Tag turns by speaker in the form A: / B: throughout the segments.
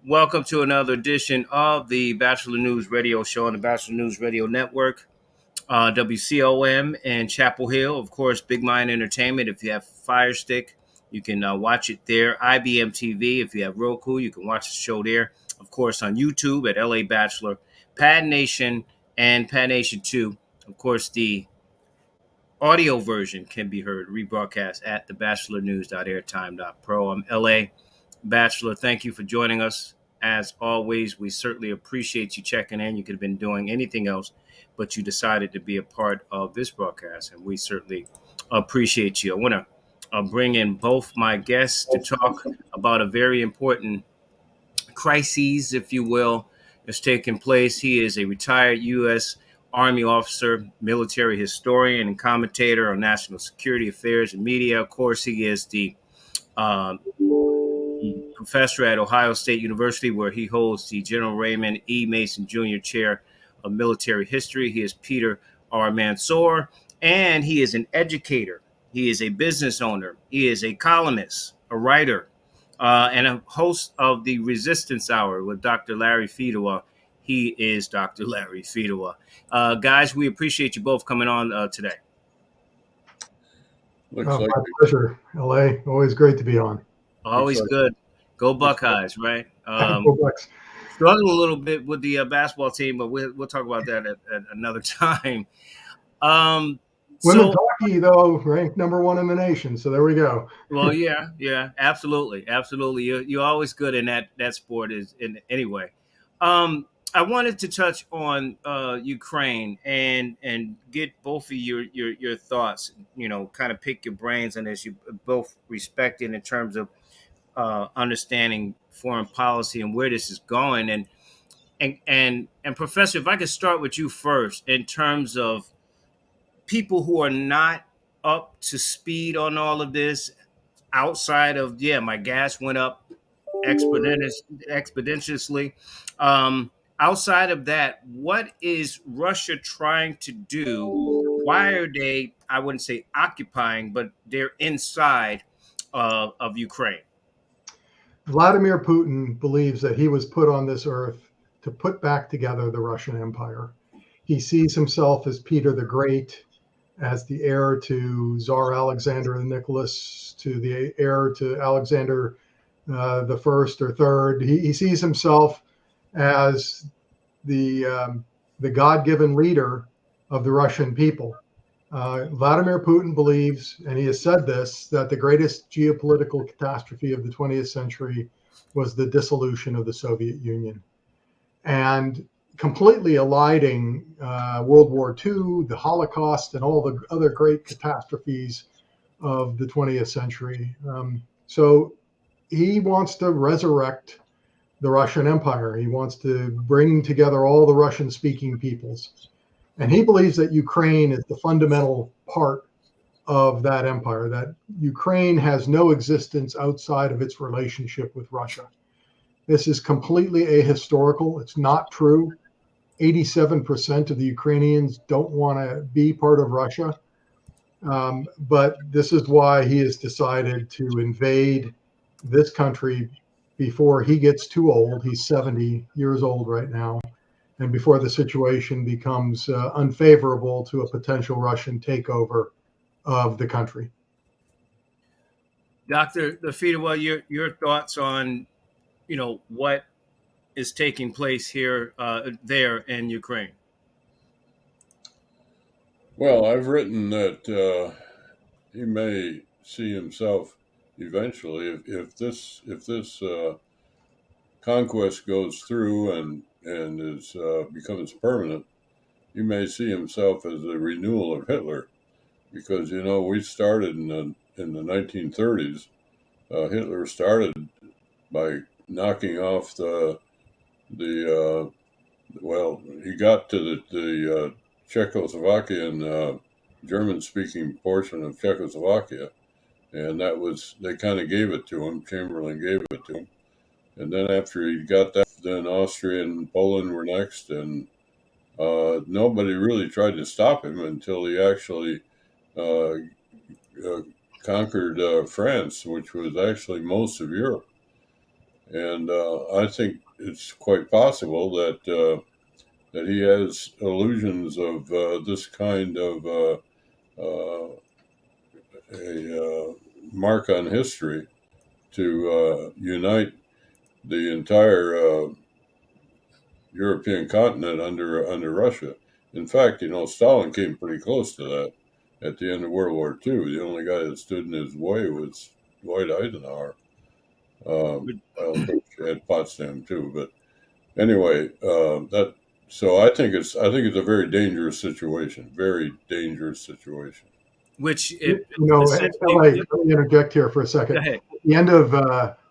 A: Welcome to another edition of the Batchelor News Radio Show on the Batchelor News Radio Network, WCOM in Chapel Hill. Of course, Big Mind Entertainment. If you have Fire Stick, you can watch it there. IBM TV. If you have Roku, you can watch the show there. Of course, on YouTube at LA Batchelor, Pad Nation, and Pad Nation 2. Of course, the audio version can be heard rebroadcast at thebachelornews.airtime.pro. I'm LA Batchelor. Thank you for joining us. As always, we certainly appreciate you checking in. You could have been doing anything else, but you decided to be a part of this broadcast, and we certainly appreciate you. I want to bring in both my guests to talk about a very important crises, if you will, that's taken place. He is a retired U.S. Army officer, military historian, and commentator on national security affairs and media. Of course, he is the professor at Ohio State University, where he holds the General Raymond E. Mason Jr. Chair of Military History. He is Peter R. Mansour, and he is an educator. He is a business owner. He is a columnist, a writer, and a host of the Resistance Hour with Dr. Larry Fedewa. He is Dr. Larry Fedewa. Guys, we appreciate you both coming on today.
B: My pleasure, LA. Always great to be on.
A: Always good. Go Buckeyes, right?
B: Go Bucks.
A: Struggle a little bit with the basketball team, but we'll talk about that at another time.
B: Women's hockey, though, ranked #1 in the nation. So there we go.
A: Well, yeah, absolutely. You're always good in that sport. Anyway. I wanted to touch on Ukraine and get both of your thoughts. Kind of pick your brains on this. You both respect it in terms of understanding foreign policy and where this is going. And Professor, if I could start with you first in terms of people who are not up to speed on all of this, outside of my gas went up expeditiously. Outside of that, what is Russia trying to do? Why are they, I wouldn't say occupying, but they're inside of Ukraine?
B: Vladimir Putin believes that he was put on this earth to put back together the Russian Empire. He sees himself as Peter the Great, as the heir to Tsar Alexander Nicholas, to the heir to Alexander the First or Third. He sees himself as the God-given leader of the Russian people. Vladimir Putin believes, and he has said this, that the greatest geopolitical catastrophe of the 20th century was the dissolution of the Soviet Union. And completely eliding World War II, the Holocaust, and all the other great catastrophes of the 20th century. So he wants to resurrect the Russian Empire. He wants to bring together all the Russian-speaking peoples. And he believes that Ukraine is the fundamental part of that empire, that Ukraine has no existence outside of its relationship with Russia. This is completely ahistorical. It's not true. 87% of the Ukrainians don't want to be part of Russia. But this is why he has decided to invade this country before he gets too old. He's 70 years old right now. And before the situation becomes unfavorable to a potential Russian takeover of the country.
A: Dr. Fedewa, your thoughts on, what is taking place here, there in Ukraine?
C: Well, I've written that he may see himself eventually, if this conquest goes through and is becomes permanent, he may see himself as a renewal of Hitler, because we started in the 1930s. Hitler started by knocking off he got to the Czechoslovakian German-speaking portion of Czechoslovakia, and they kind of gave it to him. Chamberlain gave it to him. And then after he got that, then Austria and Poland were next, and nobody really tried to stop him until he actually conquered France, which was actually most of Europe. and I think it's quite possible that he has illusions of this kind of a mark on history to unite the entire European continent under Russia. In fact, Stalin came pretty close to that at the end of World War II. The only guy that stood in his way was Dwight Eisenhower. Well, of course, you had Potsdam too, but anyway, that. So I think it's a very dangerous situation. Very dangerous situation.
A: which
B: You
A: it
B: know,
A: essentially.
B: LA, let me interject here for a
A: Go
B: second.
A: ahead.
B: At the end of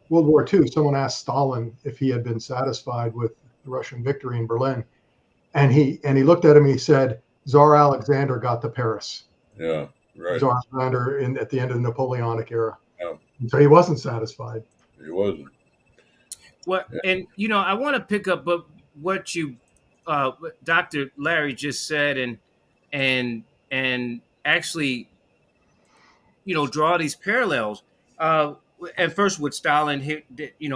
B: World War II, someone asked Stalin if he had been satisfied with the Russian victory in Berlin, and he looked at him. He said, "Tsar Alexander got to Paris.
C: Yeah, right.
B: Tsar Alexander at the end of the Napoleonic era."
C: Yeah,
B: And so he wasn't satisfied.
C: he wasn't.
A: Well, and I want to pick up but what what Dr. Larry just said, and actually, draw these parallels. Uh, at first, with Stalin, here,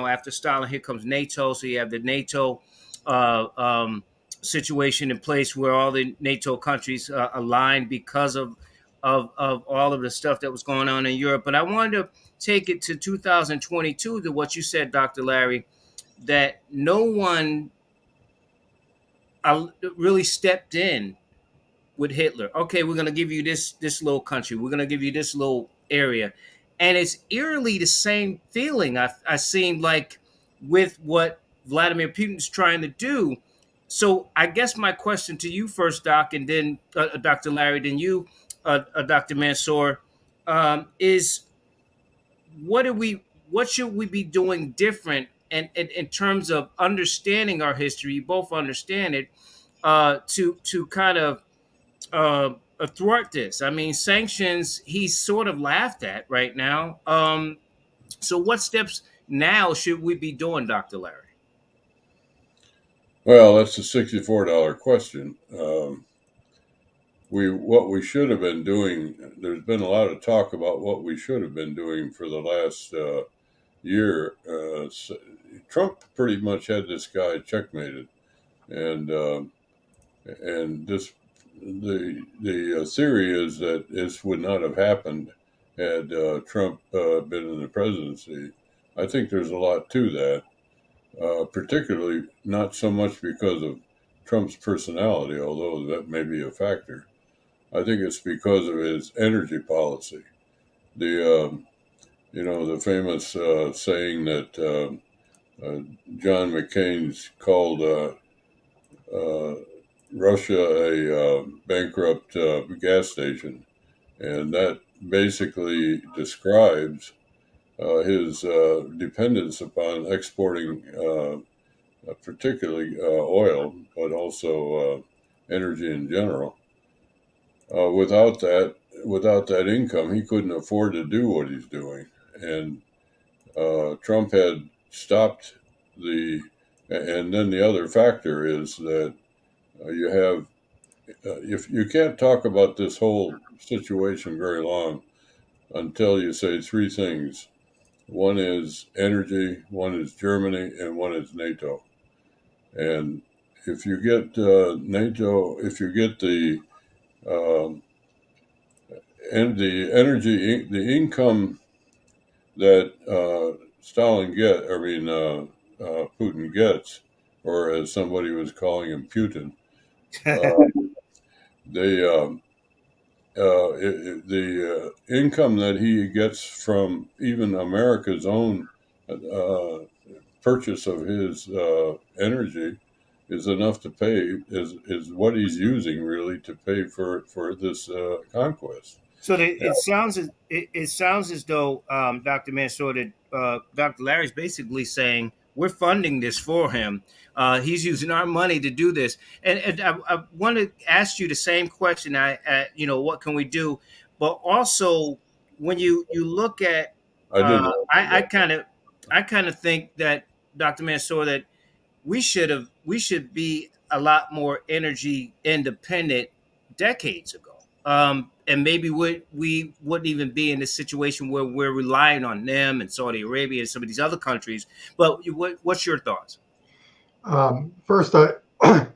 A: after Stalin, here comes NATO. So you have the NATO uh, um, situation in place where all the NATO countries aligned because of all of the stuff that was going on in Europe. But I wanted to take it to 2022 to what you said, Dr. Larry, that no one really stepped in with Hitler. Okay, we're going to give you this little country. We're going to give you this little area, and it's eerily the same feeling I seem like with what Vladimir Putin's trying to do. So I guess my question to you first, Doc, and then Dr. Larry, then you, Dr. Mansour, is what should we be doing different and in terms of understanding our history? You both understand it to kind of thwart this. I mean, sanctions, he's sort of laughed at right now. So, what steps now should we be doing, Dr. Larry?
C: Well, that's a $64 question. What we should have been doing. There's been a lot of talk about what we should have been doing for the last year. Trump pretty much had this guy checkmated, and this the theory is that this would not have happened had Trump been in the presidency. I think there's a lot to that, particularly not so much because of Trump's personality, although that may be a factor. I think it's because of his energy policy. The the famous saying that John McCain's called uh, Russia a bankrupt gas station, and that basically describes his dependence upon exporting, particularly oil, but also energy in general. Without that income, he couldn't afford to do what he's doing, and Trump had stopped the. And then the other factor is that you have if you can't talk about this whole situation very long until you say three things. One is energy, one is Germany, and one is NATO. And if you get NATO, if you get um, the energy, the income that Putin gets, or as somebody was calling him, Putin, uh, they the income that he gets from even America's own uh, purchase of his energy is enough to pay is what he's using really to pay for this conquest.
A: So
C: Yeah,
A: it sounds as though Dr. Mansour that Dr. Larry's basically saying we're funding this for him. He's using our money to do this, and I want to ask you the same question. What can we do? But also, when you look at,
C: I didn't ask
A: I
C: that.
A: kind of think that Dr. Mansour that we should be a lot more energy independent decades ago. and maybe we wouldn't even be in this situation where we're relying on them and Saudi Arabia and some of these other countries. But what's your thoughts?
B: First, I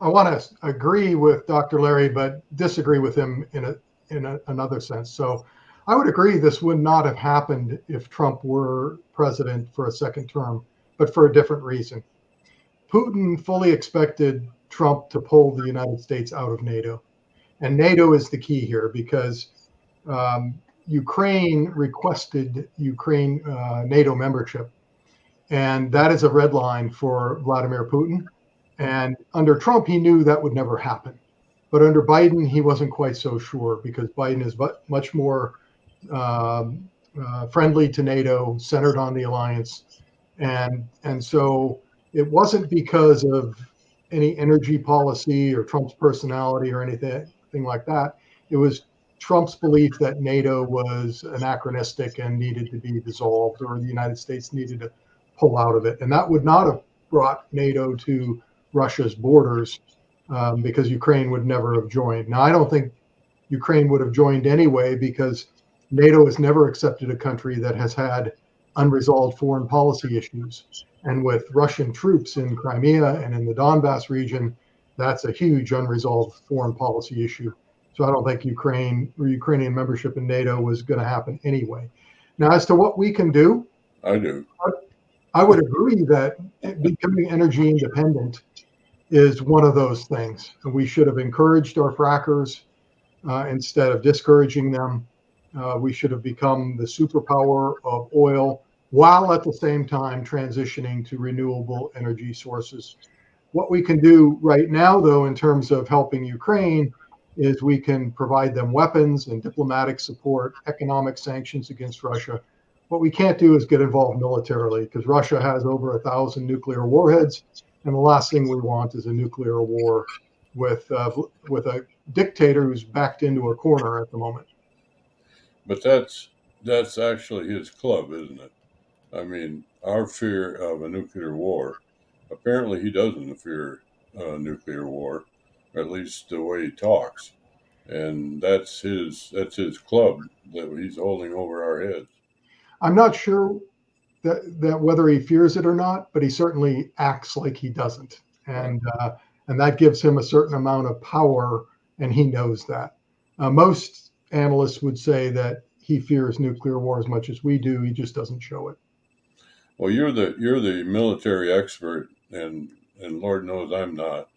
B: want to agree with Dr. Larry, but disagree with him in another sense. So, I would agree this would not have happened if Trump were president for a second term, but for a different reason. Putin fully expected Trump to pull the United States out of NATO, and NATO is the key here because Ukraine requested Ukraine NATO membership, and that is a red line for Vladimir Putin. And under Trump, he knew that would never happen. But under Biden, he wasn't quite so sure because Biden is much more friendly to NATO, centered on the alliance, and so it wasn't because of any energy policy or Trump's personality or anything like that. It was Trump's belief that NATO was anachronistic and needed to be dissolved, or the United States needed to pull out of it, and that would not have brought NATO to Russia's borders because Ukraine would never have joined. Now, I don't think Ukraine would have joined anyway because NATO has never accepted a country that has had unresolved foreign policy issues. And with Russian troops in Crimea and in the Donbass region, that's a huge unresolved foreign policy issue. So I don't think Ukrainian membership in NATO was going to happen anyway. Now, as to what we can do,
C: I do.
B: I would agree that becoming energy independent is one of those things. We should have encouraged our frackers instead of discouraging them. We should have become the superpower of oil while at the same time transitioning to renewable energy sources. What we can do right now, though, in terms of helping Ukraine, is we can provide them weapons and diplomatic support, economic sanctions against Russia. What we can't do is get involved militarily because Russia has over 1,000 nuclear warheads, and the last thing we want is a nuclear war with a dictator who's backed into a corner at the moment.
C: But that's actually his club, isn't it? I mean, our fear of a nuclear war. Apparently, he doesn't fear a nuclear war, or at least the way he talks, and that's his club that he's holding over our heads.
B: I'm not sure that whether he fears it or not, but he certainly acts like he doesn't,
C: Right.
B: and that gives him a certain amount of power, and he knows that. Most analysts would say that he fears nuclear war as much as we do. He just doesn't show it.
C: Well, you're the military expert, and Lord knows I'm not,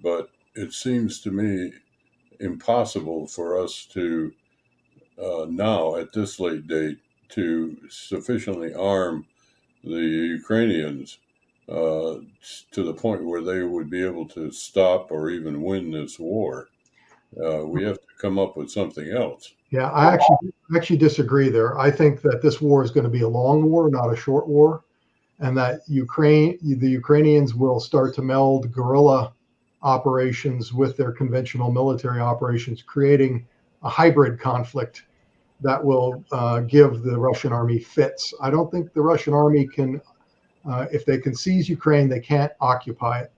C: but it seems to me impossible for us to now at this late date to sufficiently arm the Ukrainians uh, to the point where they would be able to stop or even win this war. We have to come up with something else.
B: Yeah, I actually disagree there. I think that this war is going to be a long war, not a short war, and that the Ukrainians will start to meld guerrilla operations with their conventional military operations, creating a hybrid conflict that will give the Russian army fits. I don't think the Russian army can, if they can seize Ukraine, they can't occupy it.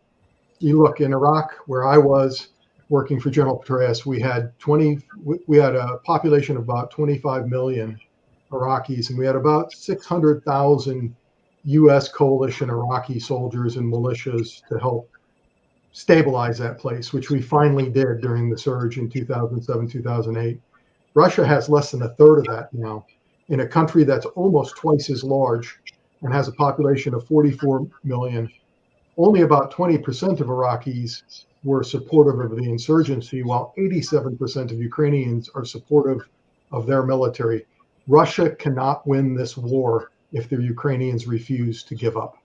B: You look in Iraq, where I was working for General Petraeus, we had a population of about 25 million Iraqis, and we had about 600,000 U.S. coalition Iraqi soldiers and militias to help stabilize that place, which we finally did during the surge in 2007, 2008. Russia has less than a third of that now in a country that's almost twice as large and has a population of 44 million. Only about 20% of Iraqis were supportive of the insurgency, while 87% of Ukrainians are supportive of their military. Russia cannot win this war if the Ukrainians refuse to give up.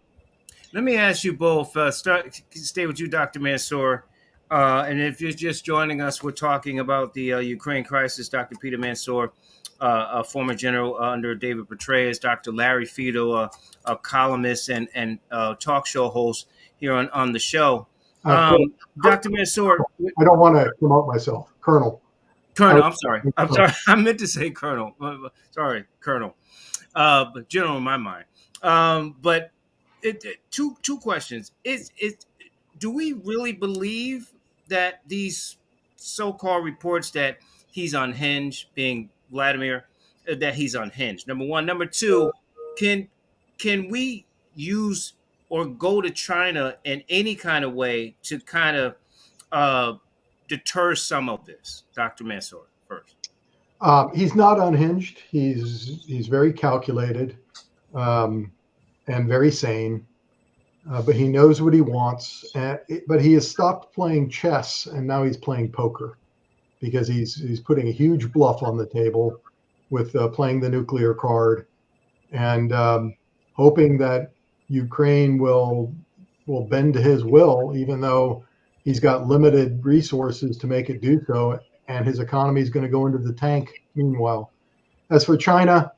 A: Let me ask you both. Stay with you, Dr. Mansour. And if you're just joining us, we're talking about the Ukraine crisis. Dr. Peter Mansour, a former general under David Petraeus, Dr. Larry Fido, a columnist and talk show host here on the show.
B: Uh,
A: Dr. Mansour,
B: I don't want to promote myself, Colonel.
A: Colonel, I'm sorry. I'm sorry. I meant to say Colonel. Sorry, Colonel. But General in my mind. But two questions. Is do we really believe that these so-called reports that he's unhinged, being Vladimir, that he's unhinged. Number one. Number two, can can we use or go to China in any kind of way to kind of uh, deter some of this, Dr. Mansour? First.
B: He's not unhinged. He's very calculated, um, and very sane. But he knows what he wants. But he has stopped playing chess, and now he's playing poker because he's putting a huge bluff on the table with playing the nuclear card and hoping that Ukraine will bend to his will, even though he's got limited resources to make it do so, and his economy is going to go into the tank. Meanwhile, as for China,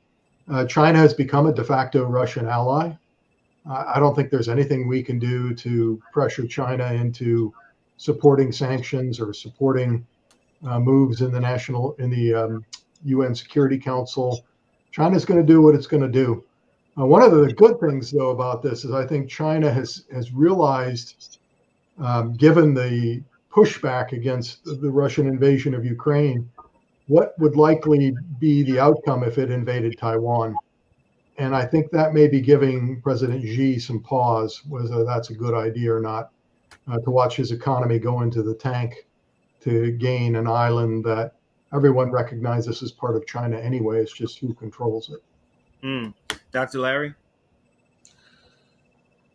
B: China has become a de facto Russian ally. I don't think there's anything we can do to pressure China into supporting sanctions or supporting moves in the UN Security Council. China's going to do what it's going to do. One of the good things, though, about this is I think China has realized, given the pushback against the Russian invasion of Ukraine, what would likely be the outcome if it invaded Taiwan. And I think that may be giving President Xi some pause, whether that's a good idea or not, to watch his economy go into the tank to gain an island that everyone recognizes as part of China anyway. It's just who controls it.
A: Dr. Larry?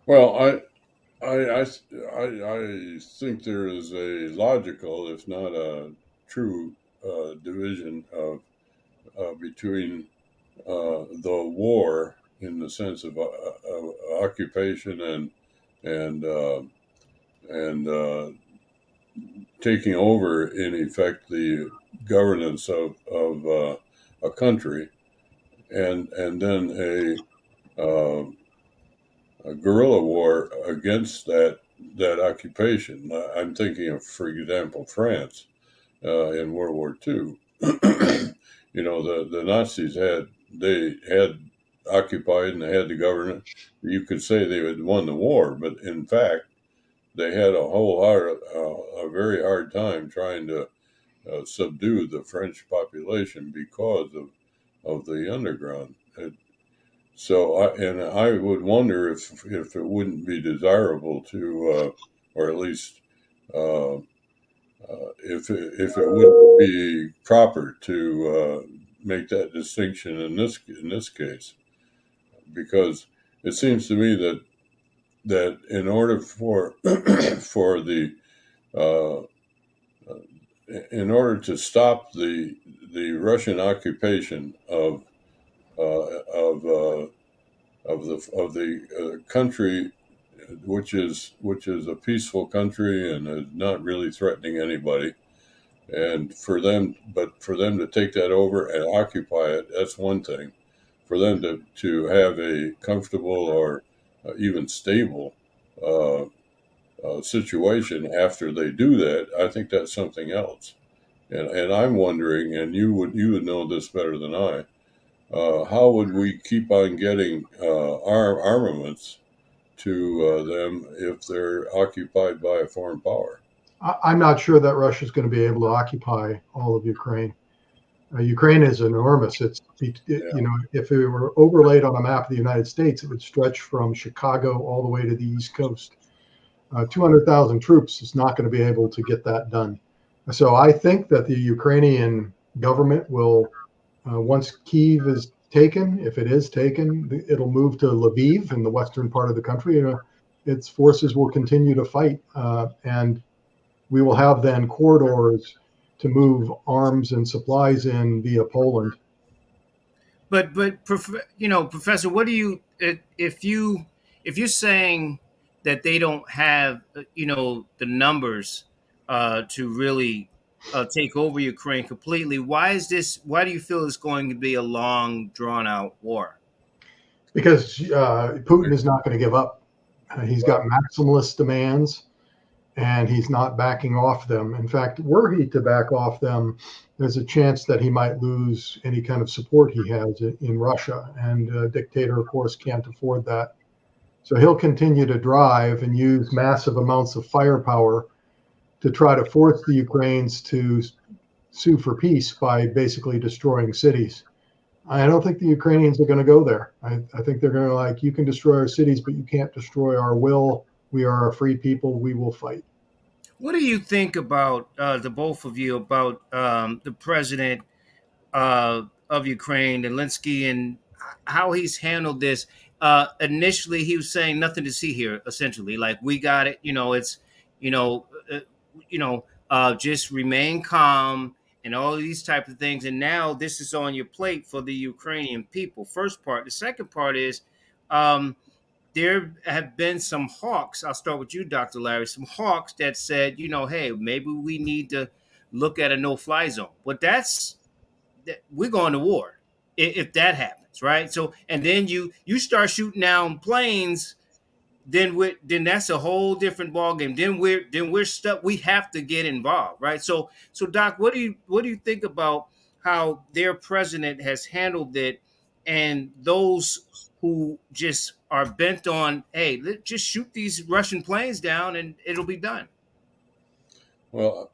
C: Well, I think there is a logical, if not a true, division of between the war in the sense of occupation and taking over in effect the governance of a country, and then a guerrilla war against that occupation. I'm thinking of, for example, France in World War II. The Nazis had occupied and they had the government. You could say they had won the war, but in fact, they had a very hard time trying to subdue the French population because of the underground. I would wonder if it wouldn't be desirable to, or at least if it wouldn't be proper to make that distinction in this case, because it seems to me that in order for in order to stop the Russian occupation of the country, which is a peaceful country and is not really threatening anybody, and for them to take that over and occupy it, that's one thing. For them to have a comfortable or even stable situation after they do that, I think that's something else. And I'm wondering, and you would know this better than I, how would we keep on getting armaments to them if they're occupied by a foreign power?
B: I'm not sure that Russia is going to be able to occupy all of Ukraine. Ukraine is enormous. If it were overlaid on a map of the United States, it would stretch from Chicago all the way to the East Coast. 200,000 troops is not going to be able to get that done. So I think that the Ukrainian government will, once Kyiv is taken, if it is taken, it'll move to Lviv in the western part of the country. Its forces will continue to fight, and we will have then corridors to move arms and supplies in via Poland.
A: But Professor, what do you if you're saying that they don't have the numbers to really take over Ukraine completely? Why do you feel it's going to be a long, drawn out war?
B: Because Putin is not going to give up. He's got maximalist demands, and he's not backing off them. In fact, were he to back off them, there's a chance that he might lose any kind of support he has in Russia. And a dictator, of course, can't afford that. So he'll continue to drive and use massive amounts of firepower to try to force the Ukrainians to sue for peace by basically destroying cities. I don't think the Ukrainians are going to go there. I think they're going to like, you can destroy our cities, but you can't destroy our will. We are a free people. We will fight.
A: What do you think about the both of you about the president of Ukraine, Zelensky, and how he's handled this? Initially, he was saying nothing to see here. Essentially, like we got it. It's you know, uh, just remain calm and all of these type of things. And now this is on your plate for the Ukrainian people. First part. The second part is. There have been some hawks. I'll start with you, Dr. Larry. Some hawks that said, hey, maybe we need to look at a no-fly zone. But we're going to war if that happens, right? So, and then you start shooting down planes, then that's a whole different ball game. Then we're stuck. We have to get involved, right? So Doc, what do you think about how their president has handled it, and those who just are bent on, hey, let's just shoot these Russian planes down and it'll be done.
C: Well,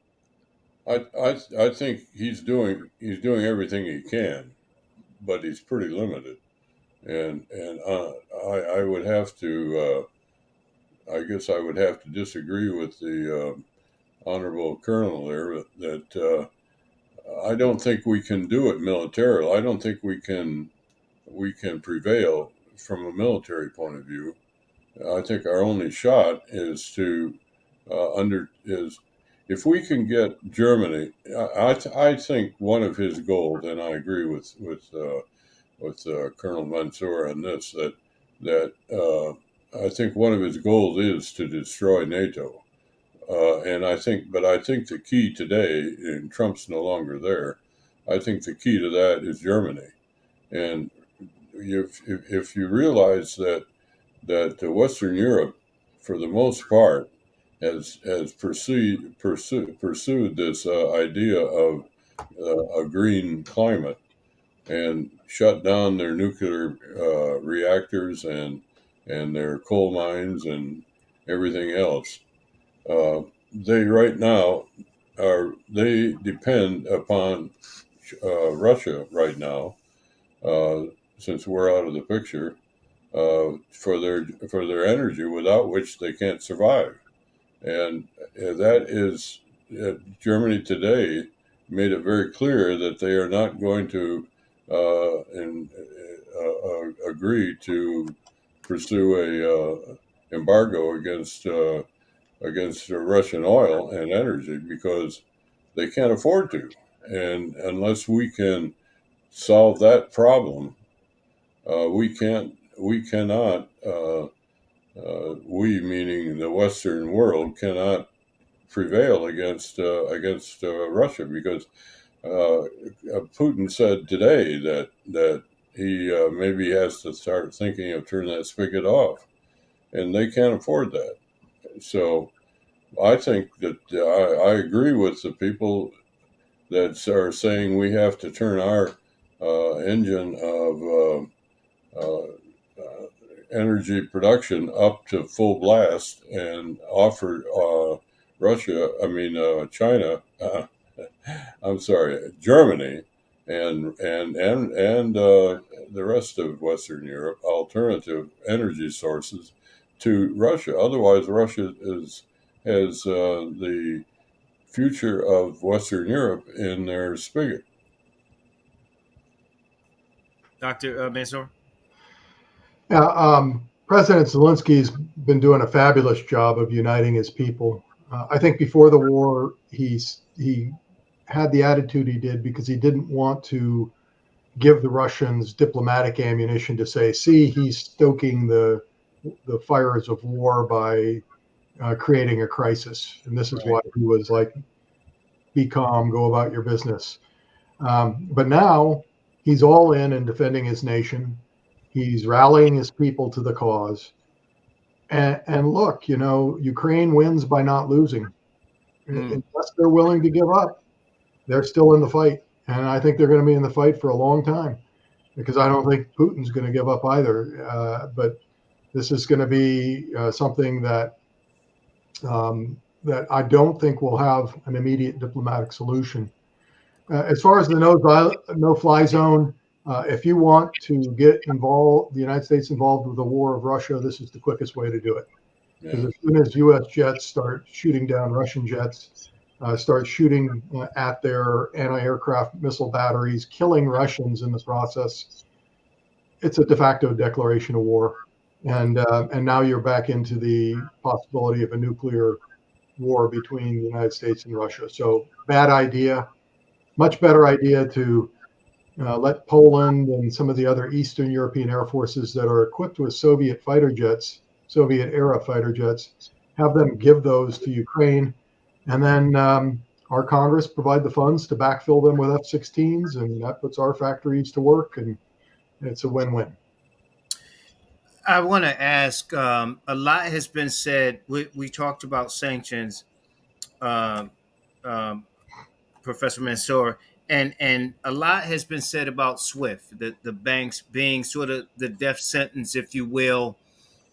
C: I think he's doing everything he can, but he's pretty limited, and I would have to I guess I would have to disagree with the honorable colonel there that I don't think we can do it militarily. I don't think we can prevail from a military point of view. I think our only shot is to under is if we can get Germany. I think one of his goals, and I agree with Colonel Mansour on this, that I think one of his goals is to destroy NATO. And but I think the key today, and Trump's no longer there, I think the key to that is Germany. And if you realize that Western Europe, for the most part, has pursued this idea of a green climate and shut down their nuclear reactors and their coal mines and everything else. They right now they depend upon Russia right now, since we're out of the picture, for their energy, without which they can't survive. And that is Germany today made it very clear that they are not going to agree to pursue a embargo against Russian oil and energy because they can't afford to. And unless we can solve that problem, we cannot, we meaning the Western world, cannot prevail against Russia because Putin said today that he maybe has to start thinking of turning that spigot off, and they can't afford that. So I think that I agree with the people that are saying we have to turn our engine of energy production up to full blast and offer China, I'm sorry, Germany, and the rest of Western Europe alternative energy sources to Russia. Otherwise, Russia has the future of Western Europe in their spigot.
A: Dr. Mansour?
B: Yeah, President Zelensky's been doing a fabulous job of uniting his people. I think before the war, he had the attitude he did because he didn't want to give the Russians diplomatic ammunition to say, see, he's stoking the fires of war by creating a crisis. And this is why he was like, be calm, go about your business. But now he's all in defending his nation. He's rallying his people to the cause. And look, Ukraine wins by not losing. Unless they're willing to give up, they're still in the fight. And I think they're going to be in the fight for a long time because I don't think Putin's going to give up either. But this is going to be something that I don't think will have an immediate diplomatic solution. As far as the no fly zone, if you want to get involved, the United States involved with the war of Russia, this is the quickest way to do it. Because
C: Yeah.
B: as soon as U.S. jets start shooting down Russian jets, start shooting at their anti-aircraft missile batteries, killing Russians in the process, it's a de facto declaration of war. And now you're back into the possibility of a nuclear war between the United States and Russia. So bad idea. Much better idea to let Poland and some of the other Eastern European air forces that are equipped with Soviet fighter jets, Soviet era fighter jets, have them give those to Ukraine, and then our Congress provide the funds to backfill them with F-16s, and that puts our factories to work, and it's a win-win.
A: I want to ask. A lot has been said. We talked about sanctions, um, um, Professor Mansour, and a lot has been said about SWIFT, the banks being sort of the death sentence, if you will,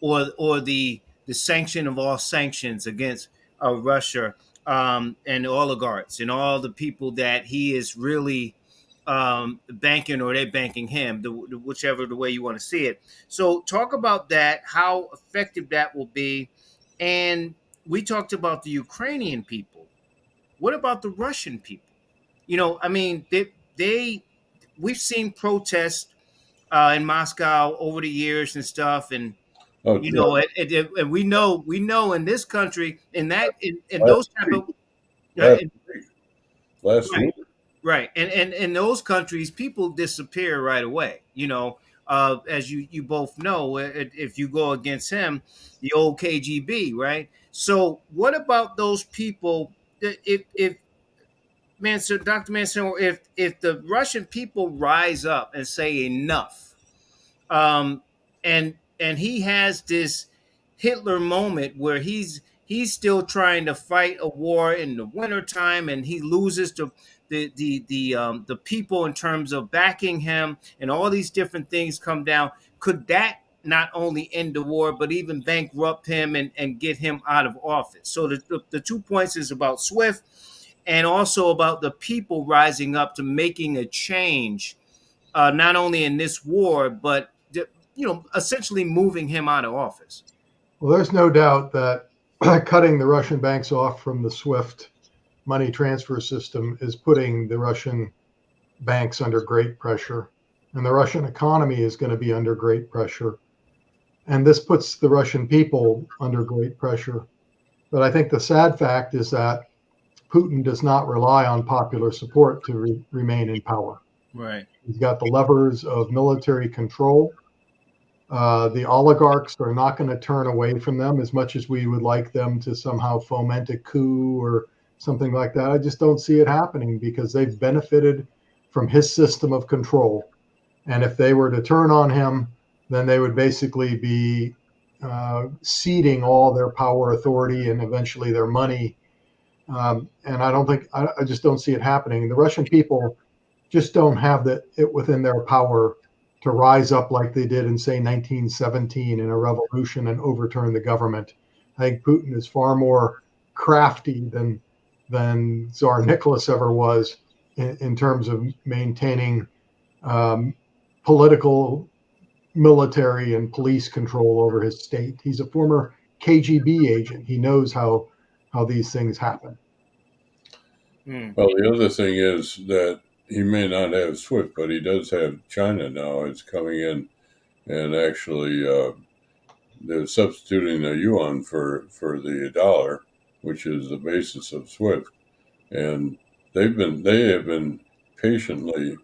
A: or the sanction of all sanctions against Russia, and the oligarchs and all the people that he is really banking, or they're banking him, whichever the way you want to see it. So talk about that, how effective that will be, and we talked about the Ukrainian people. What about the Russian people? I mean, they we've seen protests in Moscow over the years and stuff, and
C: Oh,
A: and we know in this country, in
C: last
A: those type
C: week,
A: of
C: last
A: in,
C: week, last
A: right,
C: week.
A: right, and in those countries, people disappear right away. As you both know, if you go against him, the old KGB, right? So, what about those people? If Mansour, Dr. Mansour, if the Russian people rise up and say enough, um, and he has this Hitler moment where he's still trying to fight a war in the wintertime, and he loses the people in terms of backing him, and all these different things come down. Could that not only end the war, but even bankrupt him and get him out of office? So the 2 points is about Swift, and also about the people rising up to making a change, not only in this war, but essentially moving him out of office.
B: Well, there's no doubt that cutting the Russian banks off from the SWIFT money transfer system is putting the Russian banks under great pressure, and the Russian economy is going to be under great pressure. And this puts the Russian people under great pressure. But I think the sad fact is that Putin does not rely on popular support to remain in power.
A: Right.
B: He's got the levers of military control. The oligarchs are not going to turn away from them as much as we would like them to somehow foment a coup or something like that. I just don't see it happening because they've benefited from his system of control. And if they were to turn on him, then they would basically be ceding all their power, authority, and eventually their money. And I just don't see it happening. The Russian people just don't have it within their power to rise up like they did in, say, 1917 in a revolution and overturn the government. I think Putin is far more crafty than Tsar Nicholas ever was in terms of maintaining um, political, military, and police control over his state. He's a former KGB agent. He knows how these things happen.
A: Mm.
C: Well, the other thing is that he may not have SWIFT, but he does have China now. It's coming in, and actually, they're substituting the yuan for the dollar, which is the basis of SWIFT. And they have been patiently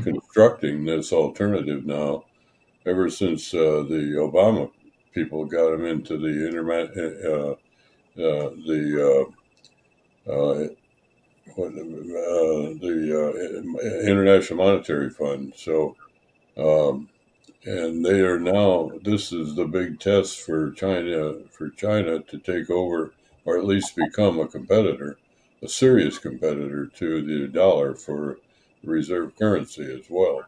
C: constructing this alternative now ever since the Obama people got him into the uh, the International Monetary Fund. So, and they are now. This is the big test for China to take over, or at least become a competitor, a serious competitor to the dollar for reserve currency as well.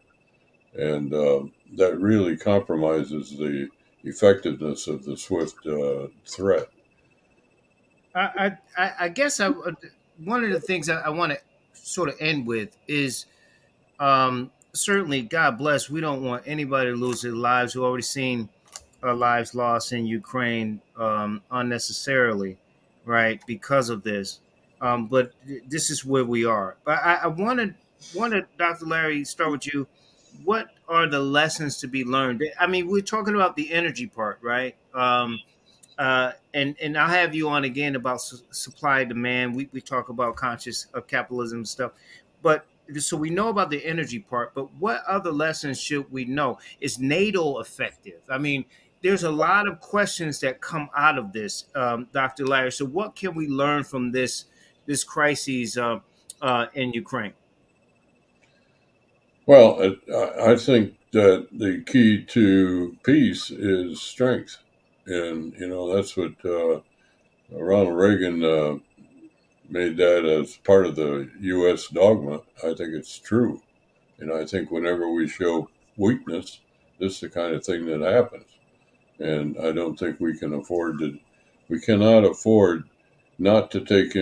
C: And that really compromises the effectiveness of the SWIFT threat.
A: I guess one of the things I want to sort of end with is certainly God bless. We don't want anybody to lose their lives. We've already seen lives lost in Ukraine unnecessarily, right, because of this. But this is where we are. But I wanted Dr. Larry, start with you. What are the lessons to be learned? I mean, we're talking about the energy part, right? And I'll have you on again about supply and demand. We talk about conscious of capitalism stuff, but so we know about the energy part. But what other lessons should we know? Is NATO effective? I mean, there's a lot of questions that come out of this, Dr. Larry. So what can we learn from this crisis in Ukraine?
C: Well, I think that the key to peace is strength, and that's what Ronald Reagan made that as part of the U.S. dogma. I think it's true, and I think whenever we show weakness, this is the kind of thing that happens, and I don't think we can afford to. We cannot afford not to take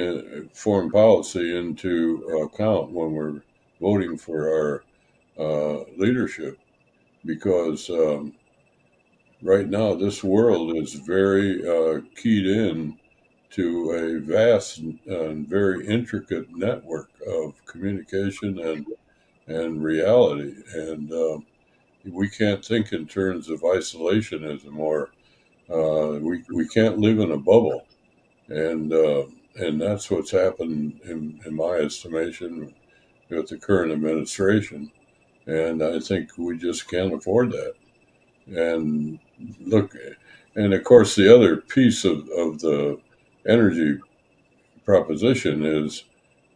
C: foreign policy into account when we're voting for our leadership, because right now this world is very keyed in to a vast and very intricate network of communication and reality, and we can't think in terms of isolationism, or we can't live in a bubble, and that's what's happened in my estimation with the current administration, and I think we just can't afford that. And look, and of course, the other piece of the energy proposition is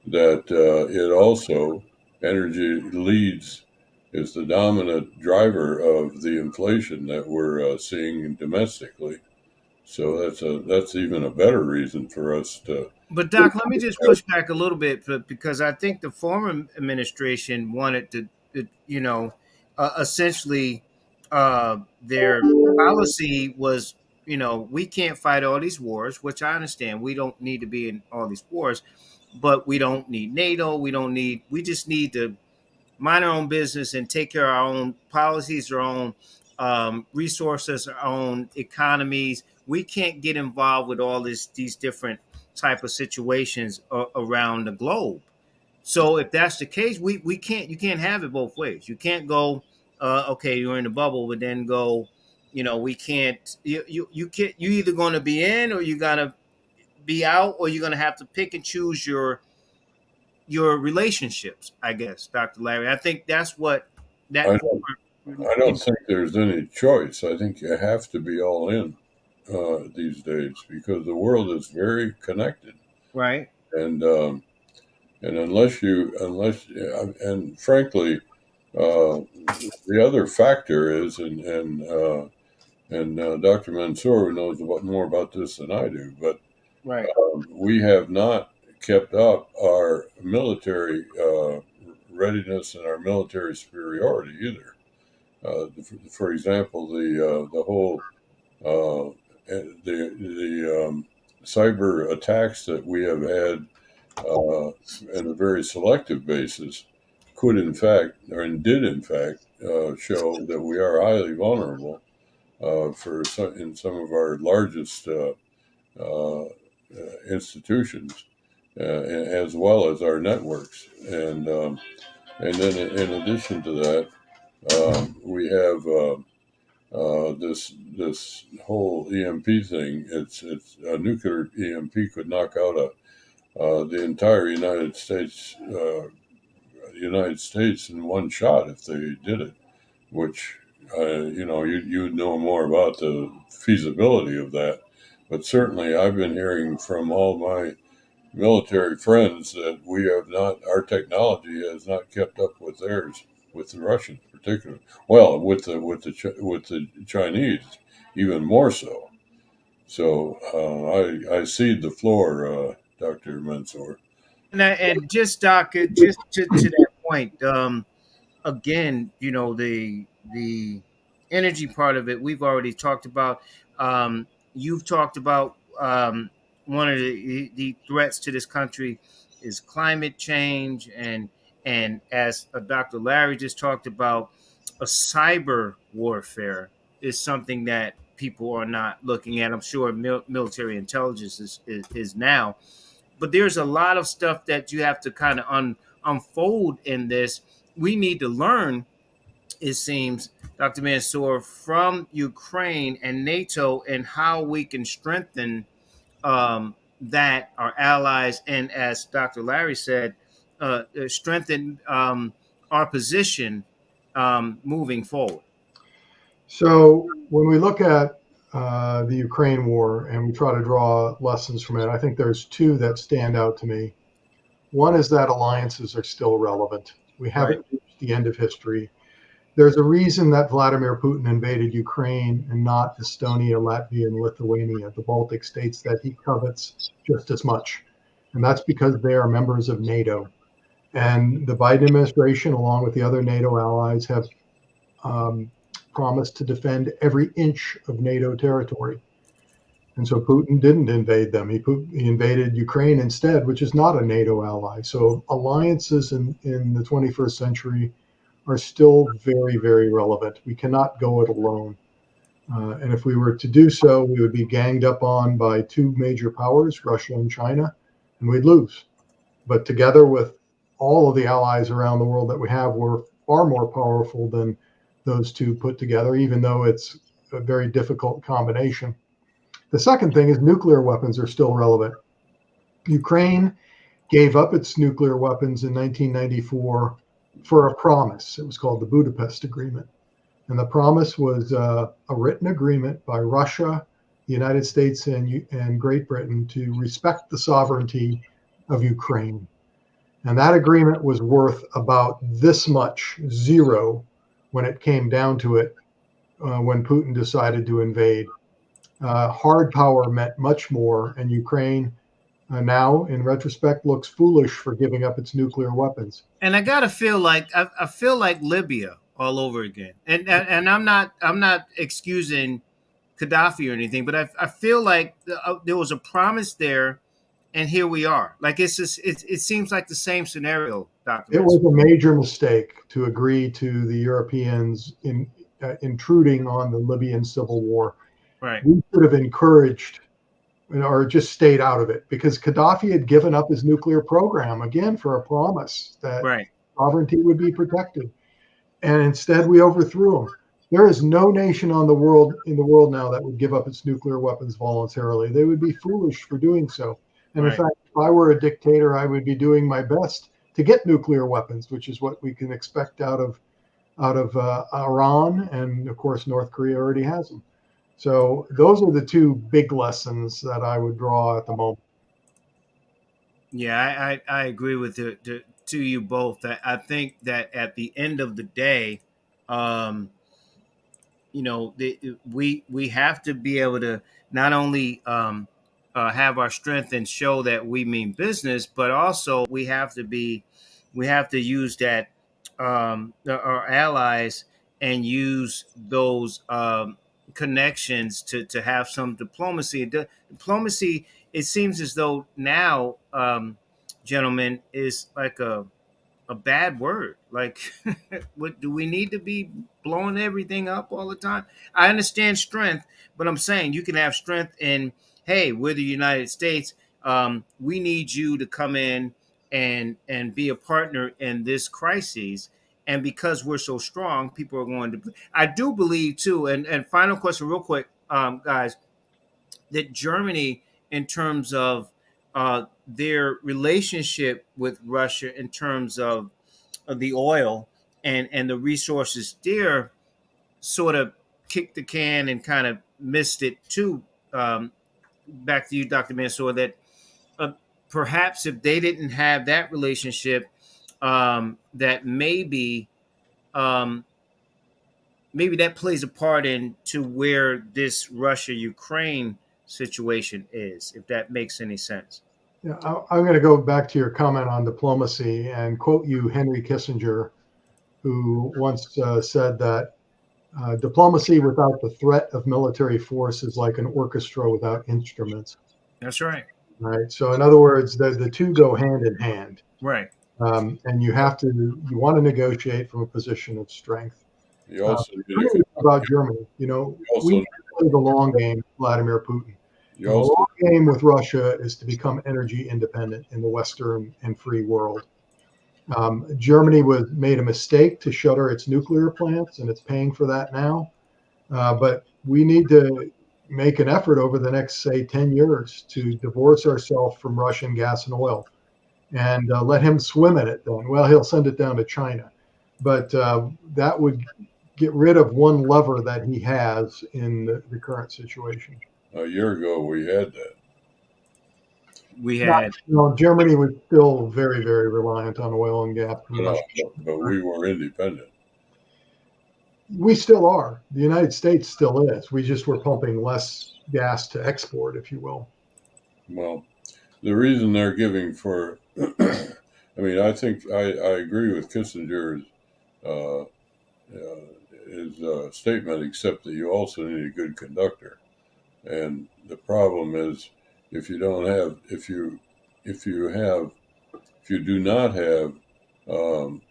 C: that it also, energy leads, is the dominant driver of the inflation that we're seeing domestically. So that's even a better reason for us to.
A: But Doc, let me just push back a little bit because I think the former administration wanted to essentially their policy was, we can't fight all these wars, which I understand. We don't need to be in all these wars, but we don't need NATO. We just need to mind our own business and take care of our own policies, our own resources, our own economies. We can't get involved with all these different type of situations around the globe. So if that's the case, we can't you can't have it both ways. You can't go, okay, you're in the bubble, but then go, we can't. You can't. You either going to be in or you gotta be out, or you're going to have to pick and choose your relationships, I guess, Dr. Larry. I think that's what
C: I
A: that.
C: don't I don't think there's any choice. I think you have to be all in these days, because the world is very connected,
A: Right.
C: and and frankly, uh, the other factor is, and Dr. Mansour knows more about this than I do, but
A: Right.
C: we have not kept up our military readiness and our military superiority either. For example, the whole the cyber attacks that we have had uh, on a very selective basis could in fact, or and did in fact, show that we are highly vulnerable in some of our largest uh, institutions, as well as our networks. And then in addition to that, we have this whole EMP thing. It's a nuclear EMP could knock out the entire United States in one shot if they did it. Which you know more about the feasibility of that, but certainly I've been hearing from all my military friends that we have not, our technology has not kept up with theirs, with the Russians particularly. Well, with the Chinese, even more so. So I cede the floor, Dr. Mansour.
A: And just Doc, just to that point, again, the energy part of it we've already talked about. You've talked about one of the threats to this country is climate change, and as Dr. Larry just talked about, a cyber warfare is something that people are not looking at. I'm sure military intelligence is now, but there's a lot of stuff that you have to kind of unfold in this. We need to learn, it seems, Dr. Mansour, from Ukraine and NATO, and how we can strengthen that, our allies, and as Dr. Larry said, strengthen our position moving forward.
B: So when we look at the Ukraine war and we try to draw lessons from it, I think there's two that stand out to me. One is that alliances are still relevant. We
A: Right.
B: haven't reached the end of history. There's a reason that Vladimir Putin invaded Ukraine and not Estonia, Latvia, and Lithuania, the Baltic states that he covets just as much. And that's because they are members of NATO. And the Biden administration, along with the other NATO allies, have um, promised to defend every inch of NATO territory. And so Putin didn't invade them. He invaded Ukraine instead, which is not a NATO ally. So alliances in the 21st century are still very, very relevant. We cannot go it alone. And if we were to do so, we would be ganged up on by two major powers, Russia and China, and we'd lose. But together with all of the allies around the world that we have, we're far more powerful than those two put together, even though it's a very difficult combination. The second thing is nuclear weapons are still relevant. Ukraine gave up its nuclear weapons in 1994 for a promise. It was called the Budapest Agreement. And the promise was a written agreement by Russia, the United States, and Great Britain to respect the sovereignty of Ukraine. And that agreement was worth about this much, zero, when it came down to it, when Putin decided to invade. Hard power meant much more, and Ukraine now, in retrospect, looks foolish for giving up its nuclear weapons.
A: And I gotta feel like I feel like Libya all over again. And I'm not excusing Gaddafi or anything, but I feel like there was a promise there, and here we are. Like it's just it seems like the same scenario, Doctor
B: It was
A: Mansour.
B: a major mistake to agree to the Europeans intruding on the Libyan civil war.
A: Right.
B: We should have encouraged or just stayed out of it because Gaddafi had given up his nuclear program again for a promise that
A: Right.
B: sovereignty would be protected. And instead we overthrew him. There is no nation on the world in the world now that would give up its nuclear weapons voluntarily. They would be foolish for doing so. And in
A: Right.
B: fact, if I were a dictator, I would be doing my best to get nuclear weapons, which is what we can expect out of Iran, and of course North Korea already has them. So those are the two big lessons that I would draw at the moment.
A: Yeah, I agree with to you both. I think that at the end of the day, um, we have to be able to not only have our strength and show that we mean business, but also we have to use that, our allies, and use those connections to have some diplomacy. Diplomacy, it seems as though now, gentlemen, is like a bad word. Like, what do we need to be blowing everything up all the time? I understand strength, but I'm saying you can have strength in, hey, we're the United States. We need you to come in and be a partner in this crisis. And because we're so strong, people are going to. I do believe too. And final question, real quick, guys, that Germany, in terms of their relationship with Russia, in terms of the oil and the resources there, sort of kicked the can and kind of missed it too. Um, Back to you, Dr. Mansour, that uh, perhaps if they didn't have that relationship, that um, maybe that plays a part into where this Russia Ukraine situation is, if that makes any sense.
B: Yeah, I'm going to go back to your comment on diplomacy and quote you Henry Kissinger, who once said that diplomacy without the threat of military force is like an orchestra without instruments.
A: That's right.
B: right? So in other words, the two go hand in hand.
A: Right.
B: And you want to negotiate from a position of strength.
C: You also need
B: Really about Germany,
C: you
B: we
C: also
B: play the long game, Vladimir Putin.
C: you
B: And the
C: also
B: long game with Russia is to become energy independent in the Western and free world. Germany made a mistake to shutter its nuclear plants, and it's paying for that now. But we need to make an effort over the next, say, 10 years to divorce ourselves from Russian gas and oil and let him swim in it then. Well, he'll send it down to China. But that would get rid of one lever that he has in the current situation.
C: a year ago we had that.
A: We
B: Now,
A: had
B: Germany was still very, very reliant on oil and gas from
C: No,
B: Russia.
C: but we were independent.
B: We still are. The United States still is. We just were pumping less gas to export, if you will.
C: Well, the reason they're giving for, I mean, I think I agree with Kissinger's uh, his statement, except that you also need a good conductor. And the problem is, if you don't have, if you have, if you do not have um,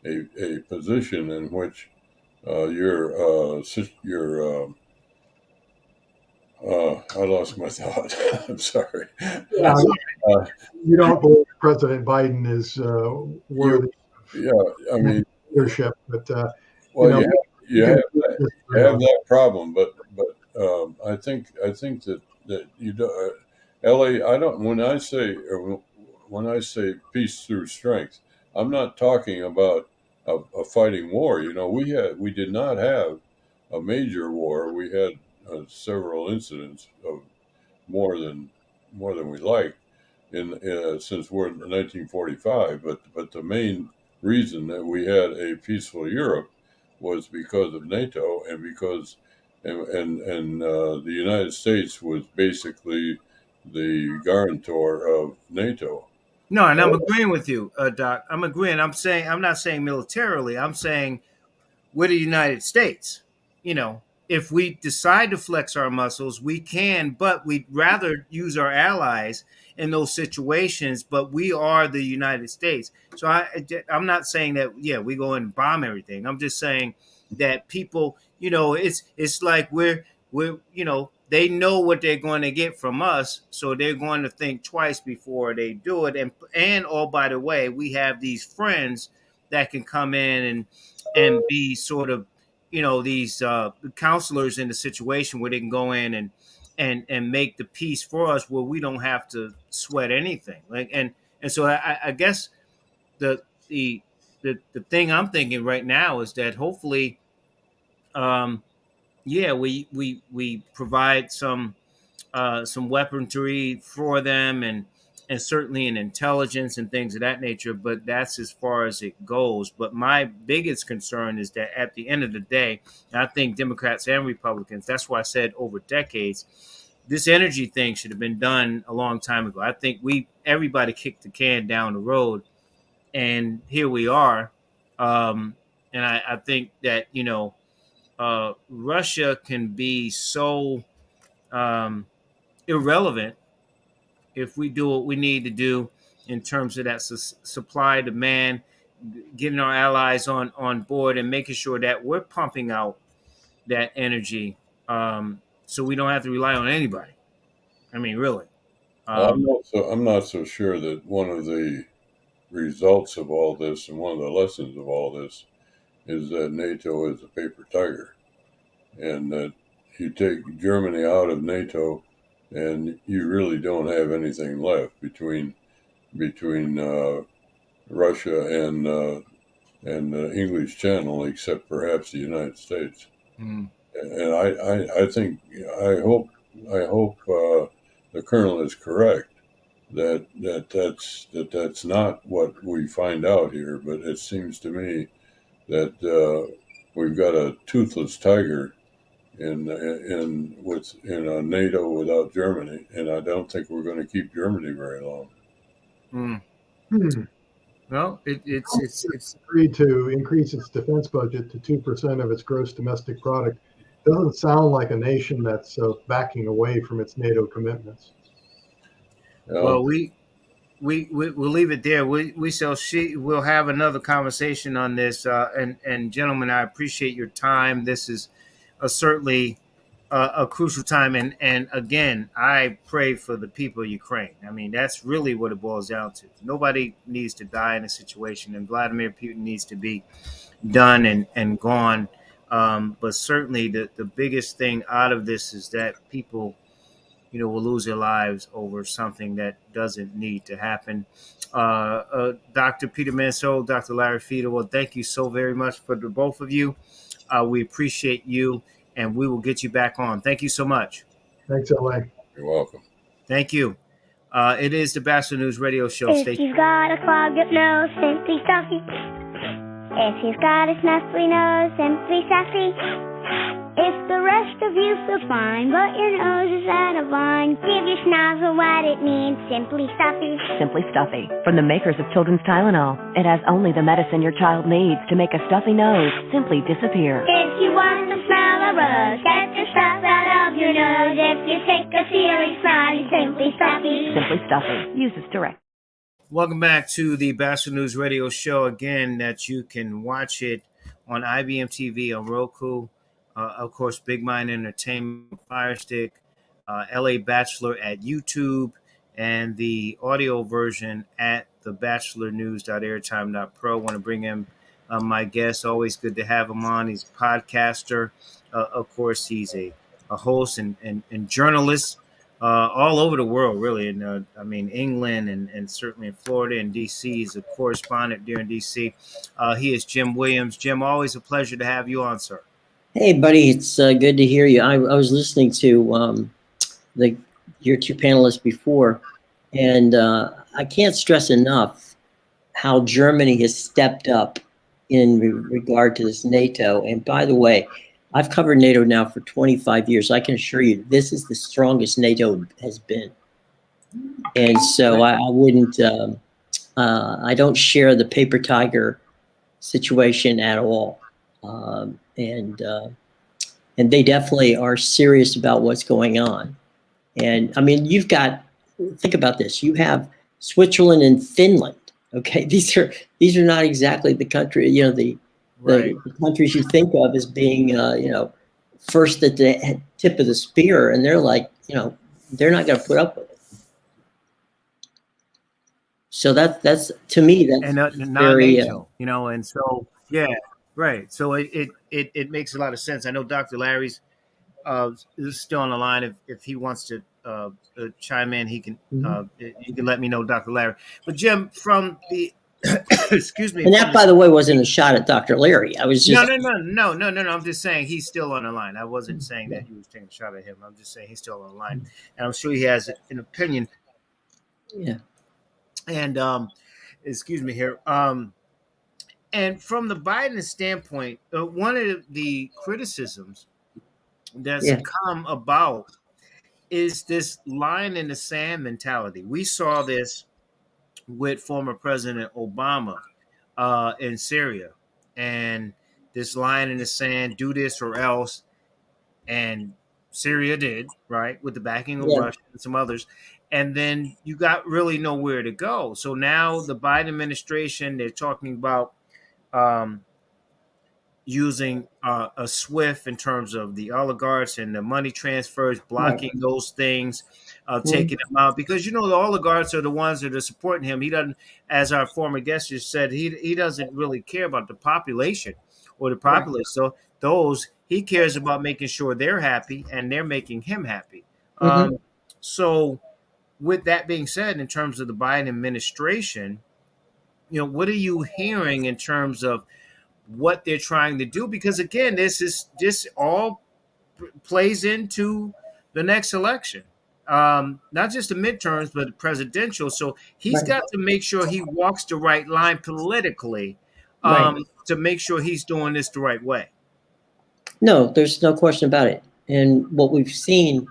C: a position in which your I lost my thought. I'm sorry.
B: Yeah,
C: Uh,
B: you don't believe President Biden is
C: you,
B: worthy
C: yeah, I mean,
B: of leadership, but you
C: well,
B: know, we
C: you
B: can
C: have that, you
B: disagree
C: have
B: on
C: that problem, but I think that you do, La. I don't when I say peace through strength, I'm not talking about a fighting war. You know, we did not have a major war. We had several incidents of more than more than we like in since we're in 1945. But the main reason that we had a peaceful Europe was because of NATO and because the United States was basically the guarantor of NATO.
A: no, and I'm agreeing with you, Doc. I'm agreeing. I'm not saying militarily. I'm saying we're the United States. You know, if we decide to flex our muscles, we can, but we'd rather use our allies in those situations. But we are the United States. So I'm not saying that, yeah, we go and bomb everything. I'm just saying that people, it's like they know what they're going to get from us, so they're going to think twice before they do it. And oh, by the way, we have these friends that can come in and be sort of these counselors in the situation where they can go in and make the peace for us where we don't have to sweat anything. Like and so I guess the the the thing I'm thinking right now is that hopefully um yeah we provide some weaponry for them and certainly in intelligence and things of that nature, but that's as far as it goes. But my biggest concern is that at the end of the day, and I think Democrats and Republicans, that's why I said over decades, this energy thing should have been done a long time ago. I think everybody kicked the can down the road, and here we are. And I think that Russia can be so irrelevant if we do what we need to do in terms of that supply demand, getting our allies on board and making sure that we're pumping out that energy, so we don't have to rely on anybody. I mean, really.
C: Well,
A: Um,
C: I'm not so sure that one of the results of all this and one of the lessons of all this is that NATO is a paper tiger, and that you take Germany out of NATO, and you really don't have anything left between Russia and the English Channel, except perhaps the United States.
A: mm,
C: And I think I hope the Colonel is correct that's not what we find out here. But it seems to me that we've got a toothless tiger in a NATO without Germany, and I don't think we're going to keep Germany very long.
A: mm.
B: Hmm.
A: Well, it's
B: Agreed to increase its defense budget to 2% of its gross domestic product. Doesn't sound like a nation that's backing away from its NATO commitments.
C: Yeah,
A: Well, we'll leave it there. We'll have another conversation on this. And gentlemen, I appreciate your time. This is certainly a crucial time. And again, I pray for the people of Ukraine. I mean, that's really what it boils down to. Nobody needs to die in a situation, and Vladimir Putin needs to be done and gone. But certainly, the biggest thing out of this is that people, will lose their lives over something that doesn't need to happen. Dr. Peter Manso, Dr. Larry Fiedel, well, thank you so very much for the both of you. We appreciate you, and we will get you back on. Thank you so much.
B: Thanks, LA.
C: you're welcome.
A: Thank you. It is the Batchelor News Radio Show.
D: If you've got a clogged up nose, simply stuffy. If you've got a snuffly nose, simply stuffy. If the rest of you feel fine, but your nose is out of line, give your schnozzle what it needs, simply stuffy.
E: Simply Stuffy, from the makers of children's Tylenol. It has only the medicine your child needs to make a stuffy nose simply disappear.
D: If you want to smell a rose, get the stuff out of your nose. If you take a feeling snotty, simply stuffy.
E: Simply Stuffy. Use as directed.
A: Welcome back to the Batchelor News Radio Show. Again, that you can watch it on IBM TV, on Roku, of course, Big Mind Entertainment, Fire Stick, LA Batchelor at YouTube, and the audio version at thebatchelornews.airtime.pro. Want to bring in my guest. Always good to have him on. He's a podcaster. Of course, he's a host and journalist all over the world, really. And England and certainly in Florida and DC. He's a correspondent there in DC. He is Jim Williams. Jim, always a pleasure to have you on, sir.
F: Hey, buddy, it's good to hear you. I was listening to your two panelists before, and I can't stress enough how Germany has stepped up in regard to this NATO. And by the way, I've covered NATO now for 25 years. I can assure you this is the strongest NATO has been. And so I wouldn't, I don't share the paper tiger situation at all. And they definitely are serious about what's going on. And I mean, think about this. You have Switzerland and Finland. Okay, these are not exactly the country. The countries you think of as being first at the tip of the spear, and they're like, they're not going to put up with it. So that's to me that's
A: and
F: very
A: NATO, and so yeah. Right. So it makes a lot of sense. I know Dr. Larry's is still on the line. If he wants to chime in, he can. You can let me know, Dr. Larry. But Jim, from the excuse me.
F: And that, by the way, wasn't a shot at Dr. Larry. I was just
A: no. I'm just saying he's still on the line. I wasn't saying that you was taking a shot at him. I'm just saying he's still on the line, and I'm sure he has an opinion.
F: Yeah.
A: And excuse me here. And from the Biden standpoint, one of the criticisms that's come about is this line in the sand mentality. We saw this with former President Obama in Syria, and this line in the sand, do this or else. And Syria did, right, with the backing of Russia and some others. And then you got really nowhere to go. So now the Biden administration, they're talking about using a SWIFT in terms of the oligarchs and the money transfers, blocking those things, taking them out, because the oligarchs are the ones that are supporting him. He doesn't, as our former guest just said, he doesn't really care about the population or the populace. So those he cares about making sure they're happy and they're making him happy. So with that being said, in terms of the Biden administration, what are you hearing in terms of what they're trying to do? Because again, this all plays into the next election, not just the midterms, but the presidential. So he's got to make sure he walks the right line politically to make sure he's doing this the right way.
F: No, there's no question about it. And what we've seen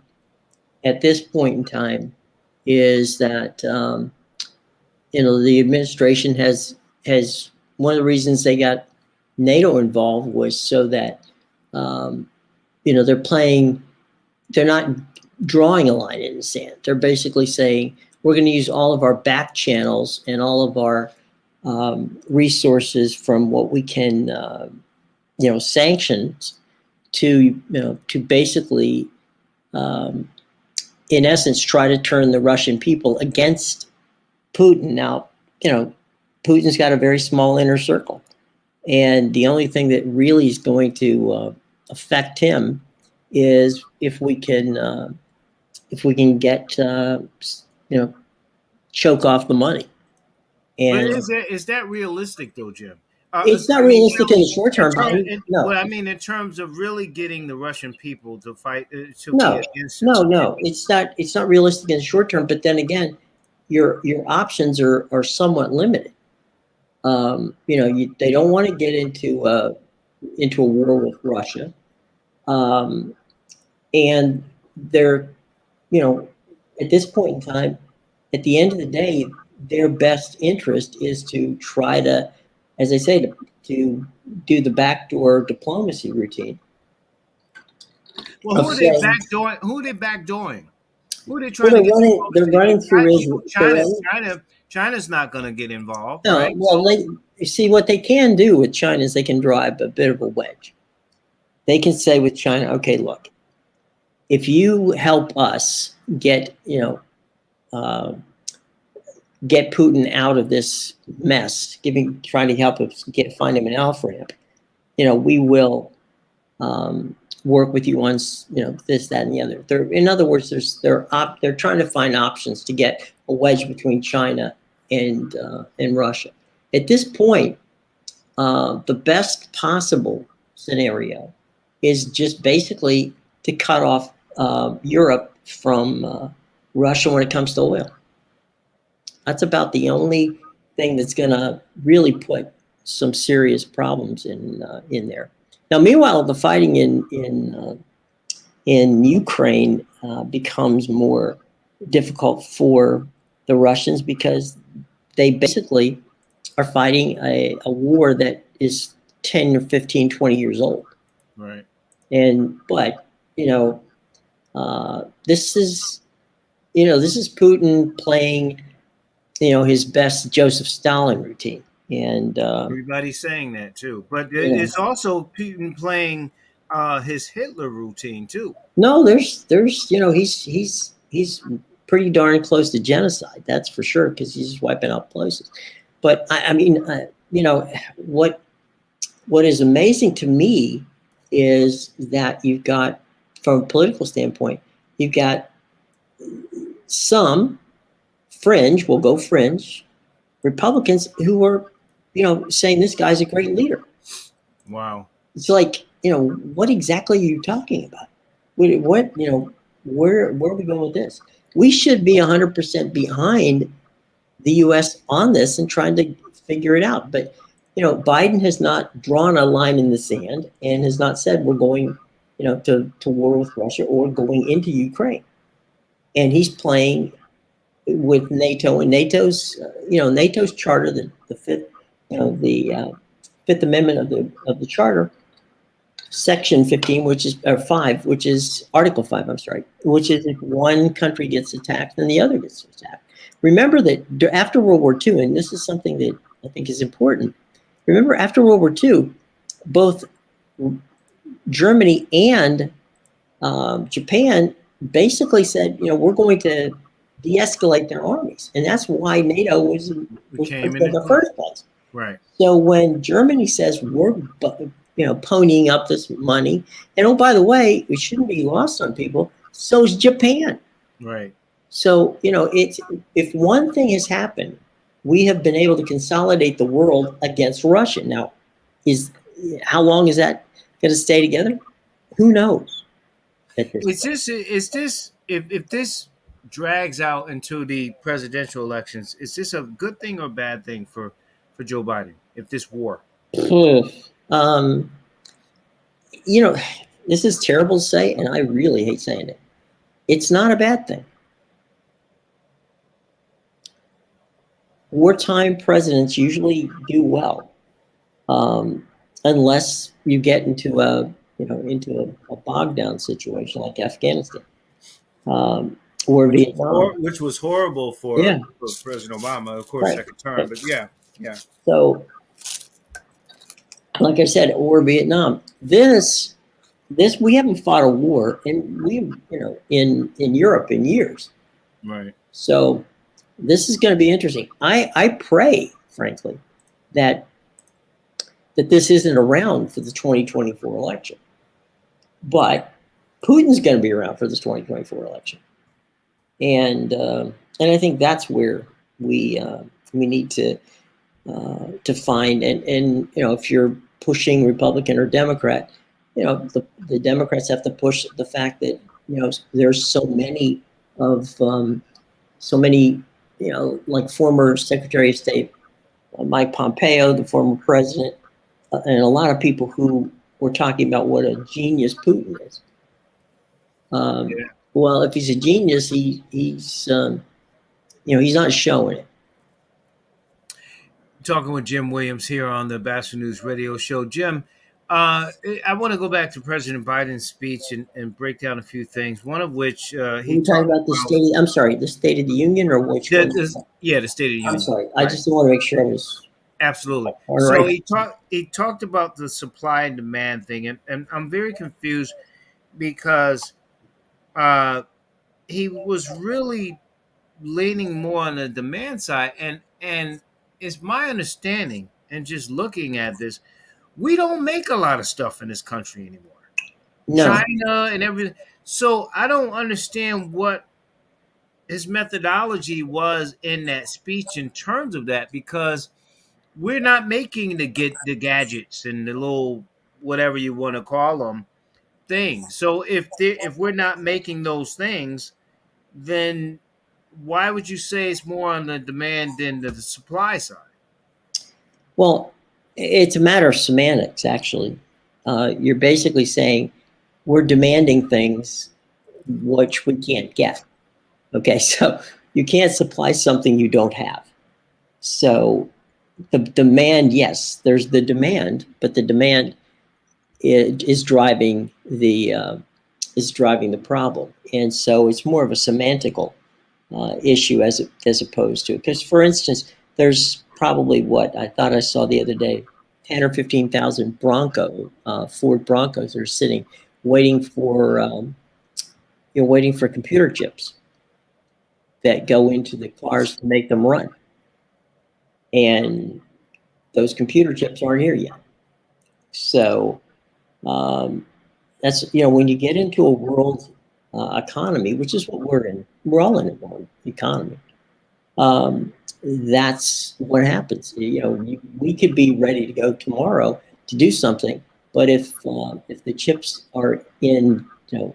F: at this point in time is that the administration has one of the reasons they got NATO involved was so that they're not drawing a line in the sand. They're basically saying we're going to use all of our back channels and all of our resources from what we can, sanctions to basically, in essence, try to turn the Russian people against Putin. Now, Putin's got a very small inner circle, and the only thing that really is going to affect him is if we can get choke off the money.
A: But
F: And
A: is that realistic though, Jim?
F: it's not
A: I mean,
F: realistic in the short term, Biden. No,
A: well, I mean, in terms of really getting the Russian people to fight to be
F: no,
A: against
F: no,
A: it.
F: no. It's not realistic in the short term. But then again, your options are somewhat limited. They don't want to get into a war with Russia, and they're at this point in time, at the end of the day, their best interest is to try to, as I say, to do the backdoor diplomacy routine.
A: Well, who are they backdooring? Who are they backdooring? Who are they
F: Well,
A: trying to get
F: they're running through Israel.
A: China's not going to get involved,
F: No,
A: right?
F: well, you see, what they can do with China is they can drive a bit of a wedge. They can say with China, okay, look, if you help us get Putin out of this mess, trying to help us find him an off ramp, we will work with you on this, that, and the other. In other words, they're trying to find options to get a wedge between China and Russia. At this point, the best possible scenario is just basically to cut off Europe from Russia when it comes to oil. That's about the only thing that's going to really put some serious problems in there. Now, meanwhile, the fighting in Ukraine becomes more difficult for the Russians because they basically are fighting a war that is 10 or 15, 20 years old.
A: Right.
F: But this is Putin playing his best Joseph Stalin routine. And
A: everybody's saying that too, but it's also Putin playing his Hitler routine too.
F: No, there's he's pretty darn close to genocide, that's for sure, because he's wiping out places. But I mean, what is amazing to me is that you've got, from a political standpoint, you've got some fringe, we'll go fringe, Republicans who are, saying this guy's a great leader.
A: Wow.
F: It's like, what exactly are you talking about? Where are we going with this? We should be 100% behind the U.S. on this and trying to figure it out. But, Biden has not drawn a line in the sand and has not said we're going, to war with Russia or going into Ukraine. And he's playing with NATO and NATO's charter, the fifth, Fifth Amendment of the Charter, Section 15, which is Article 5. I'm sorry, which is if one country gets attacked, then the other gets attacked. Remember that after World War II, and this is something that I think is important. Remember, after World War II, both Germany and Japan basically said, we're going to de-escalate their armies, and that's why NATO was put in the first place.
A: Right.
F: So when Germany says we're ponying up this money, and oh, by the way, it shouldn't be lost on people, so is Japan.
A: Right.
F: So it's, if one thing has happened, we have been able to consolidate the world against Russia. Now, how long is that going to stay together? Who knows?
A: If this drags out into the presidential elections, is this a good thing or bad thing for Joe Biden? If this war,
F: this is terrible to say, and I really hate saying it. It's not a bad thing. Wartime presidents usually do well, unless you get into a bogged down situation like Afghanistan. or Vietnam.
A: which was horrible
F: Yeah,
A: for President Obama, of course,
F: right.
A: second term.
F: Right.
A: But yeah, yeah,
F: So, like I said, or Vietnam. This we haven't fought a war, and we, in Europe in years.
A: right.
F: So this is going to be interesting. I pray, frankly, that this isn't around for the 2024 election, but Putin's going to be around for this 2024 election, and I think that's where we need to find, and if you're pushing Republican or Democrat, the Democrats have to push the fact that there's so many of so many, like former Secretary of State Mike Pompeo, the former president, and a lot of people who were talking about what a genius Putin is.
A: Yeah.
F: Well, if he's a genius, he's he's not showing it.
A: Talking with Jim Williams here on the Batchelor News Radio Show. Jim, I want to go back to President Biden's speech and break down a few things. One of which he
F: We talking
A: talked
F: about the state. I'm sorry, the State of the Union, or which one?
A: the State of the
F: I'm
A: Union.
F: sorry. I just want to make sure I was
A: Absolutely.
F: all
A: So
F: right.
A: he talked about the supply and demand thing, and I'm very confused because he was really leaning more on the demand side, and it's my understanding, and just looking at this, we don't make a lot of stuff in this country anymore.
F: No,
A: China and everything. So I don't understand what his methodology was in that speech in terms of that, because we're not making the gadgets and the little whatever you want to call them things. So if we're not making those things, then why would you say it's more on the demand than the supply side?
F: well, it's a matter of semantics, actually. You're basically saying we're demanding things which we can't get. Okay, so you can't supply something you don't have. So the demand, yes, there's the demand, but the demand is driving the problem, and so it's more of a semantical issue as opposed to, because, for instance, there's probably, what I thought I saw the other day, 10 or 15,000 Ford Broncos are sitting waiting for waiting for computer chips that go into the cars to make them run, and those computer chips aren't here yet. So that's, when you get into a world economy, which is what we're in, we're all in a world economy. That's what happens. We could be ready to go tomorrow to do something, but if the chips are in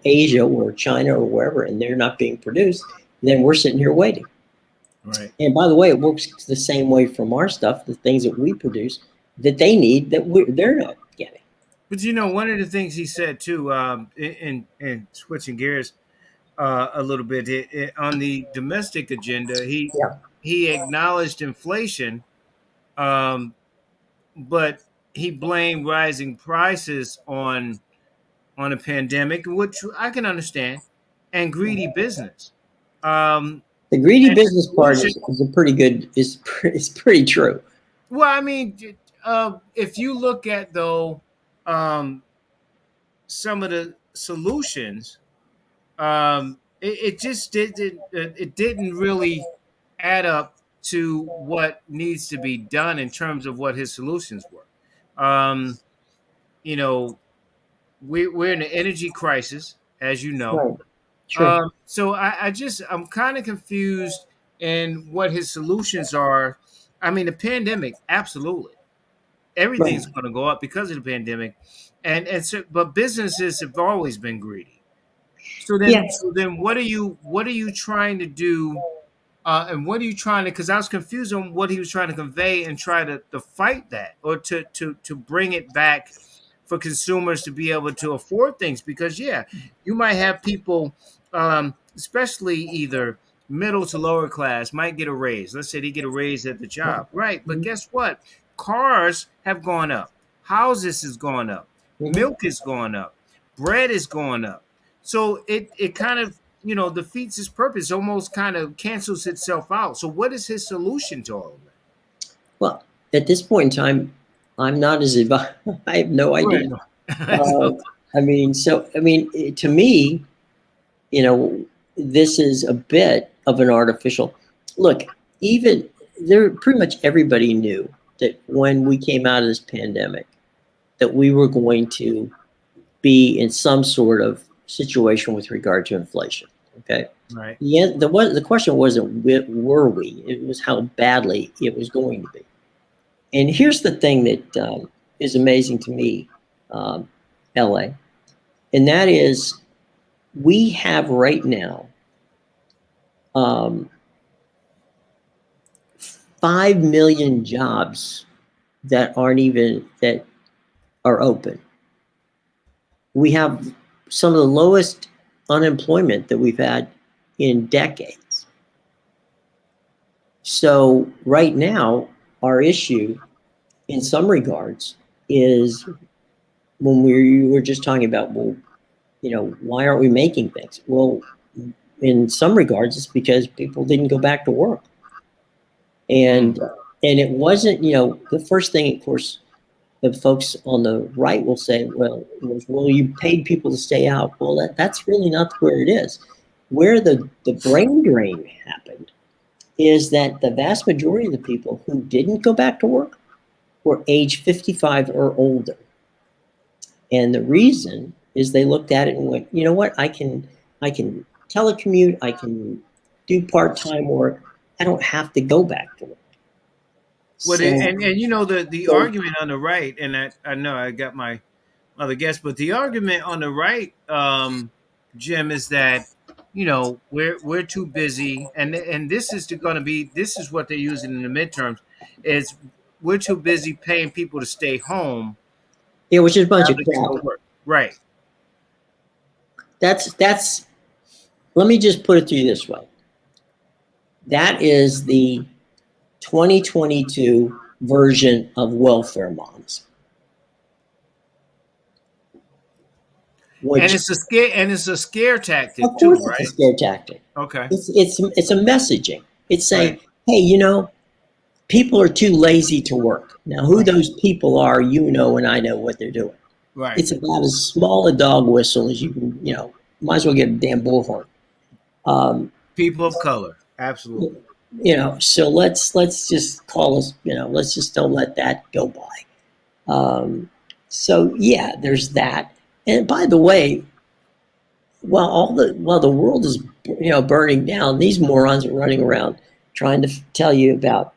F: Asia or China or wherever, and they're not being produced, then we're sitting here waiting.
A: Right.
F: And by the way, it works the same way from our stuff, the things that we produce that they need that they're not getting.
A: But one of the things he said too, in switching gears a little bit, on the domestic agenda,
F: Yeah.
A: he acknowledged inflation, but he blamed rising prices on a pandemic, which I can understand, and greedy business. Um,
F: The greedy
A: and the
F: business part
A: solution,
F: is a pretty good, is pretty true.
A: well, I mean, if you look at though some of the solutions, it just didn't really add up to what needs to be done in terms of what his solutions were. Um, you know, we're in an energy crisis, as you know.
F: Right. Sure.
A: So I'm kind of confused in what his solutions are. I mean, the pandemic, absolutely,
F: Right.
A: everything's going to go up because of the pandemic, but businesses have always been greedy.
F: Yes.
A: So then, what are you trying to do? And what are you trying to? Because I was confused on what he was trying to convey and try to fight that, or to bring it back for consumers to be able to afford things. Because yeah, you might have people, especially either middle to lower class, might get a raise. Let's say they get a raise at the
F: Right.
A: job, right? But guess what? Cars have gone up, houses has gone up,
F: Mhm.
A: milk is going up, bread is going up. So it kind of defeats his purpose, almost kind of cancels itself out. So what is his solution to all of that?
F: Well, at this point in time, I'm not as advised. I have no
A: Right.
F: idea.
A: No.
F: Uh, to me, you know, this is a bit of an artificial look. Even there, pretty much everybody knew that when we came out of this pandemic, that we were going to be in some sort of situation with regard to inflation. Okay.
A: Right.
F: The question wasn't were we, it was how badly it was going to be. And here's the thing that is amazing to me, LA, and that is we have right now 5 million jobs that are open. We have some of the lowest unemployment that we've had in decades. So right now, our issue in some regards is when we were just talking about, well, why aren't we making things? Well, in some regards, it's because people didn't go back to work. And it wasn't, the first thing, of course, the folks on the right will say, well, you paid people to stay out. Well, that's really not where it is. Where the brain drain happened is that the vast majority of the people who didn't go back to work were age 55 or older. And the reason is they looked at it and went, you know what, I can telecommute, I can do part-time work. I don't have to go back to work.
A: Well, the argument on the right, and I know I got my other guest, but the argument on the right, Jim, is that we're too busy, and this is what they're using in the midterms, is we're too busy paying people to stay home.
F: Yeah, which is a bunch of crap.
A: Right.
F: That's. Let me just put it to you this way. That is the 2022 version of welfare moms.
A: And it's a scare tactic.
F: Of course,
A: too, right?
F: It's a scare tactic.
A: Okay.
F: It's a messaging. It's saying, hey, people are too lazy to work. Now, who those people are, and I know what they're doing.
A: Right.
F: It's about as small a dog whistle as you can. Might as well get a damn bullhorn.
A: People of color, absolutely.
F: So let's just call us. Let's just don't let that go by. So yeah, there's that. And by the way, while the world is burning down, these morons are running around trying to tell you about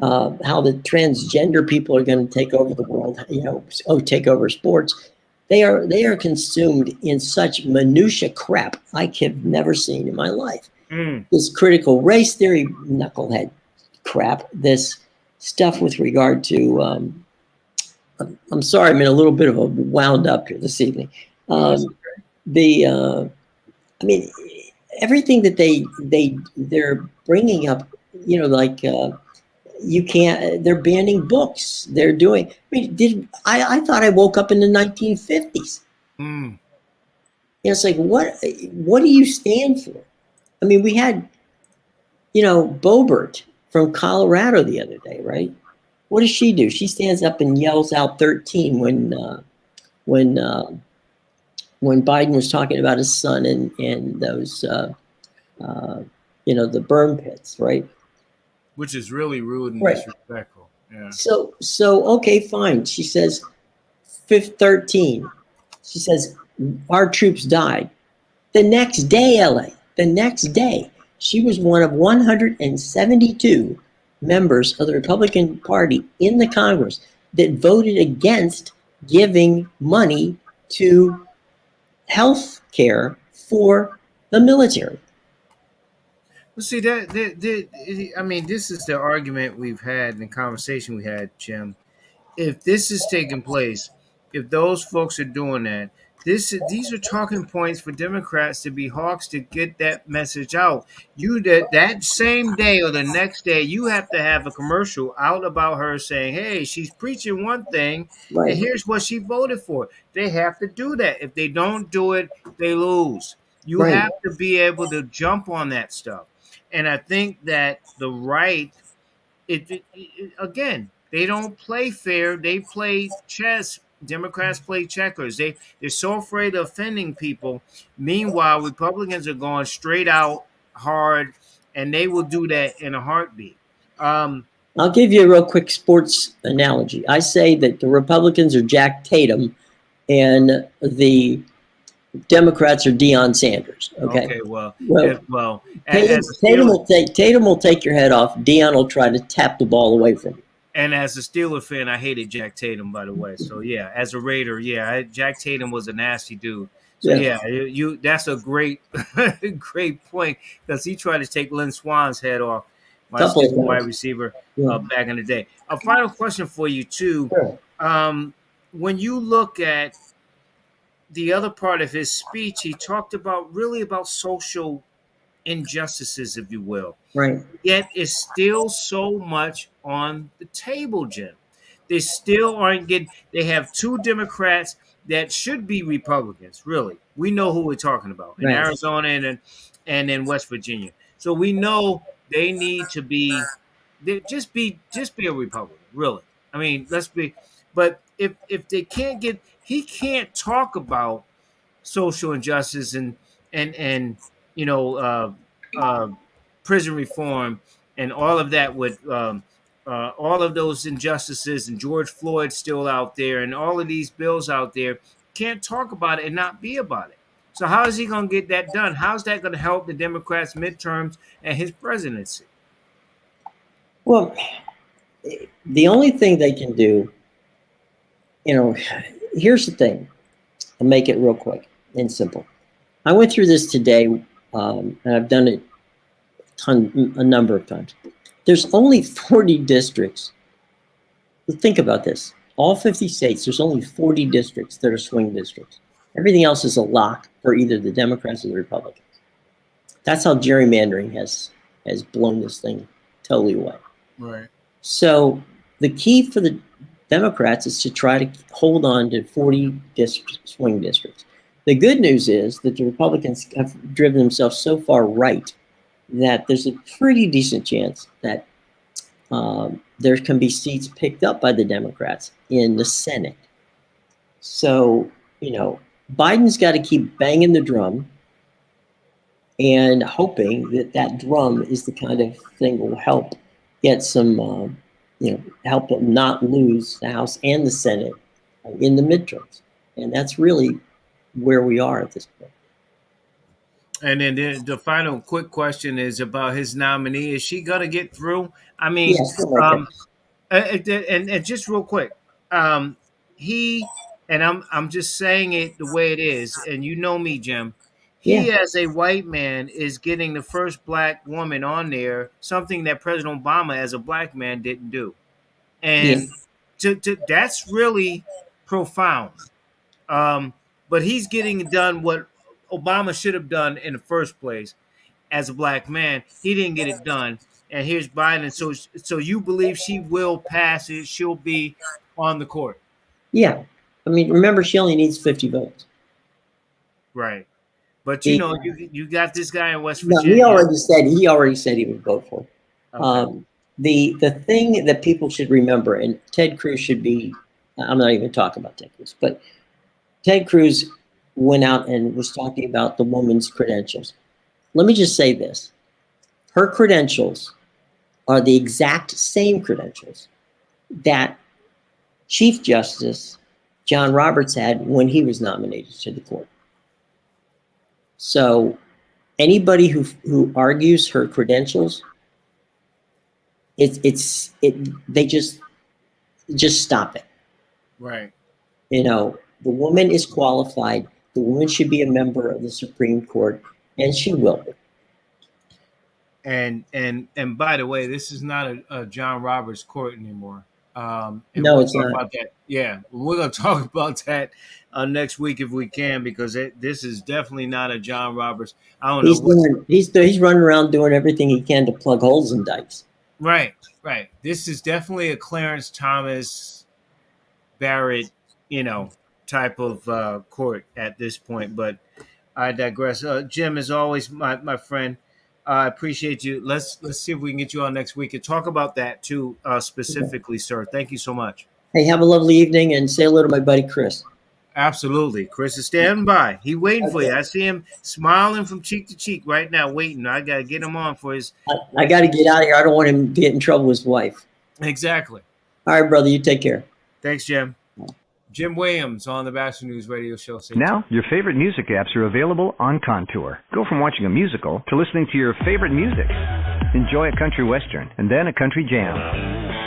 F: how the transgender people are going to take over the world. Take over sports. They are consumed in such minutia crap I have never seen in my life. This critical race theory knucklehead crap. This stuff with regard to. I'm sorry, I'm in a little bit of a wound up here this evening. Everything that they're bringing up, you can't. They're banning books. They're doing. I thought I woke up in the 1950s. It's like what do you stand for? We had, Boebert from Colorado the other day, right? What does she do? She stands up and yells out 13 when Biden was talking about his son and those, the burn pits, right?
A: Which is really rude and disrespectful. Yeah.
F: So okay, fine. She says, 13. She says our troops died. The next day, she was one of 172 members of the Republican Party in the Congress that voted against giving money to health care for the military.
A: Well, see this is the argument we've had and the conversation we had, Jim. If this is taking place, if those folks are doing that, these are talking points for Democrats to be hawks to get that message out. That same day or the next day, you have to have a commercial out about her saying, "Hey, she's preaching one thing, and here's what she voted for." They have to do that. If they don't do it, they lose. You
F: Right.
A: have to be able to jump on that stuff. And I think that the right, again, they don't play fair. They play chess. Democrats play checkers. They're so afraid of offending people. Meanwhile, Republicans are going straight out hard, and they will do that in a heartbeat. Um,
F: I'll give you a real quick sports analogy. I say that the Republicans are Jack Tatum and the Democrats are Deion Sanders. Okay.
A: okay, well,
F: Well,
A: as a
F: Tatum
A: Steeler,
F: will take your head off. Deion will try to tap the ball away from you.
A: and as a Steeler fan, I hated Jack Tatum, by the way. So yeah, as a Raider, yeah, Jack Tatum was a nasty dude. So
F: Yeah.
A: yeah, you that's a great great point, because he tried to take Lynn Swan's head off, my
F: Couple
A: Steeler
F: of
A: wide
F: times.
A: receiver,
F: Yeah.
A: back in the day. A final question for you too.
F: Sure.
A: When you look at the other part of his speech, he talked about social injustices, if you will.
F: Right.
A: Yet it's still so much on the table, Jim. They still aren't getting. They have two Democrats that should be Republicans. Really, we know who we're talking about in
F: Right.
A: Arizona and in West Virginia. So we know they need to be. Just be a Republican. Really, I mean, let's be. But if they can't get, he can't talk about social injustice and you know uh, prison reform and all of that with all of those injustices and George Floyd still out there and all of these bills out there, can't talk about it and not be about it. So how is he going to get that done? How's that going to help the Democrats midterms and his presidency?
F: Well, the only thing they can do, here's the thing. I'll make it real quick and simple. I went through this today, and I've done it a number of times. There's only 40 districts. Think about this. All 50 states, there's only 40 districts that are swing districts. Everything else is a lock for either the Democrats or the Republicans. That's how gerrymandering has blown this thing totally away.
A: Right.
F: So the key for the Democrats is to try to hold on to 40 swing districts. The good news is that the Republicans have driven themselves so far right that there's a pretty decent chance that there can be seats picked up by the Democrats in the Senate. So, Biden's got to keep banging the drum and hoping that drum is the kind of thing that will help get some, help them not lose the House and the Senate in the midterms. And that's really where we are at this point.
A: And then the final quick question is about his nominee. Is she gonna get through? I mean,
F: Yes,
A: and just real quick, he and I'm just saying it the way it is, and you know me, Jim. He,
F: Yeah.
A: as a white man, is getting the first black woman on there, something that President Obama, as a black man, didn't do, and that's really profound. But he's getting done what Obama should have done in the first place as a black man. He didn't get it done. And here's Biden. So you believe she will pass it? She'll be on the court.
F: Yeah. I mean, remember, she only needs 50 votes.
A: Right. But you got this guy in West
F: No,
A: Virginia.
F: he already said he would vote for it. Okay. The thing that people should remember, and Ted Cruz should be, I'm not even talking about Ted Cruz, but Ted Cruz went out and was talking about the woman's credentials. Let me just say this. Her credentials are the exact same credentials that Chief Justice John Roberts had when he was nominated to the court. So anybody who argues her credentials, they just stop it.
A: Right.
F: The woman is qualified. The woman should be a member of the Supreme Court, and she will be.
A: And by the way, this is not a John Roberts court anymore.
F: No,
A: it's not. About that. Yeah, we're going to talk about that next week if we can, because this is definitely not a John Roberts. I don't know.
F: He's running around doing everything he can to plug holes in dikes.
A: Right. This is definitely a Clarence Thomas Barrett, type of court at this point. But I digress. Jim, as always, my friend, I appreciate you. Let's see if we can get you on next week and talk about that too, specifically, sir. Thank you so much.
F: Hey, have a lovely evening and say hello to my buddy Chris.
A: Absolutely. Chris is standing by. He waiting for
F: Okay.
A: you. I see him smiling from cheek to cheek right now, waiting. I gotta get him on for his
F: I got to get out of here. I don't want him to get in trouble with his wife.
A: exactly.
F: All right, brother. You take care.
A: Thanks, Jim. Jim Williams on the Batchelor News Radio Show.
G: Now, your favorite music apps are available on Contour. Go from watching a musical to listening to your favorite music. Enjoy a country western and then a country jam.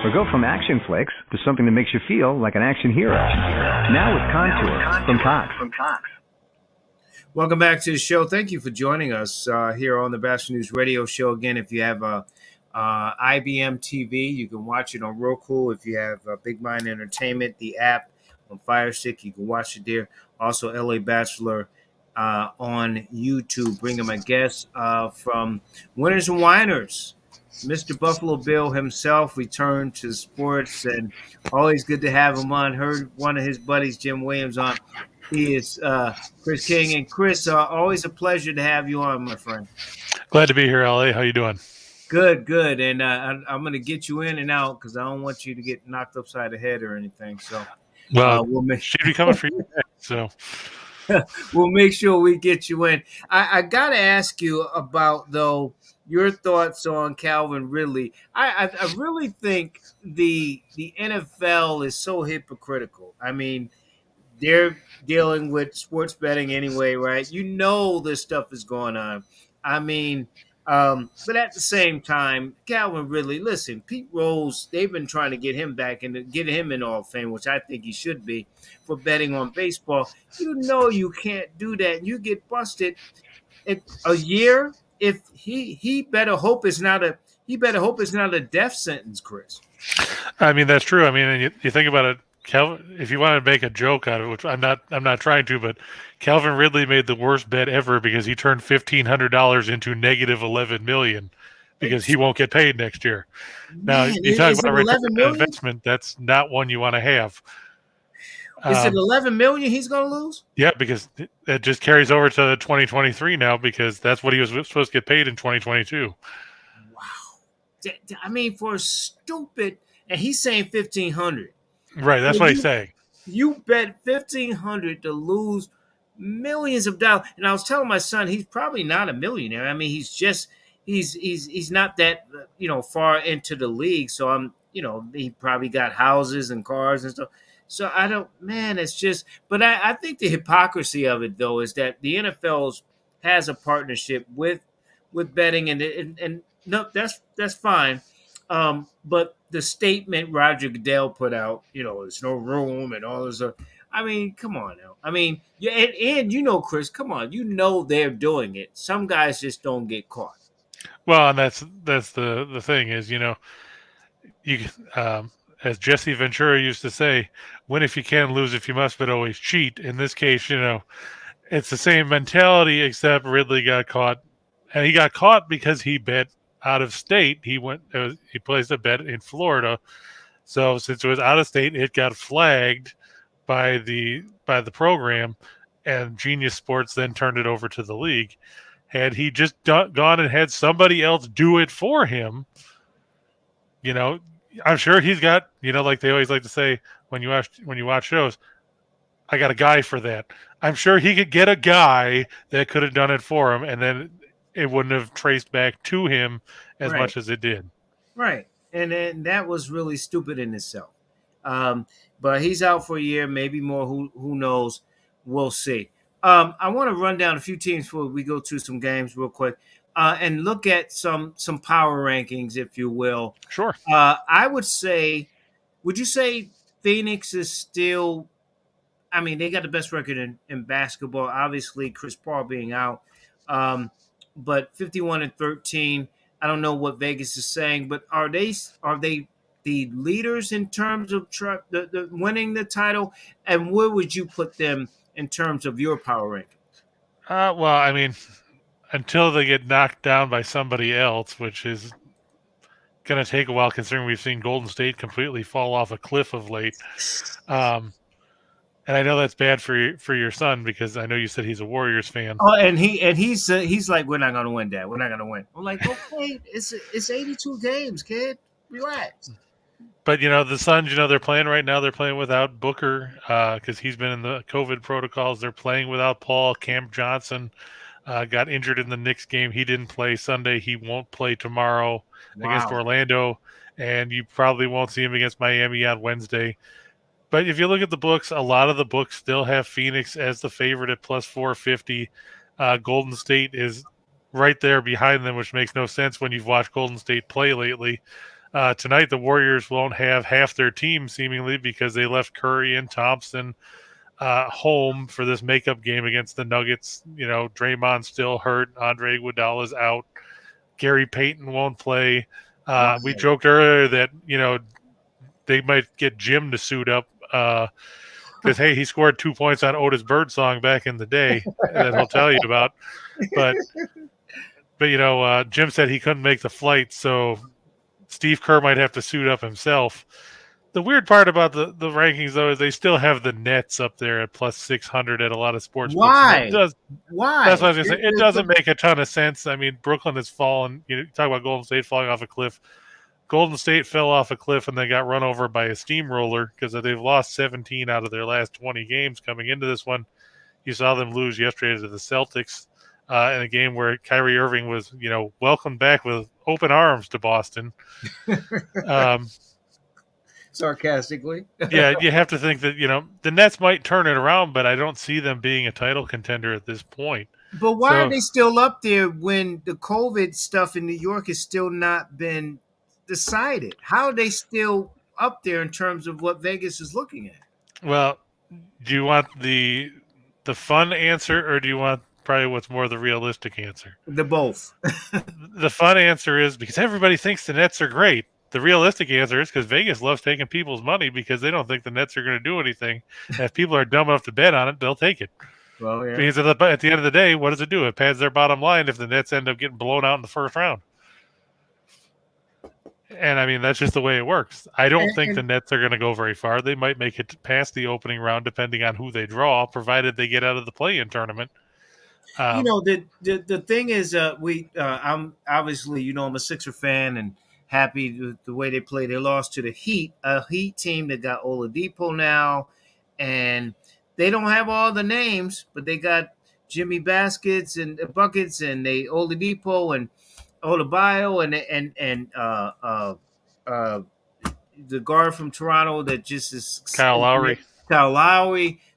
G: Or go from action flicks to something that makes you feel like an action hero. Now with Contour from Cox.
A: Welcome back to the show. Thank you for joining us here on the Batchelor News Radio Show. Again, if you have a IBM TV, you can watch it on Roku. If you have Big Mind Entertainment, the app on Fire Stick, you can watch it there. Also, LA Batchelor on YouTube. Bringing my guest from Winners and Winers. Mr. Buffalo Bill himself returned to sports, and always good to have him on. Heard one of his buddies, Jim Williams, on. He is Chris King. And Chris, always a pleasure to have you on, my friend.
H: Glad to be here, LA. How you doing?
A: Good. And I'm going to get you in and out because I don't want you to get knocked upside the head or anything. So,
H: well, she'd be coming for you. So,
A: we'll make sure we get you in. I got to ask you about, though, your thoughts on Calvin Ridley. I really think the NFL is so hypocritical. I mean, they're dealing with sports betting anyway, right? You know this stuff is going on. I mean, but at the same time, Calvin Ridley, listen, Pete Rose, they've been trying to get him back and get him in Hall of Fame, which I think he should be, for betting on baseball. You know you can't do that. You get busted a year. If he better hope it's not a death sentence, Chris.
H: I mean, that's true. I mean, and you think about it, Calvin, if you want to make a joke out of it, which I'm not trying to, but Calvin Ridley made the worst bet ever because he turned $1,500 into negative $11 million because he won't get paid next year. Now, you talk about a return on investment, that's not one you want to have.
A: Is it $11 million he's going to lose?
H: Yeah, because it just carries over to 2023 now because that's what he was supposed to get paid in 2022.
A: Wow. I mean, for stupid, and he's saying $1,500.
H: Right, that's what he's saying.
A: You bet $1,500 to lose millions of dollars. And I was telling my son he's probably not a millionaire. I mean, he's not that far into the league. So he probably got houses and cars and stuff. So it's just. But I think the hypocrisy of it though is that the NFL has a partnership with betting, and no, that's fine. But the statement Roger Goodell put out, there's no room and all this. I mean, come on now. I mean, yeah, and Chris, come on, they're doing it. Some guys just don't get caught.
H: Well, and that's the thing is, you as Jesse Ventura used to say, win if you can, lose if you must, but always cheat. In this case, it's the same mentality, except Ridley got caught, and he got caught because he bet out of state. He placed a bet in Florida. So since it was out of state, it got flagged by the program, and Genius Sports then turned it over to the league. Had he just gone and had somebody else do it for him, I'm sure he's got, like they always like to say when you watch shows, I got a guy for that. I'm sure he could get a guy that could have done it for him, and then it wouldn't have traced back to him as much as it did.
A: Right. And that was really stupid in itself. But he's out for a year, maybe more. Who knows? We'll see. I want to run down a few teams before we go to some games real quick and look at some power rankings, if you will.
H: Sure.
A: Would you say Phoenix is still, I mean, they got the best record in basketball, obviously Chris Paul being out. But 51-13. I don't know what Vegas is saying, but are they the leaders in terms of the winning the title? And where would you put them in terms of your power rankings?
H: Well, I mean, until they get knocked down by somebody else, which is going to take a while, considering we've seen Golden State completely fall off a cliff of late. And I know that's bad for your son because I know you said he's a Warriors fan.
A: Oh, and he's like, we're not gonna win, Dad. We're not gonna win. I'm like, okay, it's 82 games, kid. Relax.
H: But the Suns, they're playing right now. They're playing without Booker because he's been in the COVID protocols. They're playing without Paul. Cam Johnson got injured in the Knicks game. He didn't play Sunday. He won't play tomorrow against
A: Wow.
H: Orlando, and you probably won't see him against Miami on Wednesday. But if you look at the books, a lot of the books still have Phoenix as the favorite at plus 450. Golden State is right there behind them, which makes no sense when you've watched Golden State play lately. Tonight, the Warriors won't have half their team seemingly because they left Curry and Thompson home for this makeup game against the Nuggets. Draymond's still hurt. Andre Iguodala's out. Gary Payton won't play.
A: Wow.
H: We joked earlier that they might get Jim to suit up because hey, he scored 2 points on Otis Birdsong back in the day that he'll tell you about. But Jim said he couldn't make the flight, so Steve Kerr might have to suit up himself. The weird part about the rankings, though, is they still have the Nets up there at plus 600 at a lot of sports books.
A: Why?
H: Why? That's what I was going to say. It doesn't make a ton of sense. I mean, Brooklyn has fallen. You talk about Golden State falling off a cliff. Golden State fell off a cliff and they got run over by a steamroller because they've lost 17 out of their last 20 games coming into this one. You saw them lose yesterday to the Celtics in a game where Kyrie Irving was, welcomed back with open arms to Boston.
A: Sarcastically.
H: Yeah, you have to think that, the Nets might turn it around, but I don't see them being a title contender at this point.
A: But why are they still up there when the COVID stuff in New York has still not been decided? How are they still up there in terms of what Vegas is looking at?
H: Well, do you want the fun answer or do you want probably what's more the realistic answer?
A: The both.
H: The fun answer is because everybody thinks the Nets are great. The realistic answer is because Vegas loves taking people's money because they don't think the Nets are going to do anything. And if people are dumb enough to bet on it, they'll take it.
A: Well, yeah.
H: Because at the end of the day, what does it do? It pads their bottom line if the Nets end up getting blown out in the first round. And I mean, that's just the way it works. I don't think the Nets are going to go very far. They might make it past the opening round depending on who they draw, provided they get out of the play-in tournament.
A: The thing is, I'm obviously, I'm a Sixer fan and happy with the way they play. They lost to the Heat, a Heat team that got Oladipo now, and they don't have all the names, but they got Jimmy Baskets and Buckets, and they Oladipo and Olabio and the guard from Toronto that just is
H: Kyle
A: Lowry.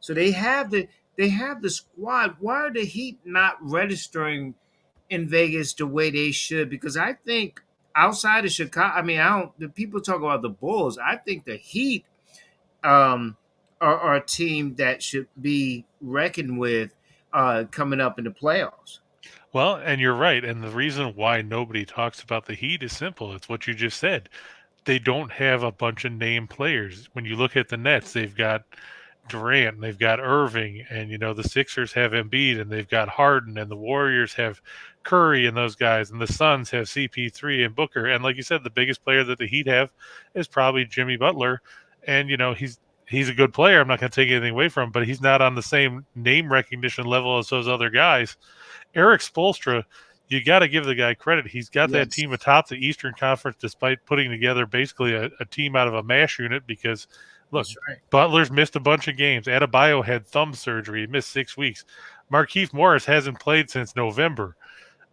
A: So they have the squad. Why are the Heat not registering in Vegas the way they should? Because I think outside of Chicago, I mean, the people talk about the Bulls. I think the Heat are a team that should be reckoned with coming up in the playoffs.
H: Well, and you're right. And the reason why nobody talks about the Heat is simple. It's what you just said. They don't have a bunch of name players. When you look at the Nets, they've got Durant, and they've got Irving, and the Sixers have Embiid, and they've got Harden, and the Warriors have Curry and those guys, and the Suns have CP3 and Booker. And like you said, the biggest player that the Heat have is probably Jimmy Butler. And he's a good player. I'm not going to take anything away from him, but he's not on the same name recognition level as those other guys. Eric Spoelstra, you got to give the guy credit. He's got that team atop the Eastern Conference despite putting together basically a team out of a MASH unit because, look, Butler's missed a bunch of games. Adebayo had thumb surgery. He missed 6 weeks. Markieff Morris hasn't played since November.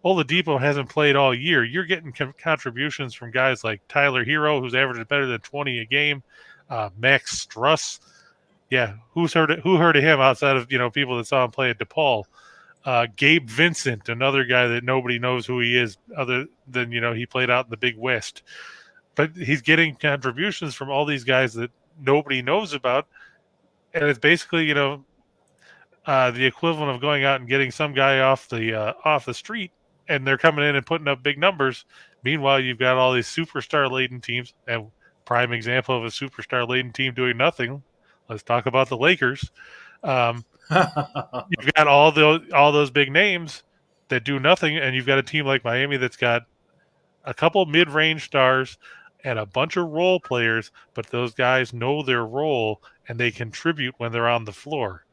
H: Oladipo hasn't played all year. You're getting contributions from guys like Tyler Hero, who's averaging better than 20 a game, Max Struss. Yeah, who heard of him outside of people that saw him play at DePaul? Gabe Vincent, another guy that nobody knows who he is other than, he played out in the Big West. But he's getting contributions from all these guys that nobody knows about. And it's basically, the equivalent of going out and getting some guy off the street, and they're coming in and putting up big numbers. Meanwhile, you've got all these superstar-laden teams, and prime example of a superstar-laden team doing nothing. Let's talk about the Lakers. You've got all those big names that do nothing, and you've got a team like Miami that's got a couple mid-range stars, and a bunch of role players, but those guys know their role and they contribute when they're on the floor.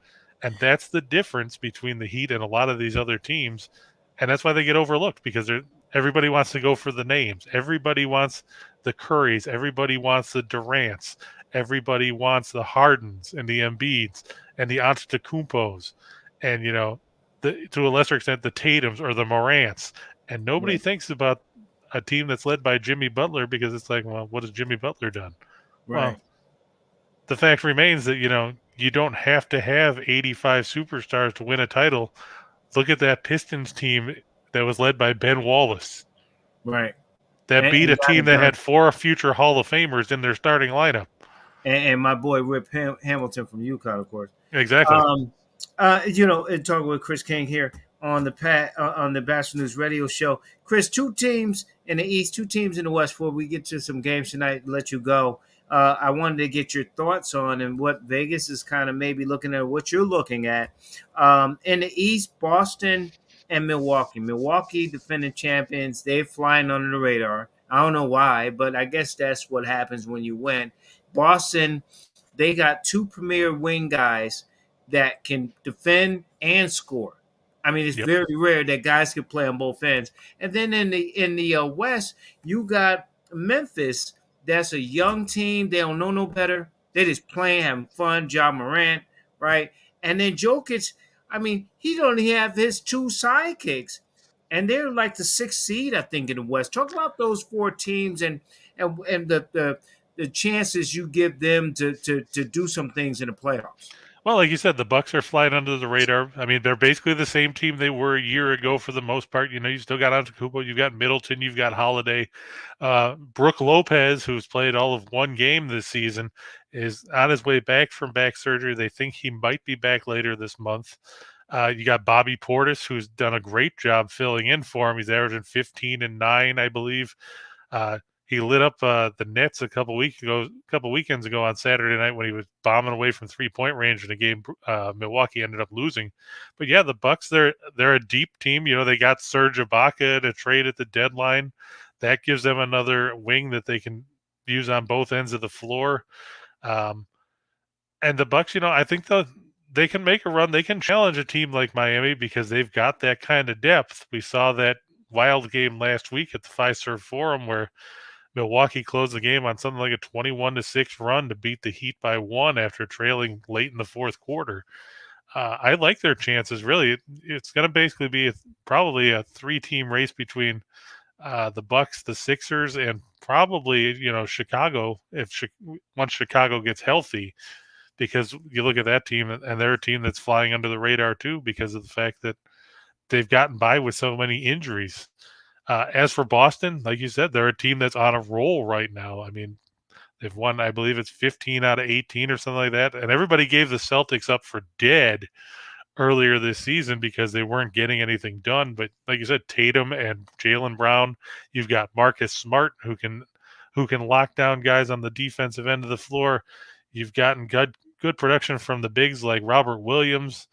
H: And that's the difference between the Heat and a lot of these other teams. And that's why they get overlooked, because everybody wants to go for the names. Everybody wants the Currys. Everybody wants the Durants. Everybody wants the Hardens and the Embiids and the Antetokounmpos and, to a lesser extent, the Tatums or the Morants. And nobody
A: Right.
H: thinks about a team that's led by Jimmy Butler, because it's like, well, what has Jimmy Butler done? Well,
A: Right.
H: the fact remains that, you don't have to have 85 superstars to win a title. Look at that Pistons team that was led by Ben Wallace.
A: Right.
H: That beat
A: And
H: a
A: got
H: team
A: it
H: that
A: done.
H: had 4 future Hall of Famers in their starting lineup.
A: And my boy Rip Hamilton from UConn, of course.
H: Exactly.
A: And talking with Chris King here on the Batchelor News Radio Show. Chris, 2 teams in the East, 2 teams in the West. Before we get to some games tonight, let you go. I wanted to get your thoughts on and what Vegas is kind of maybe looking at, what you're looking at. In the East, Boston and Milwaukee. Milwaukee, defending champions, they're flying under the radar. I don't know why, but I guess that's what happens when you win. Boston, they got 2 premier wing guys that can defend and score. I mean, it's
H: Yep.
A: very rare that guys can play on both ends. And then in the West, you got Memphis. That's a young team. They don't know no better. They just playing, having fun. Ja Morant, right? And then Jokic. I mean, he don't have his 2 sidekicks, and they're like the 6th seed, I think, in the West. Talk about those 4 teams and the chances you give them to do some things in the playoffs.
H: Well, like you said, the Bucks are flying under the radar. I mean, they're basically the same team they were a year ago for the most part. You still got Antetokounmpo, you've got Middleton, you've got Holiday. Brooke Lopez, who's played all of 1 game this season, is on his way back from back surgery. They think he might be back later this month. You got Bobby Portis, who's done a great job filling in for him. He's averaging 15 and 9, I believe. He lit up the Nets a couple weekends ago on Saturday night when he was bombing away from 3-point range in a game Milwaukee ended up losing. But yeah, the Bucks, they're a deep team. They got Serge Ibaka to trade at the deadline. That gives them another wing that they can use on both ends of the floor. And the Bucks, I think they can make a run. They can challenge a team like Miami because they've got that kind of depth. We saw that wild game last week at the Fiserv Forum where Milwaukee closed the game on something like a 21-6 run to beat the Heat by 1 after trailing late in the fourth quarter. I like their chances, really. It's going to basically be probably a 3-team race between the Bucks, the Sixers, and probably, Chicago, once Chicago gets healthy, because you look at that team and they're a team that's flying under the radar too because of the fact that they've gotten by with so many injuries. As for Boston, like you said, they're a team that's on a roll right now. I mean, they've won, I believe it's 15 out of 18 or something like that. And everybody gave the Celtics up for dead earlier this season because they weren't getting anything done. But like you said, Tatum and Jaylen Brown, you've got Marcus Smart who can lock down guys on the defensive end of the floor. You've gotten good production from the bigs like Robert Williams.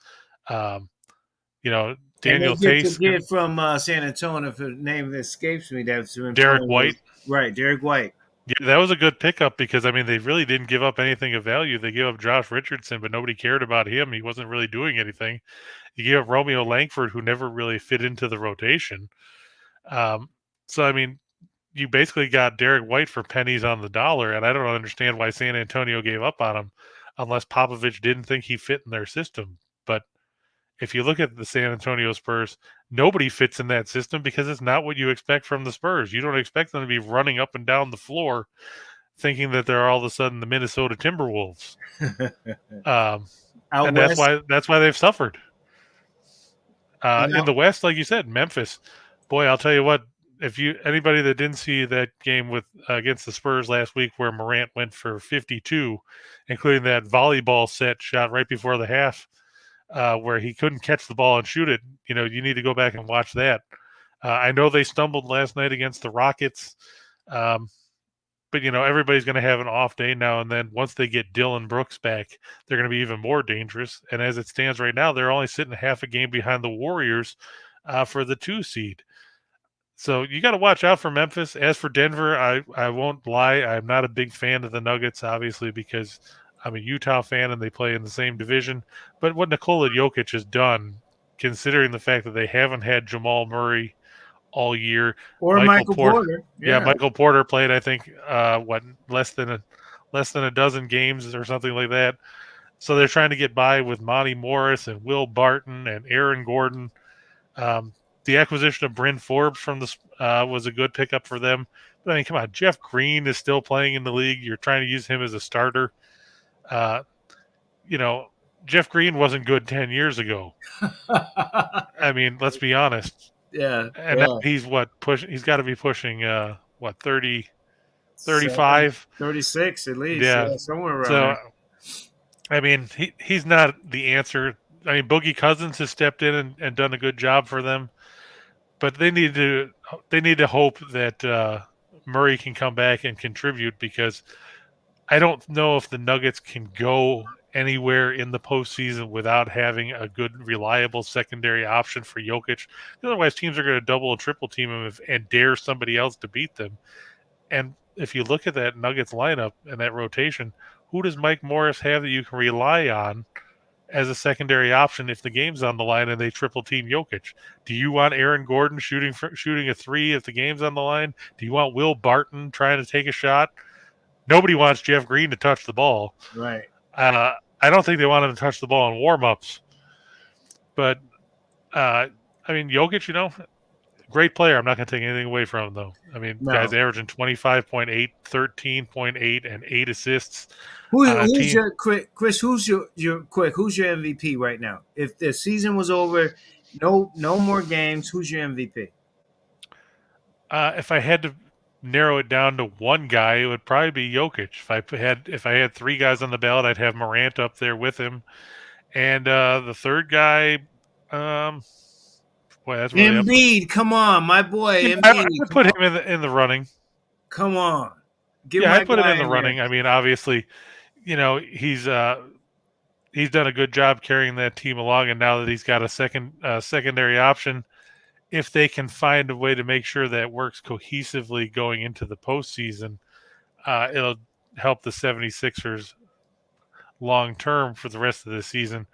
A: And they
H: Daniel
A: get the
H: Tace,
A: kid from San Antonio, if the name escapes me, that's been
H: Derek
A: playing
H: White.
A: Right, Derek White.
H: Yeah, that was a good pickup because, I mean, they really didn't give up anything of value. They gave up Josh Richardson, but nobody cared about him. He wasn't really doing anything. You gave up Romeo Langford, who never really fit into the rotation. So, I mean, you basically got Derek White for pennies on the dollar, and I don't understand why San Antonio gave up on him unless Popovich didn't think he fit in their system. But if you look at the San Antonio Spurs, nobody fits in that system because it's not what you expect from the Spurs. You don't expect them to be running up and down the floor thinking that they're all of a sudden the Minnesota Timberwolves. And that's why they've suffered. In the West, like you said, Memphis. Boy, I'll tell you what, if anybody that didn't see that game with against the Spurs last week where Morant went for 52, including that volleyball set shot right before the half, where he couldn't catch the ball and shoot it, you need to go back and watch that. I know they stumbled last night against the Rockets, but everybody's going to have an off day now and then. Once they get Dylan Brooks back, they're going to be even more dangerous. And as it stands right now, they're only sitting half a game behind the Warriors for the 2 seed. So you got to watch out for Memphis. As for Denver, I won't lie. I'm not a big fan of the Nuggets, obviously, because I'm a Utah fan and they play in the same division. But what Nikola Jokic has done, considering the fact that they haven't had Jamal Murray all year,
A: Or
H: Michael
A: Michael
H: Porter,
A: Porter.
H: yeah,
A: Yeah.
H: Michael Porter played, I think, less than a dozen games or something like that. So they're trying to get by with Monty Morris and Will Barton and Aaron Gordon. Um, the acquisition of Bryn Forbes from this was a good pickup for them. But I mean, come on, Jeff Green is still playing in the league. You're trying to use him as a starter. Uh, you know, Jeff Green wasn't good 10 years ago. I mean, let's be honest.
A: Yeah.
H: And now
A: Yeah.
H: he's got to be pushing 30,
A: 7,
H: 35.
A: 36 at least.
H: Yeah.
A: Yeah, somewhere around
H: So
A: there.
H: I mean, he's not the answer. I mean, Boogie Cousins has stepped in and done a good job for them, but they need to hope that Murray can come back and contribute, because I don't know if the Nuggets can go anywhere in the postseason without having a good, reliable secondary option for Jokic. Otherwise, teams are going to double and triple team him and dare somebody else to beat them. And if you look at that Nuggets lineup and that rotation, who does Mike Morris have that you can rely on as a secondary option if the game's on the line and they triple team Jokic? Do you want Aaron Gordon shooting a three if the game's on the line? Do you want Will Barton trying to take a shot? Nobody wants Jeff Green to touch the ball.
A: Right.
H: I don't think they want him to touch the ball in warm-ups. But, I mean, Jokic, great player. I'm not going to take anything away from him, though. I mean,
A: No.
H: guys averaging 25.8, 13.8, and 8 assists.
A: Who's your Chris? Who's your MVP right now? If the season was over, no more games. Who's your MVP?
H: If I had to narrow it down to one guy, it would probably be Jokic. If I had three guys on the ballot, I'd have Morant up there with him, and the third guy, boy, that's really
A: Embiid. Come on, my boy.
H: Yeah,
A: Embiid.
H: I put him in the running.
A: Come on. Give
H: Yeah,
A: my
H: I put him
A: guy
H: in the running.
A: there.
H: I mean, obviously, he's done a good job carrying that team along, and now that he's got a secondary option, if they can find a way to make sure that works cohesively going into the postseason, it'll help the 76ers long term for the rest of the season.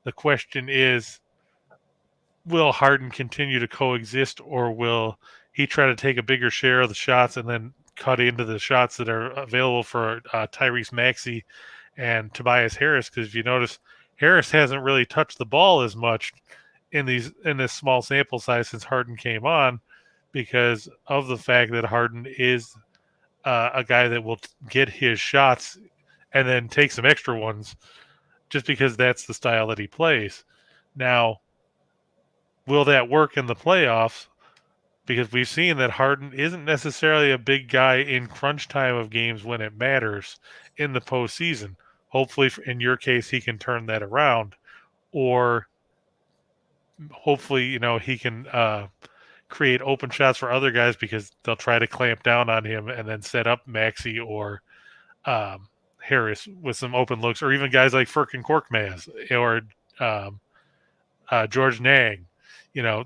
H: The question is, will Harden continue to coexist, or will he try to take a bigger share of the shots and then cut into the shots that are available for Tyrese Maxey and Tobias Harris? Because if you notice, Harris hasn't really touched the ball as much in this small sample size since Harden came on, because of the fact that Harden is a guy that will get his shots and then take some extra ones, just because that's the style that he plays. Now, will that work in the playoffs? Because we've seen that Harden isn't necessarily a big guy in crunch time of games when it matters in the postseason. Hopefully, in your case, he can turn that around, or hopefully, he can create open shots for other guys, because they'll try to clamp down on him and then set up Maxey or Harris with some open looks, or even guys like Furkan Korkmaz or George Nang.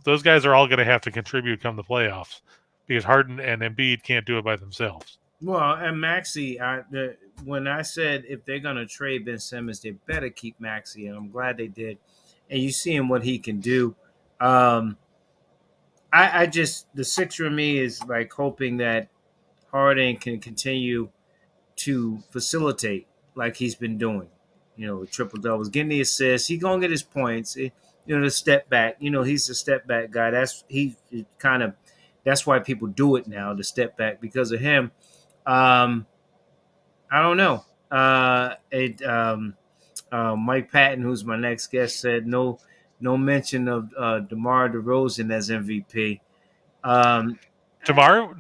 H: Those guys are all going to have to contribute come the playoffs, because Harden and Embiid can't do it by themselves.
A: Well, and Maxey, when I said if they're going to trade Ben Simmons, they better keep Maxey, and I'm glad they did. And you see him what he can do. I just, the Sixer in me is like hoping that Harden can continue to facilitate like he's been doing. Triple doubles, getting the assists. He gonna get his points. The step back. He's a step back guy. That's why people do it now. The step back because of him. I don't know. Mike Patton, who's my next guest, said no mention of DeMar DeRozan as MVP.
H: DeMar,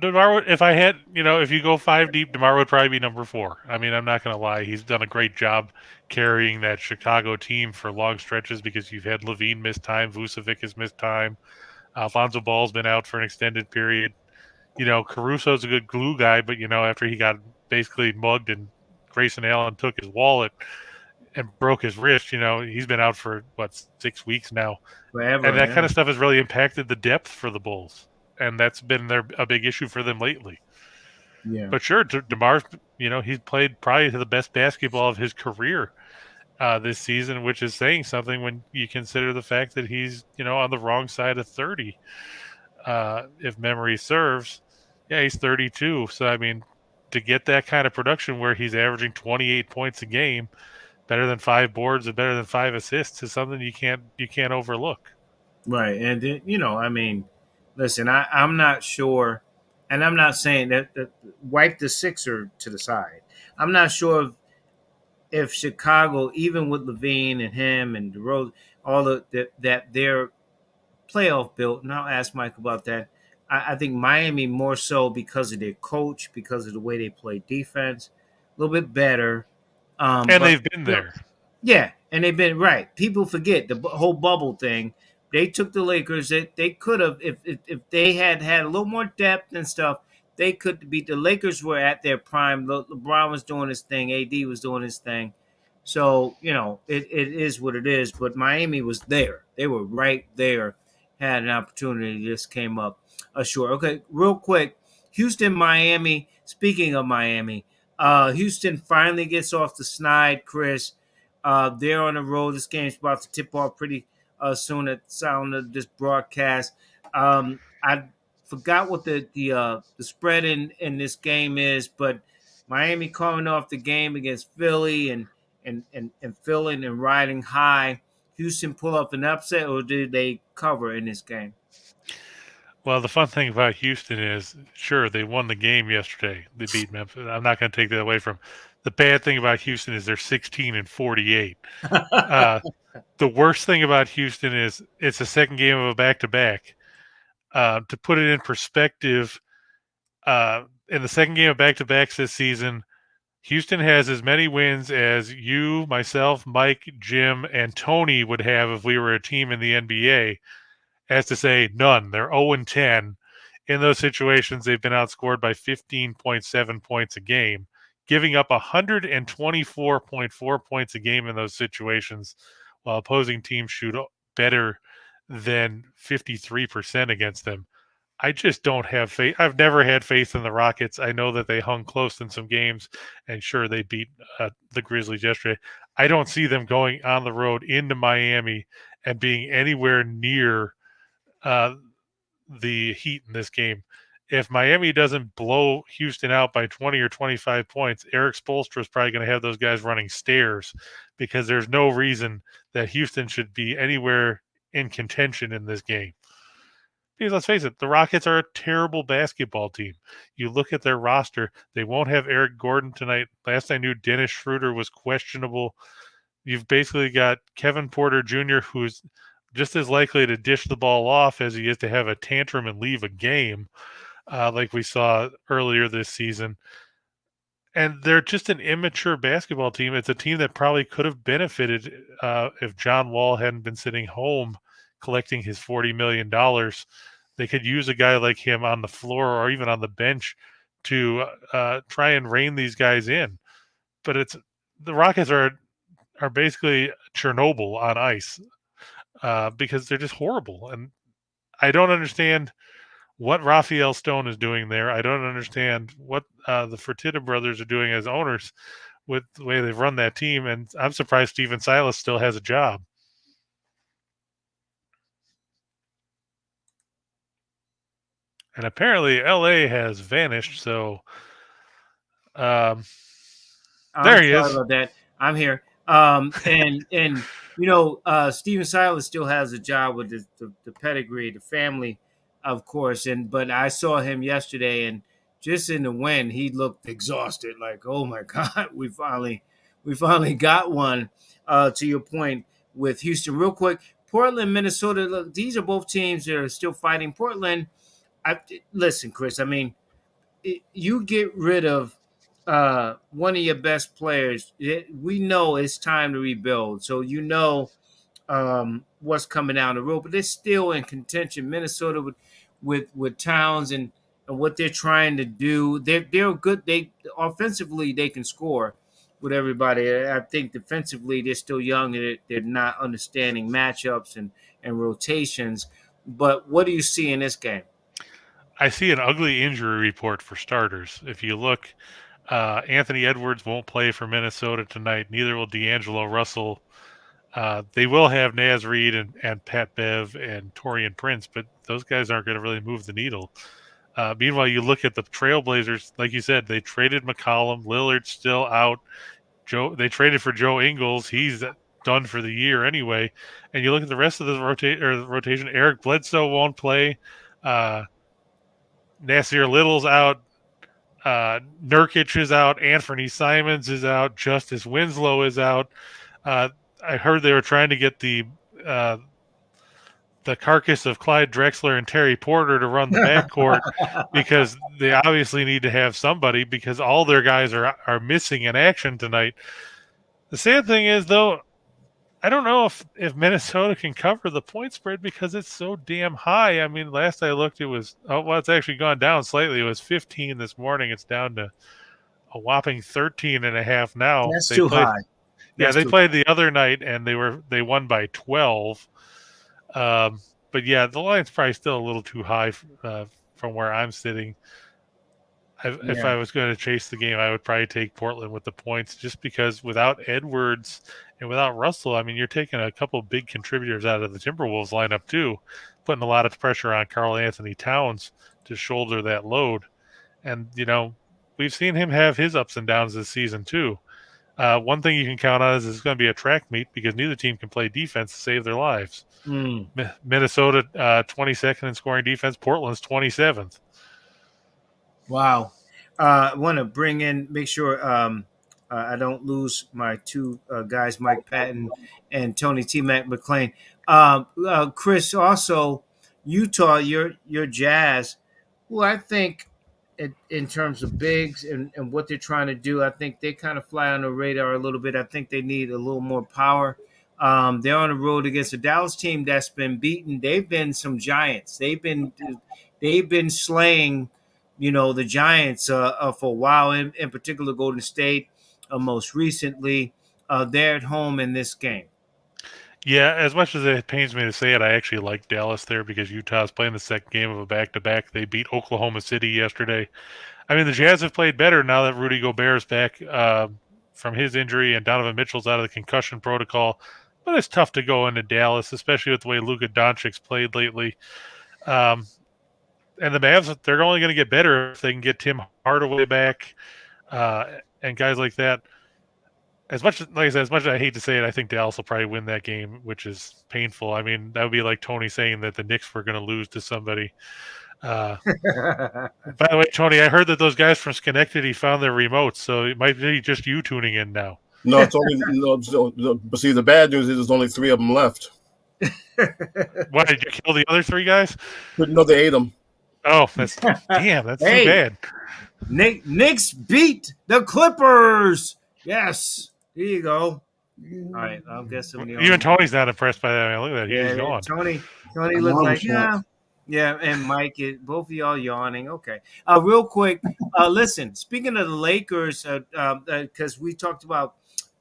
H: if you go five deep, DeMar would probably be number 4. I mean, I'm not going to lie. He's done a great job carrying that Chicago team for long stretches, because you've had Levine miss time, Vucevic has missed time, Alfonso Ball's been out for an extended period. Caruso's a good glue guy, but, after he got basically mugged and Grayson Allen took his wallet and broke his wrist, he's been out for, 6 weeks now.
A: Forever,
H: and that kind of stuff has really impacted the depth for the Bulls. and that's been a big issue for them lately.
A: Yeah.
H: But sure, DeMar's, he's played probably the best basketball of his career this season, which is saying something when you consider the fact that he's, on the wrong side of 30, if memory serves. Yeah, he's 32. So, I mean, to get that kind of production where he's averaging 28 points a game, better than 5 boards and better than 5 assists is something you can't overlook.
A: Right. And then, I mean, listen, I'm not sure, and I'm not saying that wipe the Sixer to the side. I'm not sure if Chicago, even with Levine and him and DeRozan, all of that they're playoff built, and I'll ask Mike about that. I think Miami more so because of their coach, because of the way they play defense, a little bit better.
H: And
A: But
H: they've been there.
A: yeah, and they've been right. People forget the whole bubble thing. They took the Lakers. They could have, if they had had a little more depth and stuff, they could beat the Lakers. Were at their prime. LeBron was doing his thing. AD was doing his thing. So it is what it is. But Miami was there. They were right there. Had an opportunity. Just came up short. Okay, real quick. Houston, Miami. Speaking of Miami, Houston finally gets off the snide, Chris. They're on the road. This game's about to tip off pretty soon at the sound of this broadcast. I forgot what the spread in this game is, but Miami coming off the game against Philly and filling and riding high. Houston pull up an upset, or did they cover in this game?
H: Well, the fun thing about Houston is, sure, they won the game yesterday. They beat Memphis. I'm not going to take that away from them. The bad thing about Houston is they're 16-48. The worst thing about Houston is it's the second game of a back-to-back. To put it in perspective, in the second game of back-to-backs this season, Houston has as many wins as you, myself, Mike, Jim, and Tony would have if we were a team in the NBA. As to say, none. They're 0-10. In those situations, they've been outscored by 15.7 points a game, giving up 124.4 points a game in those situations, while opposing teams shoot better than 53% against them. I just don't have faith. I've never had faith in the Rockets. I know that they hung close in some games, and sure, they beat the Grizzlies yesterday. I don't see them going on the road into Miami and being anywhere near the Heat in this game. If Miami doesn't blow Houston out by 20 or 25 points, Eric Spoelstra is probably going to have those guys running stairs, because there's no reason that Houston should be anywhere in contention in this game. Because let's face it, the Rockets are a terrible basketball team. You look at their roster, they won't have Eric Gordon tonight. Last I knew, Dennis Schroeder was questionable. You've basically got Kevin Porter Jr., who's just as likely to dish the ball off as he is to have a tantrum and leave a game, like we saw earlier this season. And they're just an immature basketball team. It's a team that probably could have benefited if John Wall hadn't been sitting home collecting his $40 million. They could use a guy like him on the floor or even on the bench to try and rein these guys in. But the Rockets are basically Chernobyl on ice, because they're just horrible. And I don't understand what Raphael Stone is doing there. I don't understand what the Fertitta brothers are doing as owners with the way they've run that team. And I'm surprised Steven Silas still has a job. And apparently LA has vanished. So there he is.
A: Sorry about that. I'm here. And Steven Silas still has a job with the pedigree, the family, of course. But I saw him yesterday, and just in the wind, he looked exhausted. Like, oh my God, we finally got one. To your point with Houston, real quick, Portland, Minnesota. Look, these are both teams that are still fighting. Portland. Listen, Chris. I mean, you get rid of one of your best players, we know it's time to rebuild. So what's coming down the road, but they're still in contention. Minnesota with Towns and what they're trying to do, they're good. They offensively they can score with everybody. I think defensively they're still young and they're not understanding matchups and rotations. But what do you see in this game?
H: I see an ugly injury report for starters. If you look, Anthony Edwards won't play for Minnesota tonight. Neither will D'Angelo Russell. They will have Naz Reid and Pat Bev and Torian Prince, but those guys aren't going to really move the needle. Meanwhile, you look at the Trailblazers, like you said, they traded McCollum. Lillard's still out. They traded for Joe Ingles. He's done for the year anyway. And you look at the rest of the rotation. Eric Bledsoe won't play. Nasir Little's out. Nurkic is out. Anthony Simons is out. Justice Winslow is out. I heard they were trying to get the carcass of Clyde Drexler and Terry Porter to run the backcourt because they obviously need to have somebody because all their guys are missing in action tonight. The sad thing is, though, I don't know if Minnesota can cover the point spread because it's so damn high. I mean, last I looked, it was it's actually gone down slightly. It was 15 this morning. It's down to a whopping 13.5 now.
A: That's too high.
H: Yeah, they played the other night and they won by 12. But yeah, the line's probably still a little too high from where I'm sitting. If I was going to chase the game, I would probably take Portland with the points just because without Edwards and without Russell, I mean, you're taking a couple of big contributors out of the Timberwolves lineup too, putting a lot of pressure on Karl Anthony Towns to shoulder that load. And, we've seen him have his ups and downs this season too. One thing you can count on is it's going to be a track meet because neither team can play defense to save their lives. Minnesota 22nd in scoring defense. Portland's 27th.
A: Wow. I want to make sure I don't lose my two guys, Mike Patton and Tony T. Mac McClain. Chris, also Utah, your Jazz, who I think in terms of bigs and what they're trying to do, I think they kind of fly on the radar a little bit. I think they need a little more power. They're on the road against a Dallas team that's been beaten. They've been some giants. They've been slaying, the Giants for a while. In particular, Golden State. Most recently, they're at home in this game.
H: Yeah, as much as it pains me to say it, I actually like Dallas there because Utah's playing the second game of a back-to-back. They beat Oklahoma City yesterday. I mean, the Jazz have played better now that Rudy Gobert's back from his injury and Donovan Mitchell's out of the concussion protocol. But it's tough to go into Dallas, especially with the way Luka Doncic's played lately. And the Mavs, they're only going to get better if they can get Tim Hardaway back and guys like that. As much as I hate to say it, I think Dallas will probably win that game, which is painful. I mean, that would be like Tony saying that the Knicks were going to lose to somebody. By the way, Tony, I heard that those guys from Schenectady found their remotes, so it might be just you tuning in now.
I: No, it's only but see, the bad news is there's only 3 of them left.
H: What, did you kill the other 3 guys?
I: No, they ate them.
H: Oh, that's too bad.
A: Knicks beat the Clippers. Yes. There you go. All right, I'll get some.
H: Even Tony's not impressed by that. I mean, look at that. He's gone.
A: Tony looks like, yeah, and Mike, both of y'all yawning. Okay. Real quick, listen, speaking of the Lakers, because we talked about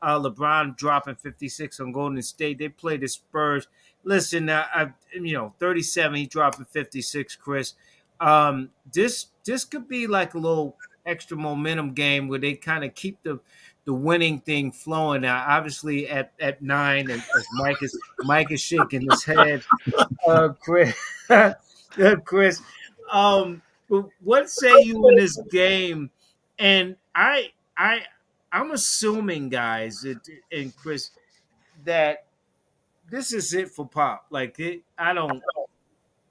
A: LeBron dropping 56 on Golden State. They played the Spurs. Listen, 37, he dropping 56, Chris. This could be like a little extra momentum game where they kind of keep the winning thing flowing. Now, obviously at 9, and as Mike is shaking his head. Chris, what say you in this game? And I'm assuming, guys, and Chris, that this is it for Pop.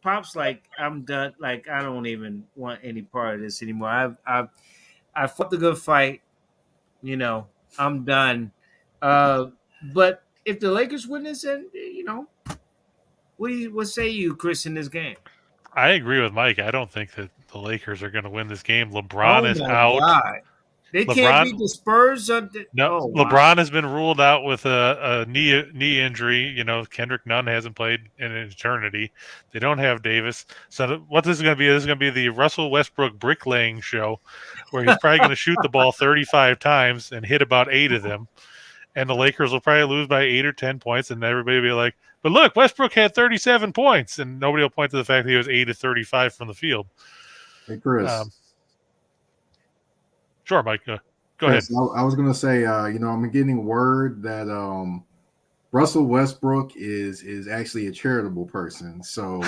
A: Pop's like, I'm done. Like, I don't even want any part of this anymore. I fought the good fight. I'm done. But if the Lakers win this, then what say you, Chris, in this game?
H: I agree with Mike. I don't think that the Lakers are going to win this game. LeBron is out.
A: God. They can't beat the Spurs.
H: LeBron has been ruled out with a knee injury. Kendrick Nunn hasn't played in an eternity. They don't have Davis. So what this is going to be? This is going to be the Russell Westbrook bricklaying show, where he's probably going to shoot the ball 35 times and hit about 8 of them. And the Lakers will probably lose by 8 or 10 points, and everybody will be like, "But look, Westbrook had 37 points," and nobody will point to the fact that he was 8 of 35 from the field.
J: Hey, Chris.
H: Sure, Mike. Go
J: Chris,
H: ahead.
J: I was going to say, I'm getting word that Russell Westbrook is actually a charitable person. So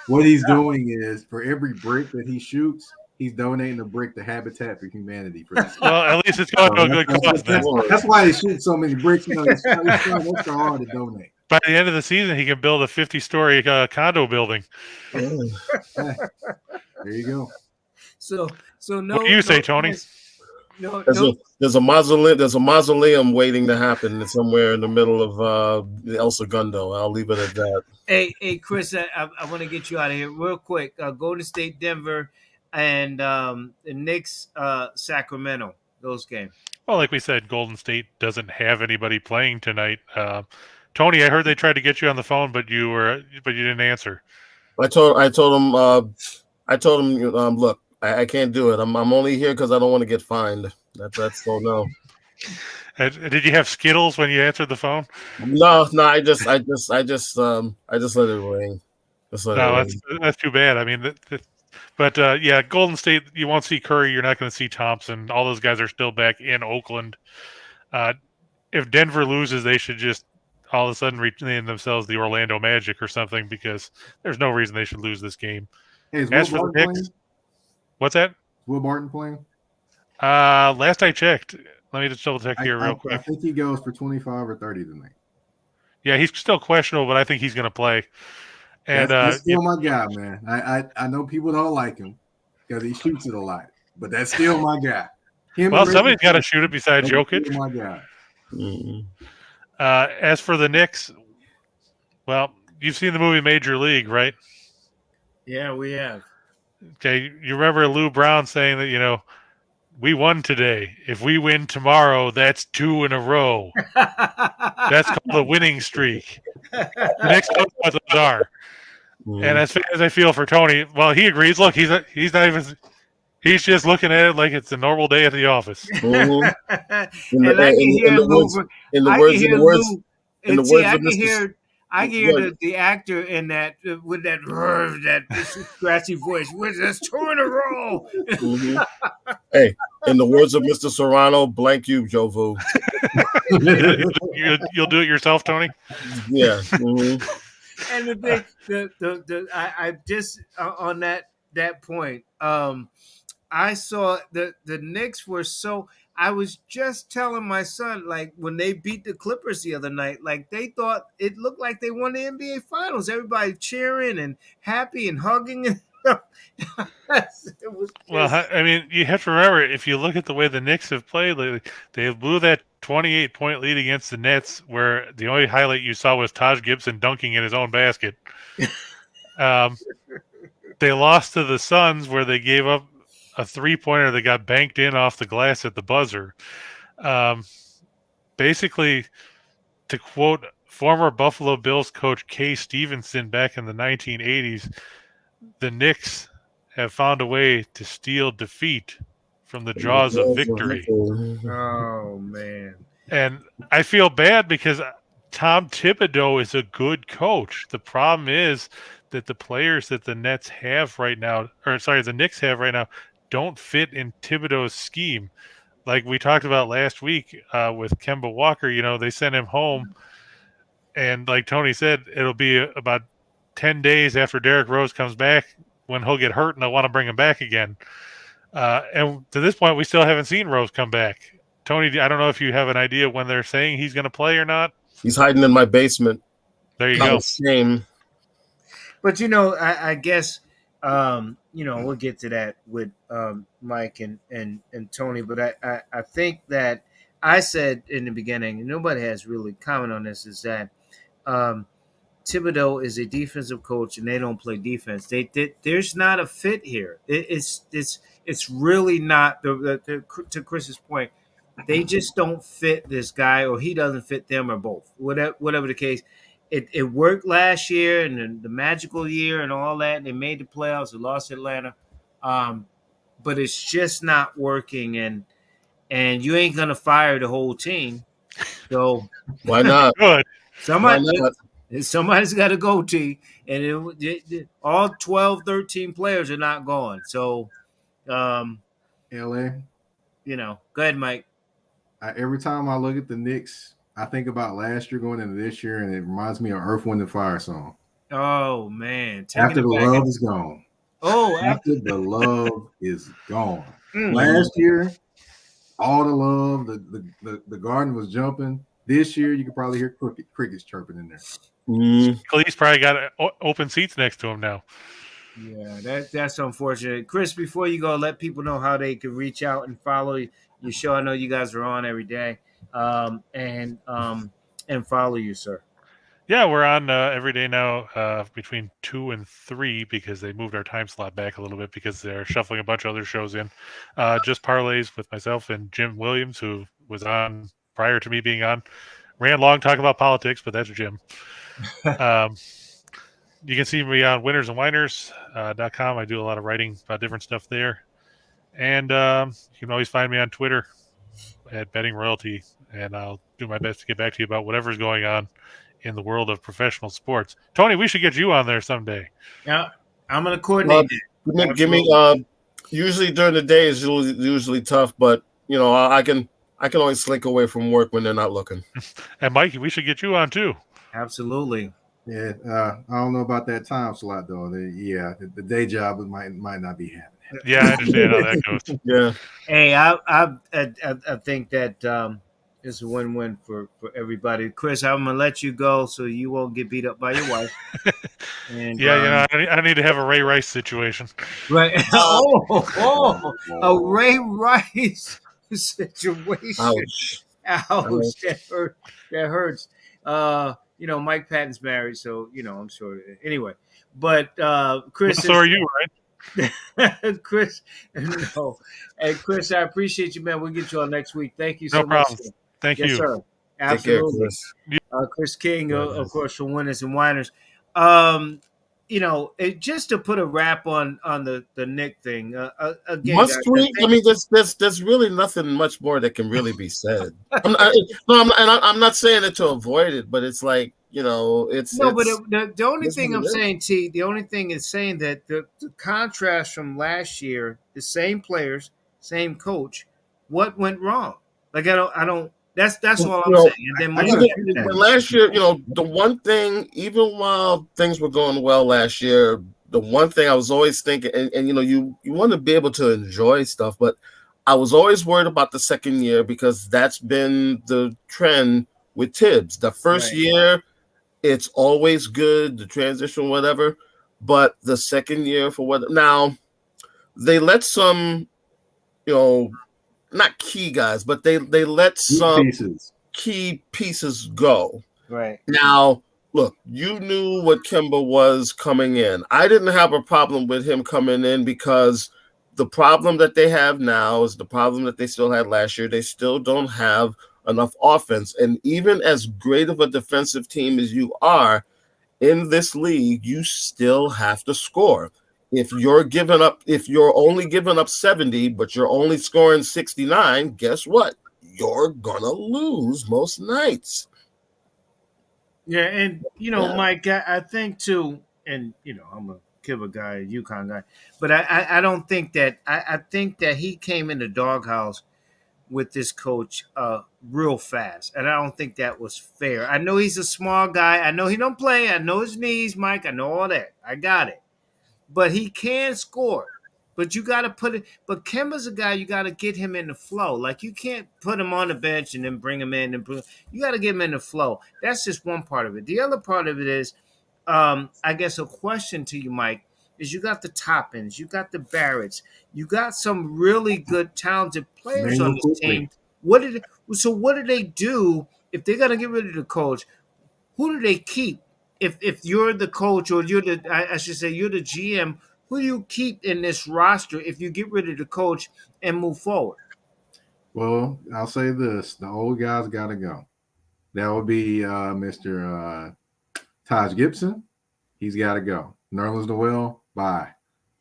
J: what he's doing is for every brick that he shoots, he's donating a brick to Habitat for Humanity for this.
H: Well, at least it's going to a good cause.
J: That's why he shoots so many bricks. He's trying extra hard to donate.
H: By the end of the season, he can build a 50-story condo building.
J: There you go.
A: So no.
H: What do you say, Tony?
I: There's a mausoleum waiting to happen somewhere in the middle of El Segundo. I'll leave it at that.
A: Hey, Chris, I want to get you out of here real quick. Golden State, Denver, and the Knicks, Sacramento. Those games.
H: Well, like we said, Golden State doesn't have anybody playing tonight. Tony, I heard they tried to get you on the phone, but you didn't answer.
I: I told him, look, I can't do it. I'm only here because I don't want to get fined. That's so no.
H: Did you have Skittles when you answered the phone?
I: No. I just let it ring.
H: That's too bad. I mean, but yeah, Golden State. You won't see Curry. You're not going to see Thompson. All those guys are still back in Oakland. If Denver loses, they should just all of a sudden rename themselves the Orlando Magic or something, because there's no reason they should lose this game.
J: Hey,
H: as for the Knicks, what's that?
J: Will Barton playing?
H: Last I checked, let me just double check here real quick.
J: I think he goes for 25 or 30 tonight.
H: Yeah, he's still questionable, but I think he's going to play. And
J: that's still my guy, man. I know people don't like him because he shoots it a lot, but that's still my guy.
H: Somebody's got to shoot it besides Jokic.
J: My guy.
I: Mm-hmm.
H: As for the Knicks, well, you've seen the movie Major League, right?
A: Yeah, we have.
H: Okay, you remember Lou Brown saying that, we won today. If we win tomorrow, that's 2 in a row. That's called a winning streak. The Knicks know what those are. Mm-hmm. And as I feel for Tony, well, he agrees. Look, he's not even. He's just looking at it like it's a normal day at the office.
I: Mm-hmm.
A: I can hear the actor in that with that scratchy voice. That's 2 in a row.
I: Mm-hmm. Hey, in the words of Mr. Serrano, blank you, Jovu.
H: You'll do it yourself, Tony.
I: Yeah. Mm-hmm.
A: And the thing, I just on that point, I saw the Knicks were so. I was just telling my son, like, when they beat the Clippers the other night, like, they thought it looked like they won the NBA Finals. Everybody cheering and happy and hugging.
H: Well, I mean, you have to remember, if you look at the way the Knicks have played lately, they blew that 28-point lead against the Nets, where the only highlight you saw was Taj Gibson dunking in his own basket. They lost to the Suns, where they gave up a 3-pointer that got banked in off the glass at the buzzer. Basically, to quote former Buffalo Bills coach Kay Stevenson back in the 1980s, the Knicks have found a way to steal defeat from the jaws of victory.
A: Oh, man.
H: And I feel bad because Tom Thibodeau is a good coach. The problem is that the players that the Knicks have right now, don't fit in Thibodeau's scheme. Like we talked about last week with Kemba Walker, they sent him home. And like Tony said, it'll be about 10 days after Derrick Rose comes back when he'll get hurt and they'll want to bring him back again. And to this point, we still haven't seen Rose come back. Tony, I don't know if you have an idea when they're saying he's going to play or not.
I: He's hiding in my basement.
H: There you go.
I: Shame.
A: But, I guess, we'll get to that with Mike and Tony. But I think that I said in the beginning, and nobody has really commented on this, is that Thibodeau is a defensive coach and they don't play defense. There's not a fit here. It's really not. To Chris's point, they just don't fit this guy, or he doesn't fit them, or both. Whatever the case. It worked last year and the magical year and all that. And they made the playoffs. They lost Atlanta. But it's just not working. And you ain't going to fire the whole team. So
I: why not?
H: Good.
A: Somebody's got to go, T. And all 12, 13 players are not gone. So Um,
J: LA.
A: Go ahead, Mike.
J: Every time I look at the Knicks, I think about last year going into this year, and it reminds me of Earth, Wind, and Fire song.
A: Oh man, taking
J: After
A: it
J: the
A: back.
J: love is gone.
A: Oh,
J: After the love is gone.
A: Mm.
J: Last year, all the love, the garden was jumping. This year, you could probably hear crickets chirping in there.
H: Cleese probably got open seats next to him now.
A: Yeah, that's unfortunate. Chris, before you go, let people know how they can reach out and follow your show. I know you guys are on every day, and follow you, sir.
H: Yeah, we're on every day now between 2 and 3 because they moved our time slot back a little bit because they're shuffling a bunch of other shows in. Just parlays with myself and Jim Williams, who was on prior to me being on. Ran long talking about politics, but that's Jim. You can see me on winnersandwhiners.com. I do a lot of writing about different stuff there. And you can always find me on Twitter at Betting Royalty, and I'll do my best to get back to you about whatever's going on in the world of professional sports. Tony, we should get you on there someday.
A: Yeah, I'm going to coordinate it.
I: Give me. Usually during the day is usually tough, but I can always slink away from work when they're not looking.
H: And Mikey, we should get you on too.
A: Absolutely.
J: Yeah, I don't know about that time slot though. The day job might not be happening.
H: Yeah, I understand how that goes.
I: Yeah.
A: Hey, I think that it's a win-win for everybody. Chris, I'm gonna let you go so you won't get beat up by your wife. And,
H: I need to have a Ray Rice situation.
A: Right. A Ray Rice situation.
I: Ouch.
A: That hurts. Mike Patton's married, so I'm sure. Anyway, but Chris.
H: So are you, right?
A: Chris, no. Hey, Chris, I appreciate you, man. We'll get you on next week. Thank you so
H: much. No problem.
A: Sir.
H: Thank
A: you. Sir. Absolutely.
I: Take care,
A: Chris King, of course, from Winners and Whiners. Just to put a wrap on the Nick thing. Again,
I: must we? I mean, there's really nothing much more that can really be said. I'm not saying it to avoid it, but it's like it's
A: no. But the only thing I'm saying, T, the only thing is saying that the contrast from last year, the same players, same coach, what went wrong? Like I don't. That's all I'm saying. And then
I: last year, the one thing, even while things were going well last year, the one thing I was always thinking, and you want to be able to enjoy stuff, but I was always worried about the second year because that's been the trend with Tibbs. The first year, it's always good, the transition, whatever, but the second year now they let some, not key guys, but they let some key pieces go.
A: Right.
I: Now, look, you knew what Kemba was coming in. I didn't have a problem with him coming in because the problem that they have now is the problem that they still had last year. They still don't have enough offense. And even as great of a defensive team as you are in this league, you still have to score. If you're only giving up 70, but you're only scoring 69, guess what? You're gonna lose most nights.
A: Yeah, and Mike, I think too, and I'm a Kibba guy, a UConn guy, but I don't think that I think that he came in the doghouse with this coach real fast, and I don't think that was fair. I know he's a small guy. I know he don't play. I know his knees, Mike. I know all that. I got it. But he can score. But you got to put it. But Kemba's a guy you got to get him in the flow. Like you can't put him on the bench and then bring him in you got to get him in the flow. That's just one part of it. The other part of it is, I guess, a question to you, Mike, is you got the Toppins, you got the Barretts, you got some really good, talented players on this team. What do they do if they're gonna get rid of the coach? Who do they keep? If you're the coach or you're I should say you're the GM, who do you keep in this roster if you get rid of the coach and move forward?
J: Well, I'll say this: the old guys got to go. That would be Mr. Taj Gibson. He's got to go. Nerlens Noel, bye.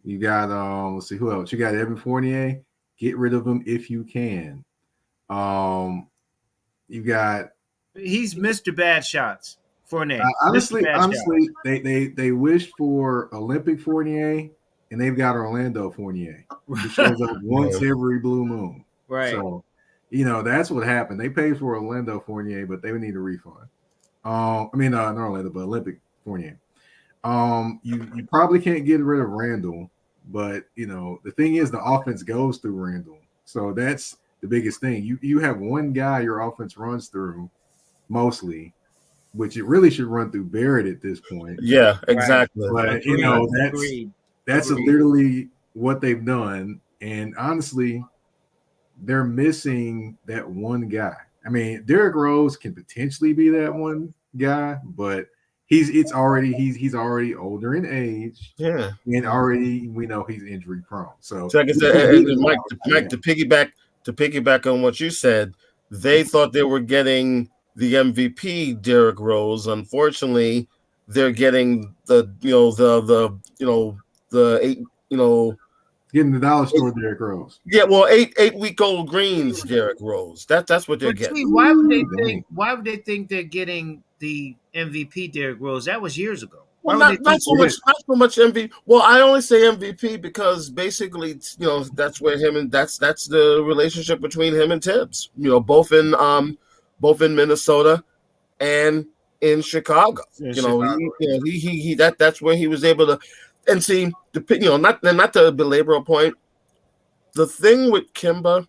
J: You got let's see who else. You got Evan Fournier. Get rid of him if you can. You got.
A: He's Mr. Bad Shots. Fournier.
J: Honestly, they wished for Olympic Fournier, and they've got Orlando Fournier, who shows up once every blue moon.
A: Right.
J: So, that's what happened. They paid for Orlando Fournier, but they would need a refund. I mean, not Orlando, but Olympic Fournier. You probably can't get rid of Randall, but the thing is, the offense goes through Randall, so that's the biggest thing. You have one guy your offense runs through mostly, which it really should run through Barrett at this point.
I: Yeah, exactly.
J: But that's literally what they've done, and honestly, they're missing that one guy. I mean, Derrick Rose can potentially be that one guy, but he's already older in age.
I: Yeah.
J: And already we know he's injury prone. So
I: like I said, and Mike, to piggyback on what you said, they thought they were getting the MVP Derrick Rose. Unfortunately, they're getting the
J: getting the dollar store Derrick Rose.
I: Yeah, well, 8-week-old greens Derrick Rose. That's what they're getting.
A: See, why would they think they're getting the MVP Derrick Rose? That was years ago.
I: Well, not so much MVP. Well, I only say MVP because basically, that's where that's the relationship between him and Tibbs. Both in Minnesota and in Chicago. That's where he was able to. And see, not to belabor a point. The thing with Kemba,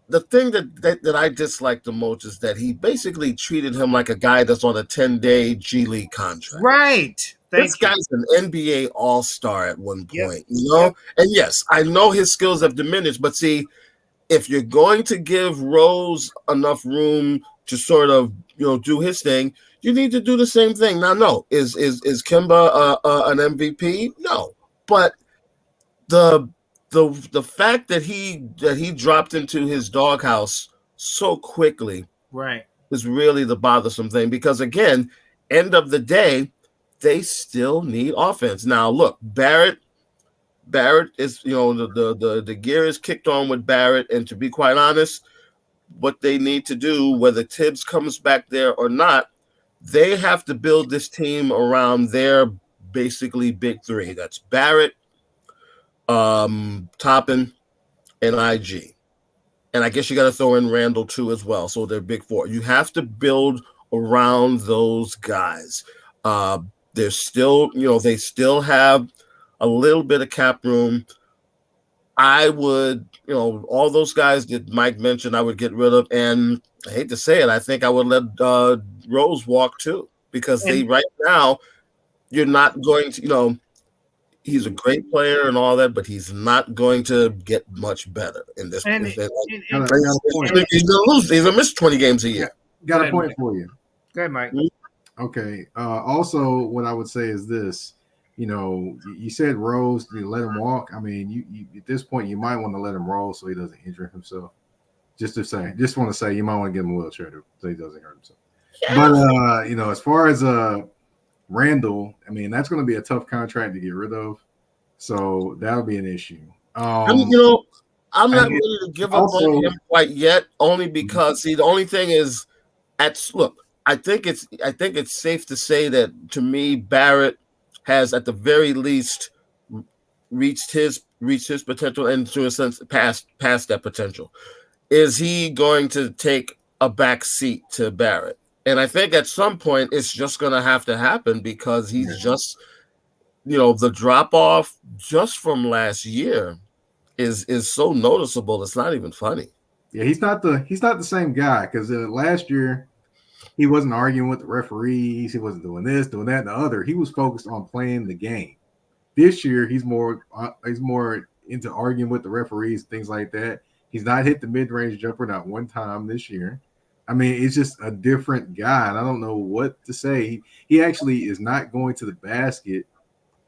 I: the thing that I dislike the most is that he basically treated him like a guy that's on a 10-day G League contract.
A: Right.
I: This guy's an NBA All-Star at one point, And yes, I know his skills have diminished, but see, if you're going to give Rose enough room to sort of do his thing, you need to do the same thing. Now, no, is Kemba an MVP? No, but the fact that he dropped into his doghouse so quickly,
A: right,
I: is really the bothersome thing. Because again, end of the day, they still need offense. Now, look, Barrett is the gear is kicked on with Barrett, and to be quite honest, what they need to do, whether Tibbs comes back there or not, they have to build this team around their basically big three. That's Barrett, Toppin, and IG. And I guess you got to throw in Randall too as well. So they're big four. You have to build around those guys. They're still, they still have a little bit of cap room. I would, all those guys that Mike mentioned, I would get rid of. And I hate to say it, I think I would let Rose walk too, because right now, you're not going to, he's a great player and all that, but he's not going to get much better in this. He's going to lose. He's going to miss 20 games a year.
J: Got a point for you.
A: Go ahead, Mike.
J: Okay. Also, what I would say is this. You said Rose, you let him walk. I mean, you at this point, you might want to let him roll so he doesn't injure himself. Just want to say, you might want to give him a wheelchair so he doesn't hurt himself. Yeah. But, as far as Randall, I mean, that's going to be a tough contract to get rid of. So that'll be an issue.
I: I'm not ready to give up on him quite yet, only because, the only thing is, I think it's safe to say that, to me, Barrett has at the very least reached his potential, and to a sense past that potential. Is he going to take a back seat to Barrett? And I think at some point it's just going to have to happen, because he's just, the drop off just from last year is so noticeable. It's not even funny.
J: Yeah, he's not the same guy, because last year he wasn't arguing with the referees. He wasn't doing this, doing that, and the other. He was focused on playing the game. This year, he's more into arguing with the referees, things like that. He's not hit the mid-range jumper not one time this year. I mean, it's just a different guy, and I don't know what to say. He actually is not going to the basket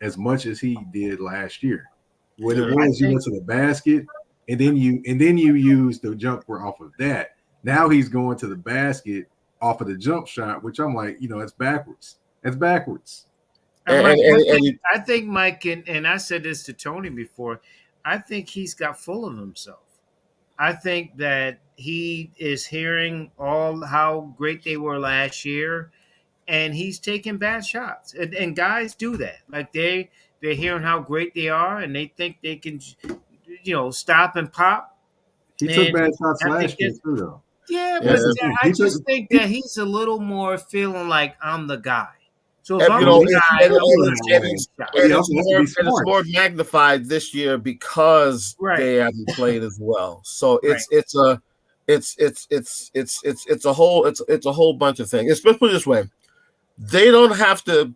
J: as much as he did last year. What it was, you went to the basket, and then you use the jumper off of that. Now he's going to the basket off of the jump shot, which I'm like, it's backwards. It's backwards.
A: I think Mike, and I said this to Tony before, I think he's got full of himself. I think that he is hearing all how great they were last year, and he's taking bad shots. And guys do that. Like they're hearing how great they are, and they think they can, stop and pop.
J: He took
A: And
J: bad shots
A: I think
J: last year
A: that's
J: too, though.
A: yeah,
I: Yeah.
A: but
J: That's the thing.
A: I just think that he's a little more feeling like I'm the guy. So if
I: And,
A: I'm
I: you
A: the
I: know,
J: He
A: guy,
J: should
A: I'm
J: feel
A: gonna
J: that
A: take
J: way,
A: these shots.
J: but he also has to be
I: and it's
J: smart.
I: more magnified this year because
A: Right.
I: they haven't played as well. So
A: Right.
I: it's a whole bunch of things. Let's put it this way: they don't have to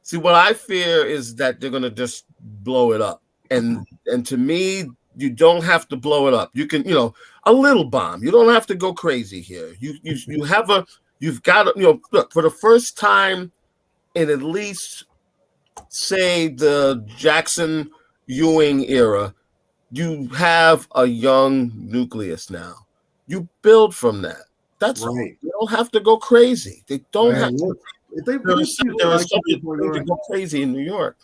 I: see. What I fear is that they're going to just blow it up, and to me, you don't have to blow it up. You can, a little bomb. You don't have to go crazy here. You've got to, look, for the first time in at least, say, the Jackson Ewing era, you have a young nucleus now. You build from that. That's all.
J: Right.
I: You don't have to go crazy. They don't have
J: Man,
I: to.
J: look, if they
I: There is
J: please
I: there
J: let
I: is
J: IQ be
I: something
J: the point guard.
I: to go crazy in New York.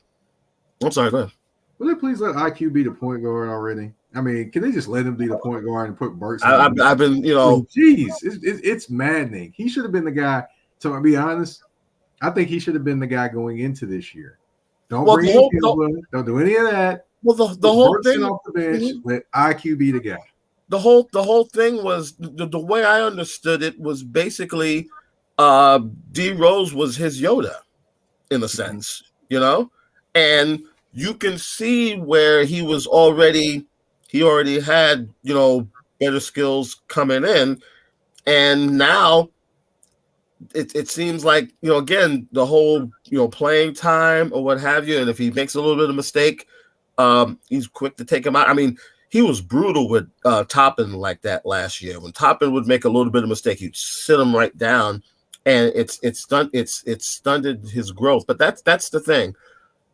I: I'm sorry, go ahead.
J: Will they please let IQ be the point guard already? I mean, can they just let him be the point guard and put Burks?
I: I've been,
J: Jeez, it's maddening. He should have been the guy. To be honest, I think he should have been the guy going into this year. Don't
I: Well,
J: bring
I: the
J: in
I: whole-
J: Kinsler. Don't do any of that.
I: well, the
J: Put
I: whole
J: Burks in
I: thing,
J: off the bench. Let IQ be the guy.
I: the whole thing was the way I understood it was basically, D Rose was his Yoda, in a sense, and you can see where he already had, better skills coming in, and now it seems like, again, the whole, playing time or what have you, and if he makes a little bit of mistake, he's quick to take him out. I mean, he was brutal with Toppin like that last year. When Toppin would make a little bit of mistake, he'd sit him right down, and it's stunted his growth. But that's the thing.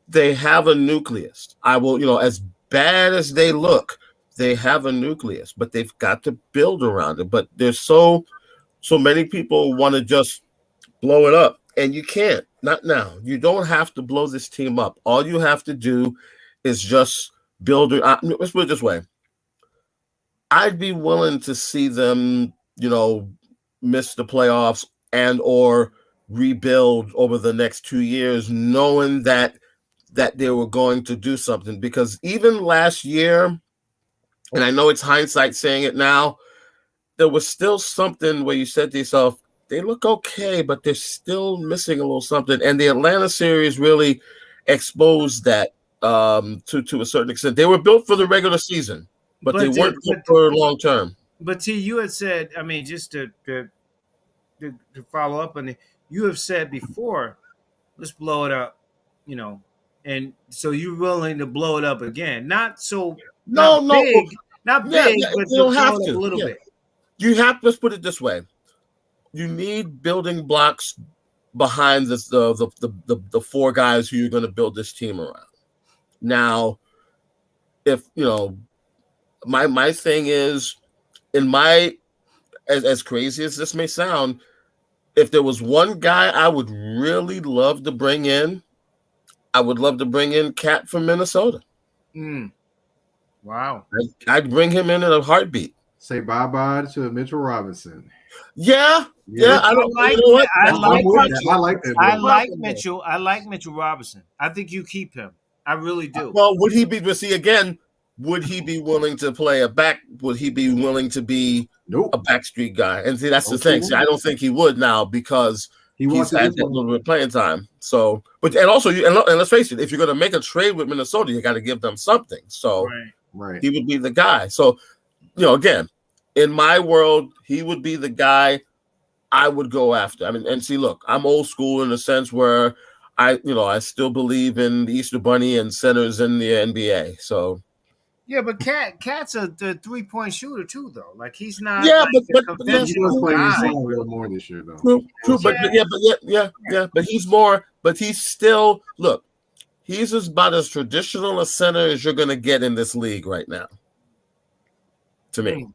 I: They have a nucleus. I will, as bad as they look, they have a nucleus, but they've got to build around it. But there's so many people want to just blow it up, and you can't. Not now. You don't have to blow this team up. All you have to do is just build it. Let's put it this way: I'd be willing to see them, miss the playoffs and or rebuild over the next 2 years, knowing that they were going to do something. Because even last year, and I know it's hindsight saying it now, there was still something where you said to yourself, they look okay, but they're still missing a little something. And the Atlanta series really exposed that to a certain extent. They were built for the regular season, but they weren't built for long term.
A: But T, you had said, I mean, just to follow up on it, you have said before, let's blow it up, and so you're willing to blow it up again. Not so not big, but
I: you don't have to
A: a little bit.
I: You have to, let's put it this way. You need building blocks behind the four guys who you're going to build this team around. Now, if my thing is, as crazy as this may sound, if there was one guy I would really love to bring in, I would love to bring in Cat from Minnesota.
A: Wow.
I: I'd bring him in a heartbeat.
J: Say bye-bye to Mitchell Robinson.
I: Yeah. I
A: like Mitchell Robinson. I think you keep him. I really do.
I: Well, would he be willing to play a back? Would he be willing to be a backstreet guy? And see, that's the thing. See, I don't think he would now because he's had that little bit of playing time. So, and let's face it, if you're going to make a trade with Minnesota, you got to give them something. So,
J: right.
I: He would be the guy. So, again, in my world, he would be the guy I would go after. I mean, and see, look, I'm old school in the sense where I still believe in the Easter Bunny and centers in the NBA. So
A: yeah, but Cat's a 3-point shooter too, though. Like he's not.
I: Yeah,
A: like
I: but
J: he was playing inside a little more this year, though.
I: True, but he's more. But he's still he's about as traditional a center as you're going to get in this league right now. To me.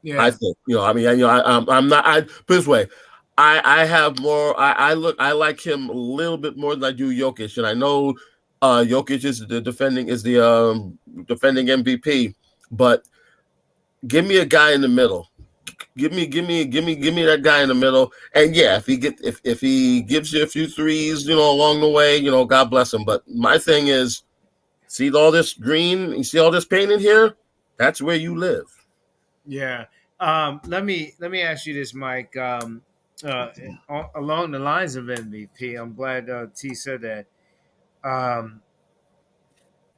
A: Yeah.
I: I think, I'm not, put it this way. I have more, I like him a little bit more than I do Jokic. And I know Jokic is the defending MVP, but give me a guy in the middle. Give me that guy in the middle. And yeah, if he gives you a few threes, along the way, God bless him. But my thing is, see all this green, you see all this paint in here? That's where you live.
A: Yeah. Let me ask you this, Mike. Along the lines of MVP, I'm glad T said that. Um,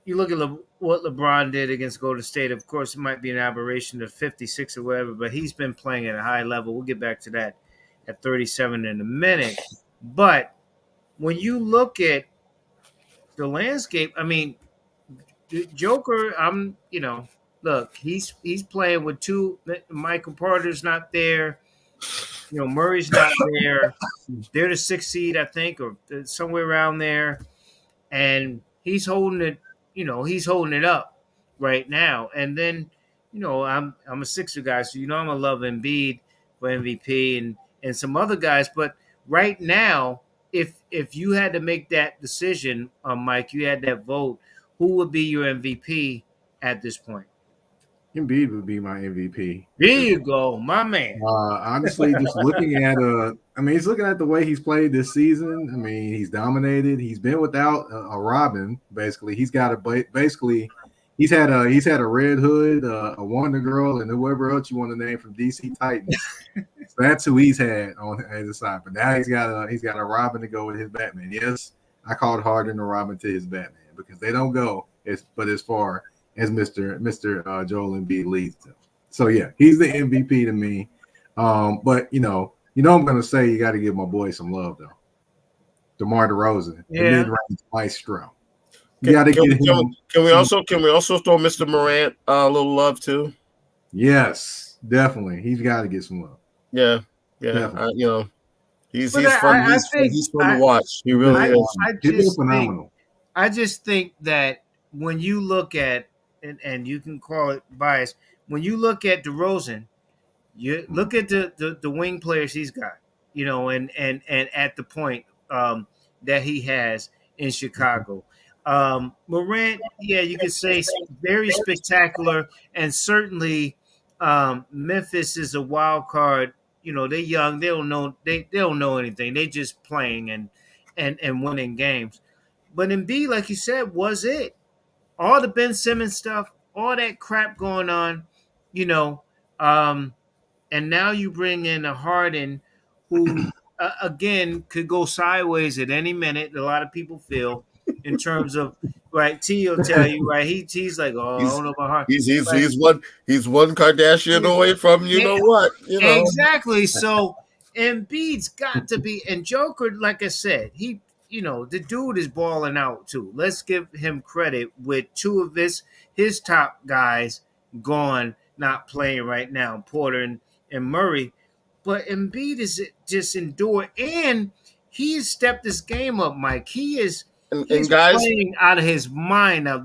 A: you look at what LeBron did against Golden State. Of course, it might be an aberration to 56 or whatever, but he's been playing at a high level. We'll get back to that at 37 in a minute. But when you look at the landscape, I mean, Joker, look, he's playing with two. Michael Porter's not there. Murray's not there. They're the sixth seed, I think, or somewhere around there, and he's holding it. He's holding it up right now. And then, I'm a Sixer guy, so I'm gonna love Embiid for MVP and some other guys. But right now, if you had to make that decision, Mike, you had that vote, who would be your MVP at this point?
J: Embiid would be my MVP.
A: There you go, my man.
J: Honestly, just looking at he's looking at the way he's played this season. I mean, he's dominated. He's been without a Robin. Basically, he's got he's had a Red Hood, a Wonder Girl, and whoever else you want to name from DC Titans. So that's who he's had on his side. But now he's got a Robin to go with his Batman. Yes, I called Harden a Robin to his Batman because they don't go as far as Mr. Joel Embiid leads them. So yeah, he's the MVP to me. But I'm gonna say you got to give my boy some love though. DeMar DeRozan, the mid-range maestro. You got to get him.
I: Can we also throw Mr. Morant a little love too?
J: Yes, definitely. He's got to get some love.
I: Yeah. He's fun. He's fun to watch. He really is.
J: Phenomenal.
A: I just think that when you look at and you can call it bias, when you look at DeRozan, you look at the wing players he's got, and at the point that he has in Chicago. Morant, yeah, you could say very spectacular, and certainly Memphis is a wild card. They're young, they don't know anything. They just playing and winning games. But Embiid, like you said, was it. All the Ben Simmons stuff, all that crap going on, and now you bring in a Harden who, again, could go sideways at any minute. A lot of people feel in terms of, right, T will tell you, right, he's like, I don't know about Harden.
I: He's one Kardashian away from what.
A: Exactly. So Embiid's got to be, and Joker, like I said, the dude is balling out too. Let's give him credit with two of his top guys gone, not playing right now, Porter and Murray. But Embiid is just endured, and he has stepped his game up, Mike. He's guys, playing out of his mind now.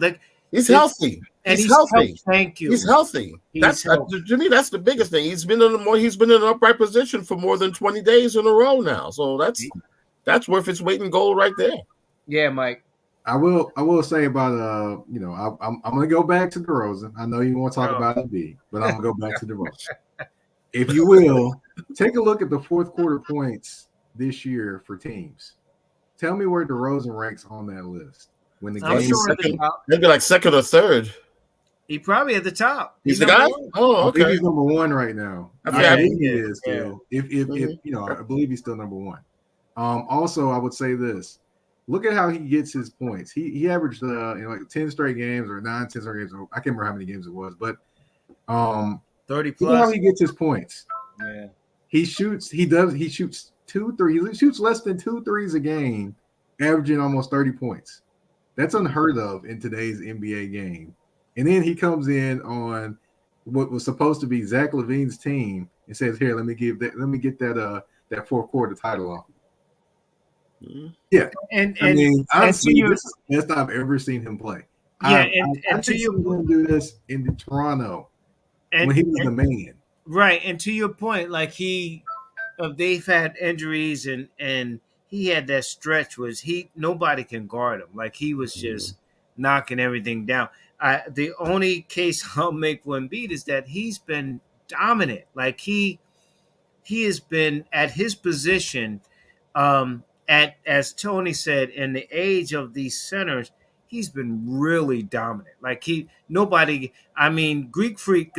I: He's healthy.
A: And he's healthy. Thank you.
I: He's healthy. To me, that's the biggest thing. He's been in an upright position for more than 20 days in a row now. So that's worth its weight in gold right there.
A: Yeah, Mike.
J: I will say about I'm gonna go back to DeRozan. I know you want to talk about Embiid, but I'm gonna go back to DeRozan. If you will, take a look at the fourth quarter points this year for teams. Tell me where DeRozan ranks on that list. When the game
I: maybe like second or third.
A: He probably at the top.
I: He's the guy. Oh, okay.
J: I think he's number one right now. I think he is still. If I believe he's still number one. Also, I would say this: look at how he gets his points. He averaged like 10 straight games or 10 straight games. I can't remember how many games it was, but
A: 30 plus.
J: Look how he gets his points.
A: Yeah,
J: he shoots 2 3s. He shoots less than 2 threes a game, averaging almost 30 points. That's unheard of in today's NBA game. And then he comes in on what was supposed to be Zach LaVine's team and says, "Here, let me get that fourth quarter title off." Yeah,
A: and
J: honestly, this is the best I've ever seen him play.
A: Yeah,
J: I to you him do this in Toronto when he was the man.
A: Right, and to your point, like they've had injuries and he had that stretch was nobody can guard him. Like he was just knocking everything down. The only case I'll make for Embiid is that he's been dominant. Like he has been at his position, at as Tony said, in the age of these centers, he's been really dominant. Like nobody, I mean, Greek Freak,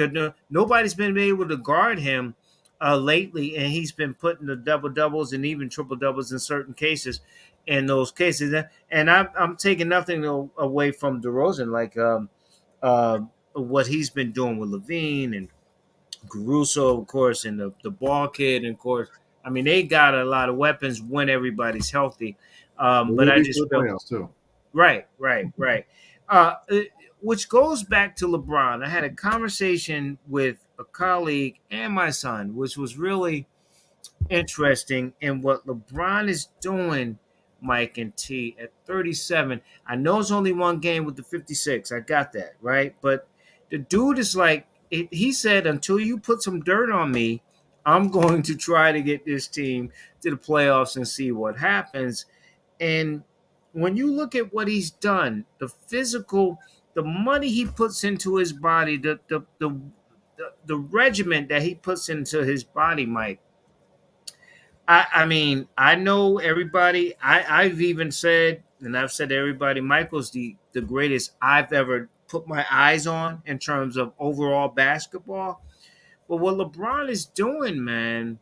A: nobody's been able to guard him lately, and he's been putting the double doubles and even triple doubles in certain cases. In those cases, and I'm taking nothing away from DeRozan, like uh, what he's been doing with Levine and Caruso, of course, and the ball kid, and of course, I mean, they got a lot of weapons when everybody's healthy.
J: They
A: But
J: will
A: I
J: be for
A: just
J: the
A: felt
J: playoffs too.
A: right. Uh, uh, which goes back to LeBron. I had a conversation with a colleague and my son, which was really interesting in what LeBron is doing, Mike and T, at 37. I know it's only one game with the 56. I got that, right? But the dude is like, he said, until you put some dirt on me, I'm going to try to get this team to the playoffs and see what happens. And when you look at what he's done, the physical, the money he puts into his body, the regiment that he puts into his body, Mike, I mean, I know everybody. I've even said, and I've said to everybody, Michael's the greatest I've ever put my eyes on in terms of overall basketball. But what LeBron is doing, man,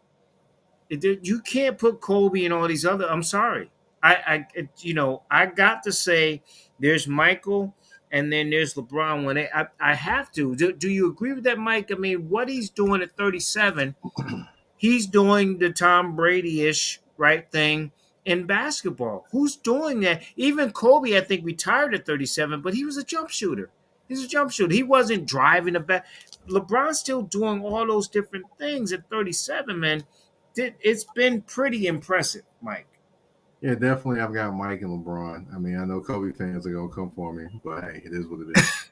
A: you can't put Kobe and all these other. I'm sorry, I got to say, there's Michael, and then there's LeBron. I have to. Do you agree with that, Mike? I mean, what he's doing at 37, he's doing the Tom Brady-ish right thing in basketball. Who's doing that? Even Kobe, I think, retired at 37, but he was a jump shooter. He's a jump shooter. He wasn't driving the back. LeBron's still doing all those different things at 37, man. It's been pretty impressive, Mike.
J: Yeah, definitely. I've got Mike and LeBron. I mean, I know Kobe fans are gonna come for me, but hey, it is what it is.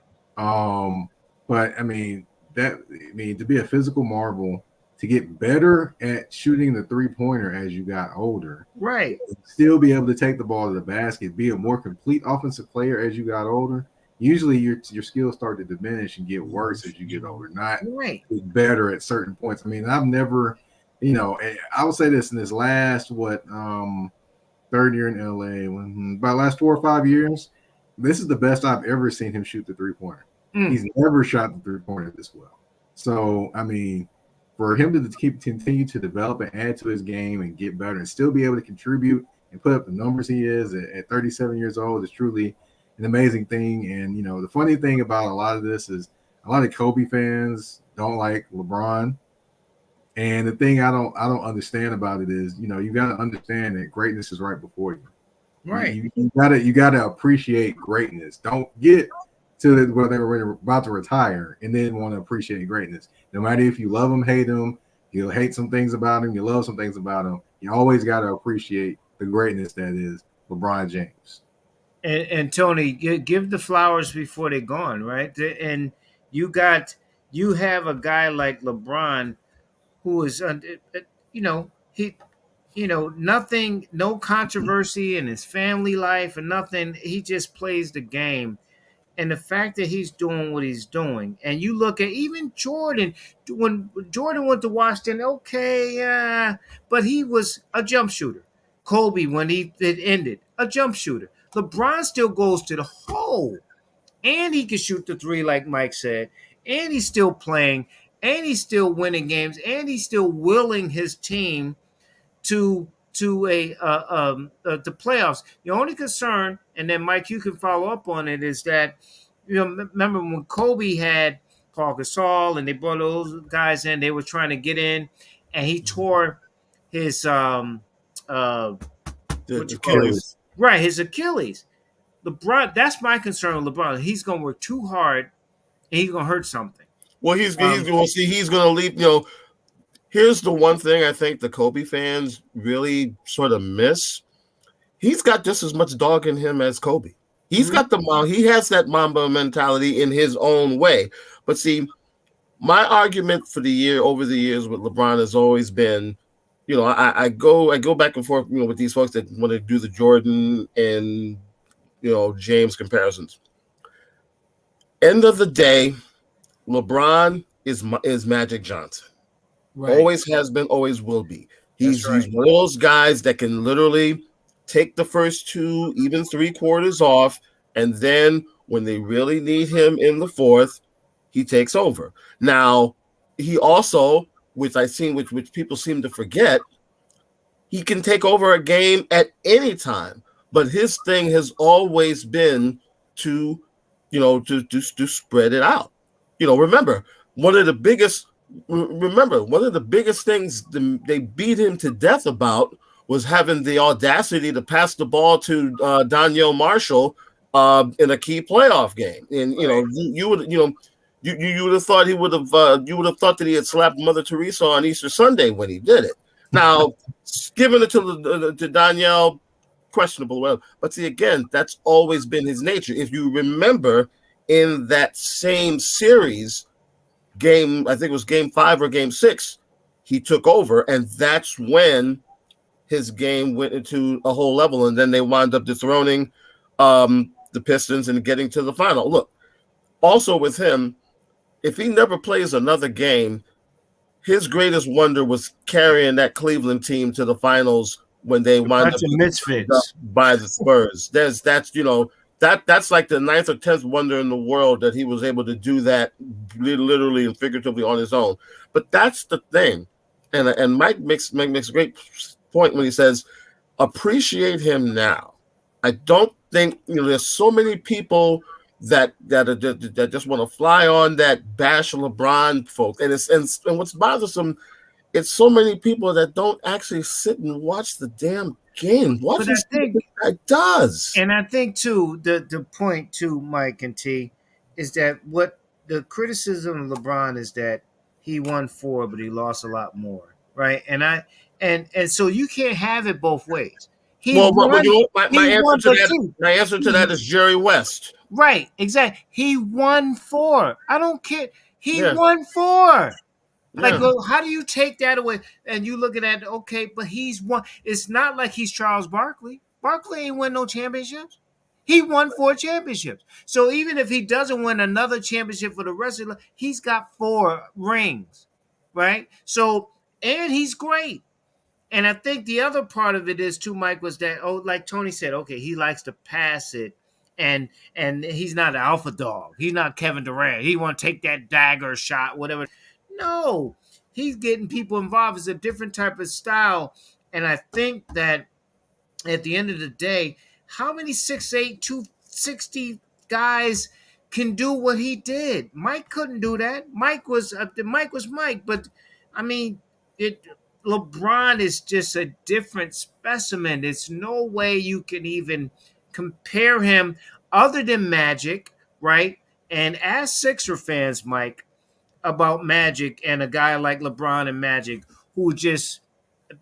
J: But I mean, to be a physical marvel, to get better at shooting the 3-pointer as you got older,
A: Right.
J: still be able to take the ball to the basket, be a more complete offensive player as you got older. Usually, your skills start to diminish and get worse as you get older, not
A: Right.
J: get better at certain points. I mean, I've never, I will say this in this last third year in LA, by the last 4 or 5 years, this is the best I've ever seen him shoot the 3-pointer. He's never shot the 3-pointer this well. So, I mean, for him to continue to develop and add to his game and get better and still be able to contribute and put up the numbers he is at 37 years old is truly an amazing thing. And, the funny thing about a lot of this is a lot of Kobe fans don't like LeBron. And the thing I don't understand about it is, you got to understand that greatness is right before you.
A: Right.
J: You gotta appreciate greatness. Don't get to where they were about to retire and then want to appreciate greatness. No matter if you love him, hate him, you'll hate some things about him, you love some things about him. You always got to appreciate the greatness that is LeBron James.
A: And Tony, give the flowers before they're gone, right? And you have a guy like LeBron who is, he, nothing, no controversy in his family life and nothing. He just plays the game. And the fact that he's doing what he's doing, and you look at even Jordan, when Jordan went to Washington, okay, but he was a jump shooter. Kobe, when it ended, a jump shooter. LeBron still goes to the hole, and he can shoot the three, like Mike said, and he's still playing, and he's still winning games, and he's still willing his team to the playoffs. The only concern, and then Mike, you can follow up on it, is that remember when Kobe had Paul Gasol and they brought those guys in, they were trying to get in, and he tore his
I: Achilles.
A: Right, his Achilles. LeBron, that's my concern with LeBron. He's going to work too hard, and he's going to hurt something.
I: Well, he's going to leave. Here's the one thing I think the Kobe fans really sort of miss. He's got just as much dog in him as Kobe. He's got he has that Mamba mentality in his own way. But see, my argument over the years with LeBron has always been, I go back and forth, with these folks that want to do the Jordan and, James comparisons. End of the day, LeBron is Magic Johnson.
A: Right.
I: Always has been, always will be.
A: That's
I: He's
A: right.
I: one of those guys that can literally take the first 2, even 3 quarters off, and then when they really need him in the fourth, he takes over. Now, he also, which people seem to forget, he can take over a game at any time. But his thing has always been to, to spread it out. Remember one of the biggest. Remember one of the biggest things they beat him to death about was having the audacity to pass the ball to Danielle Marshall in a key playoff game. And you would you would have thought he would have you would have thought that he had slapped Mother Teresa on Easter Sunday when he did it. Now, giving it to Danielle, questionable. Well, but see, again, that's always been his nature. If you remember, in that same series, I think it was game 5 or game 6, he took over, and that's when his game went into a whole level, and then they wound up dethroning the Pistons and getting to the final. Look, also with him, if he never plays another game, his greatest wonder was carrying that Cleveland team to the finals when they wound up
A: misfits
I: by the Spurs. That's like the 9th or 10th wonder in the world that he was able to do that literally and figuratively on his own. But that's the thing, and Mike makes a great point when he says, appreciate him now. I don't think there's so many people that just want to fly on that bash LeBron folk, and what's bothersome, it's so many people that don't actually sit and watch the damn game. Watch what this guy does.
A: And I think too, the point too, Mike and T, is that what the criticism of LeBron is that he won 4, but he lost a lot more, right? And so you can't have it both ways.
I: My answer to that is Jerry West.
A: Right, exactly. He won 4. I don't care. He won 4. Like, well, how do you take that away? And you look at that, okay, but he's won. It's not like he's Charles Barkley. Barkley ain't win no championships. He won 4 championships. So even if he doesn't win another championship for the rest of the, he's got 4 rings, right? So, and he's great. And I think the other part of it is too, Mike, was that, like Tony said, okay, he likes to pass it, and he's not an alpha dog. He's not Kevin Durant. He want to take that dagger shot, whatever. No, he's getting people involved. It's a different type of style. And I think that at the end of the day, how many 6'8", 260 guys can do what he did? Mike couldn't do that. Mike was Mike, but I mean, LeBron is just a different specimen. There's no way you can even compare him other than Magic, right? And as Sixer fans, Mike, about Magic and a guy like LeBron and Magic, who just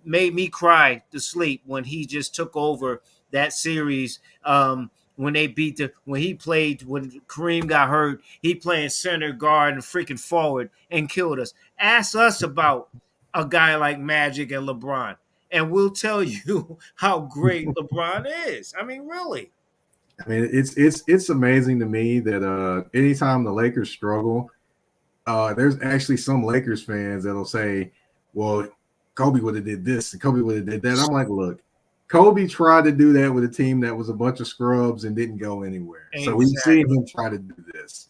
A: made me cry to sleep when he just took over that series. When Kareem got hurt, he playing center, guard, and freaking forward and killed us. Ask us about a guy like Magic and LeBron, and we'll tell you how great LeBron is. I mean, really.
J: I mean, it's amazing to me that anytime the Lakers struggle, there's actually some Lakers fans that'll say, well, Kobe would have did this and Kobe would have did that. I'm like, look, Kobe tried to do that with a team that was a bunch of scrubs and didn't go anywhere. Exactly. So we've seen him try to do this.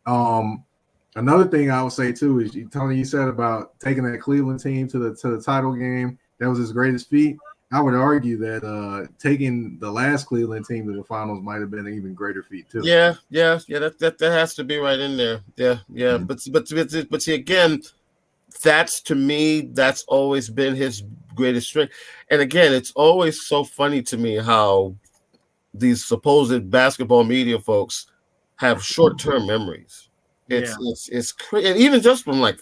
J: Another thing I would say too is, Tony, you said about taking that Cleveland team to the title game. That was his greatest feat. I would argue that taking the last Cleveland team to the finals might have been an even greater feat too.
I: Yeah. That has to be right in there. Yeah. Mm-hmm. But see, again, to me, that's always been his greatest strength. And again, it's always so funny to me how these supposed basketball media folks have short-term memories. It's crazy. And even just from like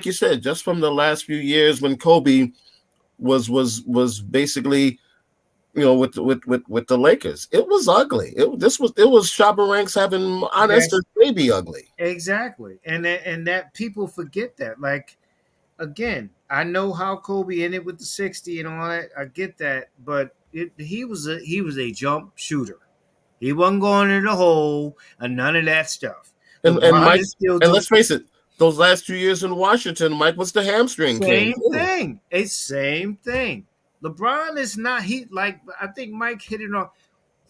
I: you said, just from the last few years when Kobe was basically, with the Lakers, it was ugly. It was Shabba Ranks having honest baby ugly.
A: Exactly, and that people forget that. Like, again, I know how Kobe ended with the 60 and all that. I get that, but he was a jump shooter. He wasn't going in the hole and none of that stuff.
I: And Mike, let's face it, those last 2 years in Washington, Mike, was the hamstring thing.
A: Same thing. It's same thing. LeBron is not he like I think Mike hit it on.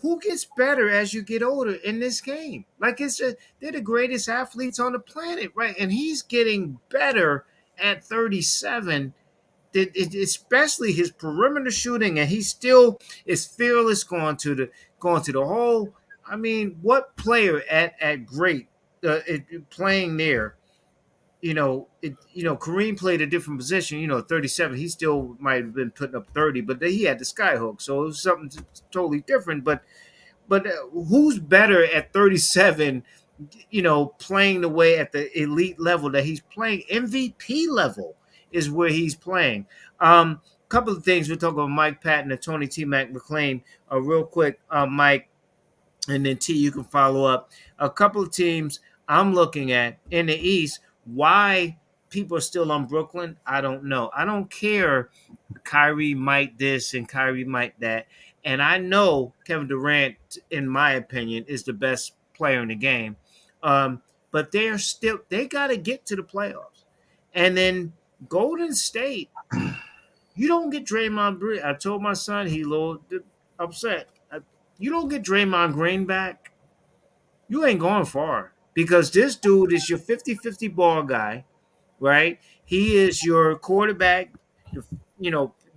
A: Who gets better as you get older in this game? Like they're the greatest athletes on the planet, right? And he's getting better at 37. Especially his perimeter shooting, and he still is fearless going to the hole. I mean, what player at great playing there? Kareem played a different position. 37. He still might have been putting up 30, but he had the skyhook, so it was something totally different. But who's better at 37? Playing the way at the elite level that he's playing, MVP level is where he's playing. Couple of things we'll talk about Mike Patton and Tony T Mac McLean real quick, Mike, and then T, you can follow up. A couple of teams I'm looking at in the East. Why people are still on Brooklyn, I don't know. I don't care. Kyrie might this and Kyrie might that. And I know Kevin Durant, in my opinion, is the best player in the game. But they got to get to the playoffs. And then Golden State, you don't get Draymond Green. I told my son, he a little upset. You don't get Draymond Green back, you ain't going far because this dude is your 50-50 ball guy, right? He is your quarterback,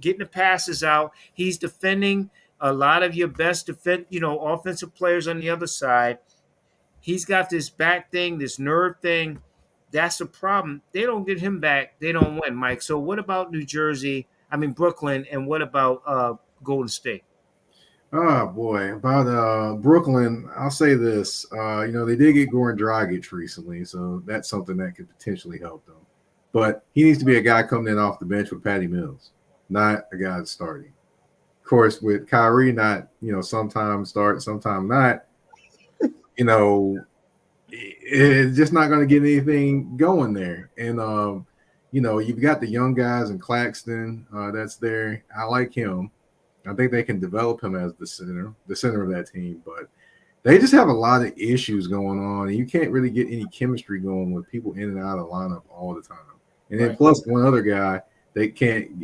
A: getting the passes out. He's defending a lot of your best offensive players on the other side. He's got this back thing, this nerve thing. That's the problem. They don't get him back, they don't win, Mike. So what about New Jersey? I mean Brooklyn, and what about Golden State?
J: Oh boy, about Brooklyn, I'll say this. They did get Goran Dragic recently, so that's something that could potentially help them. But he needs to be a guy coming in off the bench with Patty Mills, not a guy that's starting. Of course, with Kyrie, not sometimes start, sometimes not. It's just not going to get anything going there. And you've got the young guys and Claxton that's there. I like him. I think they can develop him as the center of that team, but they just have a lot of issues going on, and you can't really get any chemistry going with people in and out of lineup all the time. And then plus one other guy they can't,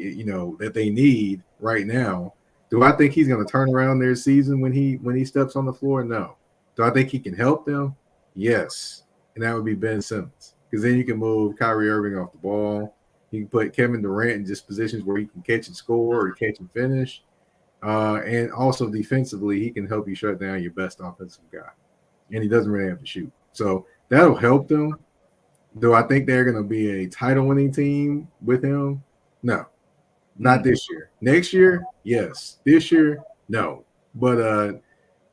J: that they need right now. Do I think he's going to turn around their season when he steps on the floor? No. Do I think he can help them? Yes, and that would be Ben Simmons, because then you can move Kyrie Irving off the ball. You can put Kevin Durant in just positions where he can catch and score or catch and finish. And also defensively, he can help you shut down your best offensive guy. And he doesn't really have to shoot. So that'll help them. Do I think they're going to be a title-winning team with him? No. Not this year. Next year, yes. This year, no. But,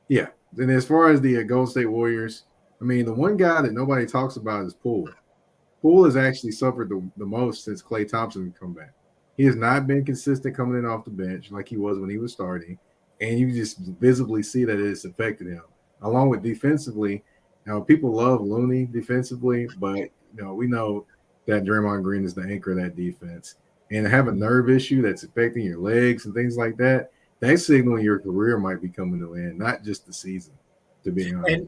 J: yeah. And as far as the Golden State Warriors, I mean, the one guy that nobody talks about is Poole. Poole has actually suffered the most since Klay Thompson come back. He has not been consistent coming in off the bench like he was when he was starting, and you just visibly see that it's affected him. Along with defensively, people love Looney defensively, but we know that Draymond Green is the anchor of that defense. And to have a nerve issue that's affecting your legs and things like that, that's signaling your career might be coming to an end, not just the season, to be honest.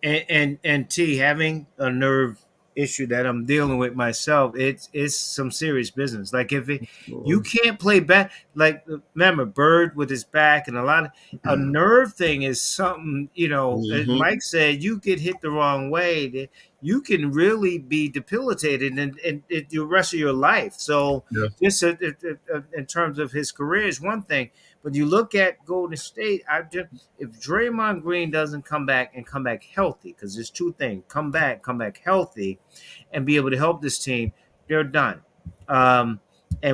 A: And T, having a nerve issue that I'm dealing with myself, it's some serious business. Like if you can't play back, like remember Bird with his back and a nerve thing is something, as Mike said, you get hit the wrong way, you can really be debilitated and the rest of your life. So just in terms of his career is one thing, but you look at Golden State, if Draymond Green doesn't come back healthy, because there's two things: come back healthy, and be able to help this team, they're done. And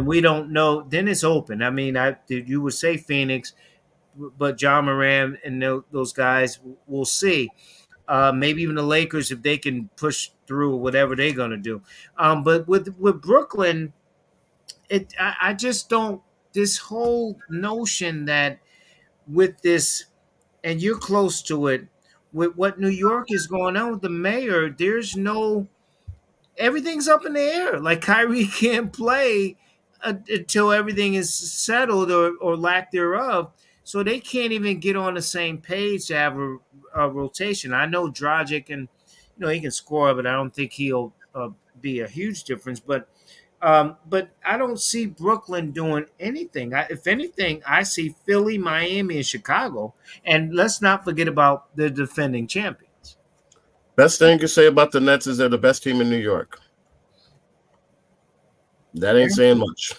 A: we don't know. Then it's open. I mean, you would say Phoenix, but John Moran and those guys, we'll see. Maybe even the Lakers, if they can push through whatever they're going to do. But with Brooklyn, I just don't. This whole notion that with this, and you're close to it, with what New York is going on with the mayor, everything's up in the air. Like Kyrie can't play until everything is settled or lack thereof. So they can't even get on the same page to have a rotation. I know Dragic he can score, but I don't think he'll be a huge difference. But I don't see Brooklyn doing anything. If anything, I see Philly, Miami, and Chicago. And let's not forget about the defending champions.
I: Best thing you say about the Nets is they're the best team in New York. That ain't saying much.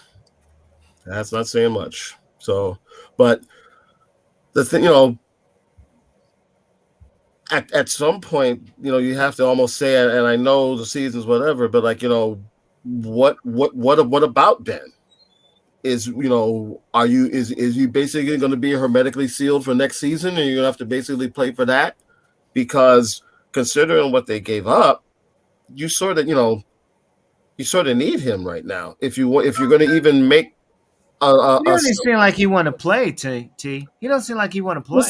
I: That's not saying much. So, but the thing, at some point, you have to almost say it, and I know the season's whatever, but like, what about Ben? Is is he basically going to be hermetically sealed for next season, and you're gonna have to basically play for that? Because considering what they gave up, you sort of need him right now if you're going to even make
A: He doesn't seem like he want to play. T. He doesn't seem like he want to play.
I: Well,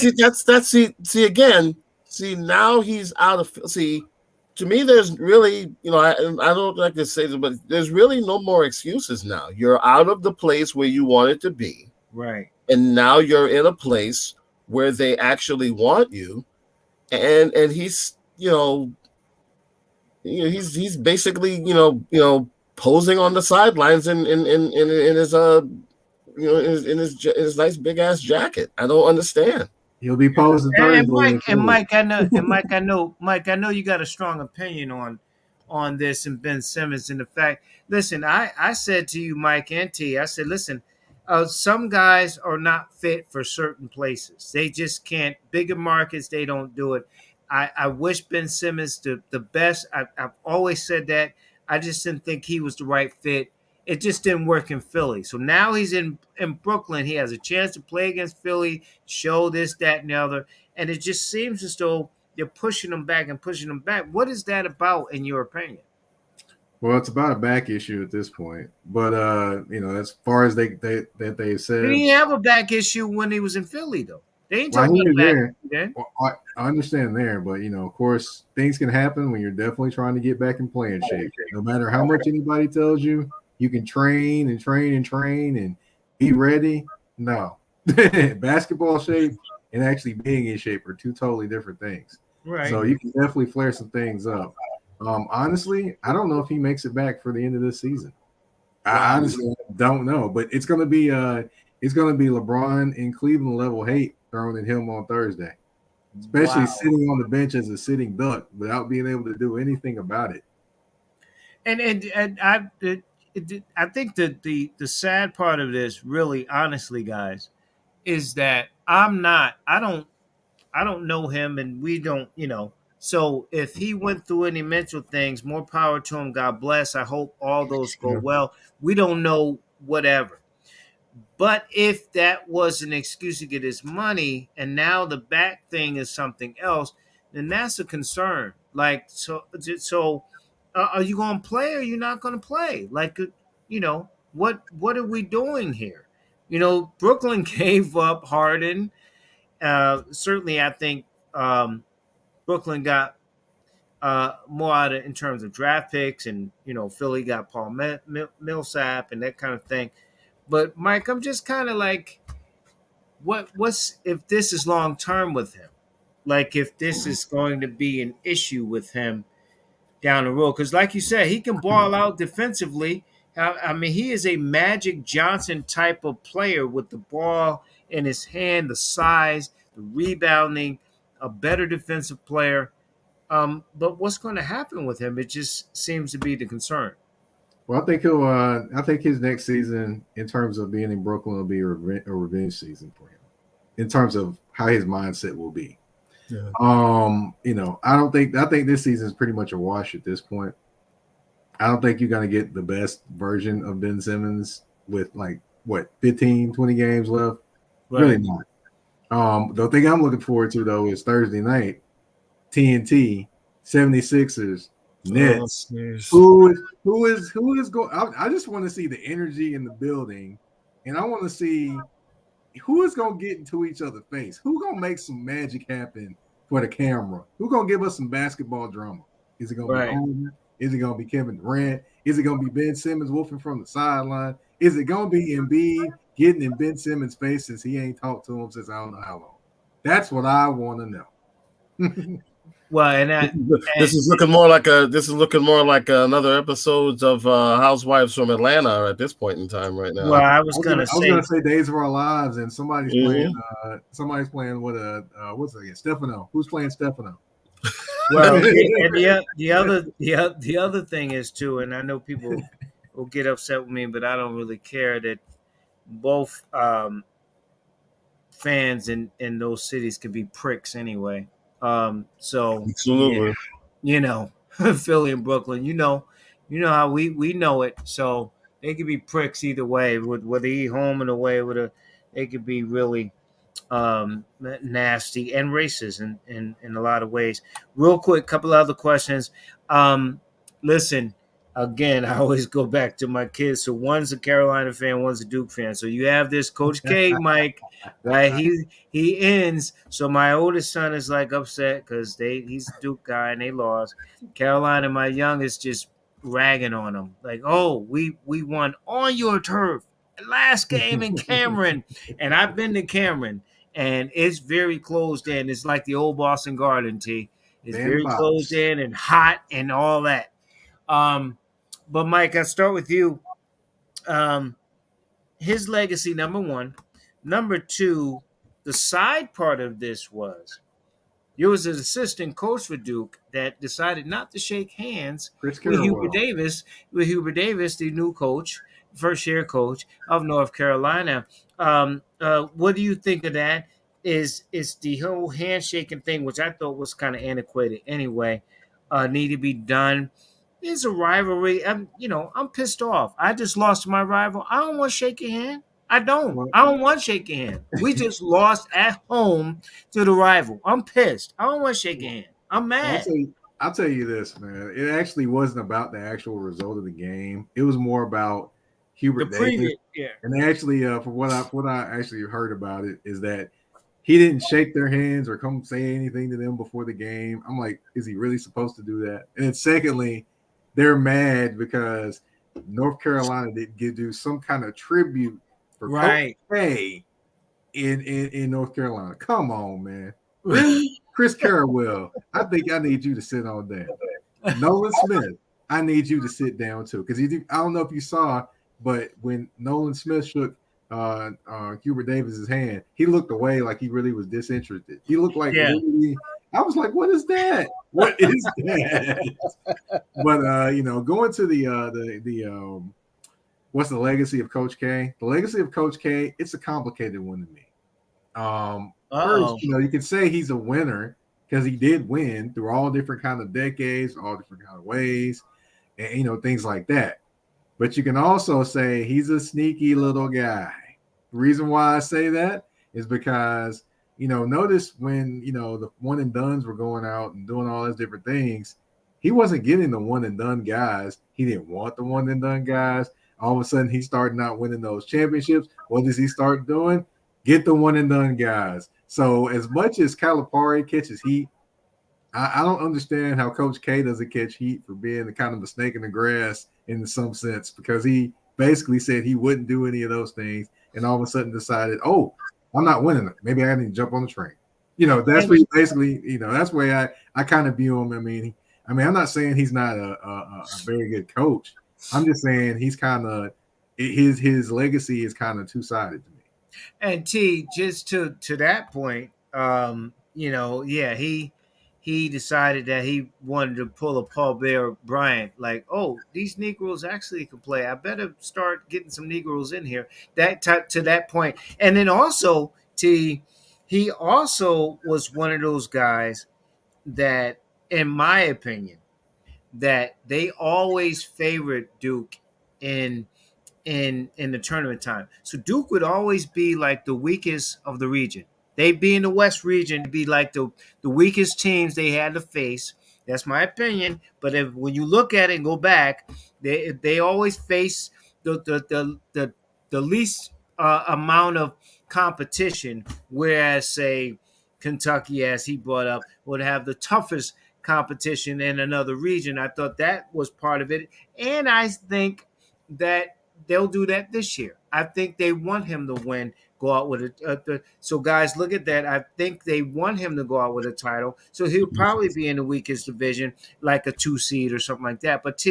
I: see again. See, now he's out of. See, to me, there's really, I don't like to say this, but there's really no more excuses now. You're out of the place where you wanted to be,
A: Right.
I: and now you're in a place where they actually want you, and he's, he's basically, posing on the sidelines in his in his nice big ass jacket. I don't understand.
J: He'll be posing
A: Thursday. And Mike, I know you got a strong opinion on this and Ben Simmons and the fact. Listen, I said to you, Mike and T, I said, listen, some guys are not fit for certain places. They just can't. Bigger markets, they don't do it. I wish Ben Simmons the best. I've always said that. I just didn't think he was the right fit. It just didn't work in Philly. So now he's in Brooklyn. He has a chance to play against Philly, show this, that, and the other. And it just seems as though you're pushing him back and pushing him back. What is that about, in your opinion?
J: Well, it's about a back issue at this point. But as far as they said,
A: He didn't have a back issue when he was in Philly, though. They ain't talking about
J: there.
A: Back.
J: Well, I understand there, but of course, things can happen when you're definitely trying to get back in playing shape. No matter how much anybody tells you, you can train and train and train and be ready. No, basketball shape and actually being in shape are two totally different things.
A: Right.
J: So you can definitely flare some things up. Honestly, I don't know if he makes it back for the end of this season. I honestly don't know, but it's gonna be LeBron in Cleveland level hate thrown at him on Thursday, especially sitting on the bench as a sitting duck without being able to do anything about it.
A: And I think that the sad part of this, really, honestly, guys, is that I don't know him, and we don't, So if he went through any mental things, more power to him. God bless. I hope all those go well. We don't know whatever. But if that was an excuse to get his money, and now the back thing is something else, then that's a concern. Like, so are you going to play or are you not going to play? Like, what are we doing here? Brooklyn gave up Harden. Certainly, I think Brooklyn got more out of in terms of draft picks, and Philly got Paul Millsap and that kind of thing. But Mike, I'm just kind of like, what's if this is long term with him? Like, if this is going to be an issue with him down the road? Because, like you said, he can ball out defensively. I mean, he is a Magic Johnson type of player with the ball in his hand, the size, the rebounding, a better defensive player. But what's going to happen with him? It just seems to be the concern.
J: Well, I think his next season, in terms of being in Brooklyn, will be a revenge season for him, in terms of how his mindset will be.
I: Yeah.
J: I think this season is pretty much a wash at this point. I don't think you're going to get the best version of Ben Simmons with 15, 20 games left. Right. Really not. The thing I'm looking forward to, though, is Thursday night, TNT, 76ers, Nets. Who is going? I just want to see the energy in the building, and I want to see who is going to get into each other's face. Who going to make some magic happen for the camera? Who going to give us some basketball drama? Is it going to be Holmes? Is it going to be Kevin Durant? Is it going to be Ben Simmons wolfing from the sideline? Is it going to be Embiid getting in Ben Simmons' face since he ain't talked to him since I don't know how long? That's what I want to know.
A: Well, and that
I: This is looking more like another episodes of Housewives from Atlanta at this point in time right
A: well,
I: now.
A: I
J: I
A: was
J: was
A: gonna
J: gonna
A: say,
J: say Days of Our Lives, and somebody's
I: Mhm.
J: playing what what's it again? Stefano. Who's playing Stefano?
A: well, and the other thing is too, and I know people will get upset with me, but I don't really care that both fans in those cities could be pricks anyway. So yeah,
I: Absolutely.
A: you know, Philly and Brooklyn, you know how we know it. So they could be pricks either way. Whether he home and away, they could be really nasty and racist in a lot of ways. Real quick, couple other questions. Um, Listen, again, I always go back to my kids. So one's a Carolina fan, one's a Duke fan. So you have this Coach K, Mike, right? He ends. So my oldest son is like upset because he's a Duke guy and they lost. Carolina, my youngest, just ragging on him, like, "Oh, we won on your turf, last game in Cameron." And I've been to Cameron, and it's very closed in. It's like the old Boston Garden. It's very closed
J: Bandbox.
A: in and hot and all that. Um, but Mike, I'll start with you. Um, his legacy, number one. Number two, the side part of this was there was an assistant coach for Duke that decided not to shake hands
J: Chris
A: with Hubert
J: Carrawell.
A: Davis, the new coach, first year coach of North Carolina. What do you think of that? Is the whole handshaking thing, which I thought was kind of antiquated anyway, need to be done? There's a rivalry. I'm pissed off. I just lost to my rival. I don't want to shake your hand. I don't.
J: Well,
A: I don't want to shake your hand. We just lost at home to the rival. I'm pissed. I don't want to shake your hand. I'm
J: Well,
A: mad.
J: I'll tell you this, man. It actually wasn't about the actual result of the game. It was more about
A: The
J: Hubert Davis.
A: previous, yeah,
J: And actually, for what I actually heard about it is that he didn't shake their hands or come say anything to them before the game. I'm like, is he really supposed to do that? And then secondly, they're mad because North Carolina didn't do some kind of tribute for Coach
A: right.
J: K in North Carolina. Come on, man. Really? Chris Carrawell, I think I need you to sit on down. Nolan Smith, I need you to sit down too. Because I don't know if you saw, but when Nolan Smith shook Hubert Davis's hand, he looked away like he really was disinterested. He looked like
A: Yeah.
J: literally, I was like, what is that? What is that? But going to the what's the legacy of Coach K? The legacy of Coach K, it's a complicated one to me. First,
A: Uh-oh.
J: you can say he's a winner because he did win through all different kind of decades, all different kind of ways, and things like that. But you can also say he's a sneaky little guy. The reason why I say that is because notice when the one and dones were going out and doing all those different things, he wasn't getting the one and done guys. He didn't want the one and done guys. All of a sudden, he started not winning those championships. What does he start doing? Get the one and done guys. So as much as Calipari catches heat, I don't understand how Coach K doesn't catch heat for being the kind of the snake in the grass in some sense, because he basically said he wouldn't do any of those things, and all of a sudden decided, oh, I'm not winning it. Maybe I need to jump on the train. That's what he basically, that's the way I kind of view him. I mean, I'm not saying he's not a very good coach. I'm just saying he's kind of his legacy is kind of two-sided to me.
A: And T, just to that point, yeah, he decided that he wanted to pull a Paul Bear Bryant, like, oh, these Negroes actually can play. I better start getting some Negroes in here. To that point, and then also T, he also was one of those guys that, in my opinion, that they always favored Duke in in the tournament time. So Duke would always be like the weakest of the region. They'd be in the West region, be like the weakest teams they had to face. That's my opinion. But when you look at it and go back, they always face the least amount of competition, whereas say Kentucky, as he brought up, would have the toughest competition in another region. I thought that was part of it, and I think that they'll do that this year. I think they want him to win go out with so guys, look at that. I think they want him to go out with a title. So he'll probably be in the weakest division, like a 2 seed or something like that. But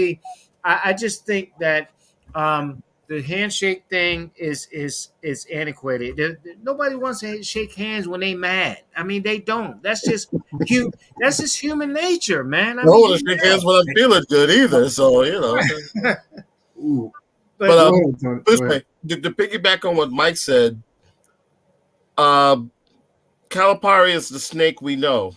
A: I just think that the handshake thing is antiquated. Nobody wants to shake hands when they mad. I mean, they don't. That's just human nature, man. I
I: I don't
A: mean,
I: want to shake hands when I'm feeling good either. So
J: Ooh.
A: but
I: But
J: Go ahead, Tony.
I: this
J: Go ahead.
I: way, to piggyback on what Mike said, uh, Calipari is the snake we know.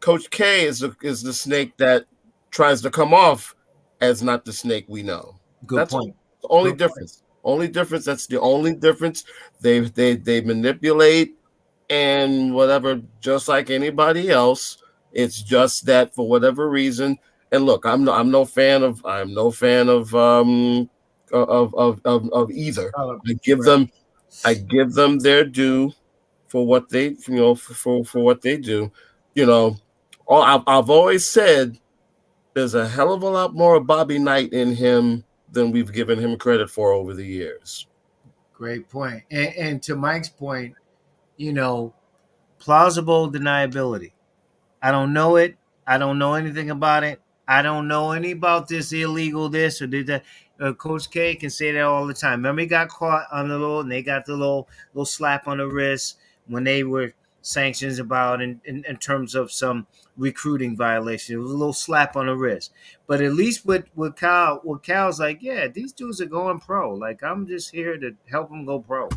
I: Coach K is the snake that tries to come off as not the snake we know.
A: good
I: That's
A: point.
I: the only
A: Good
I: difference. Only difference. That's the only difference. They manipulate and whatever, just like anybody else. It's just that for whatever reason. And look, I'm no fan of either.
A: Right.
I: I give them their due for what they for what they do. You know, I've always said there's a hell of a lot more of Bobby Knight in him than we've given him credit for over the years.
A: Great point. And to Mike's point, plausible deniability. I don't know it. I don't know anything about it. I don't know any about this illegal this or did that. Coach K can say that all the time. Remember, he got caught on the and they got the little slap on the wrist when they were sanctions about in terms of some recruiting violation. It was a little slap on the wrist. But at least with Cal's like, yeah, these dudes are going pro. Like, I'm just here to help them go pro.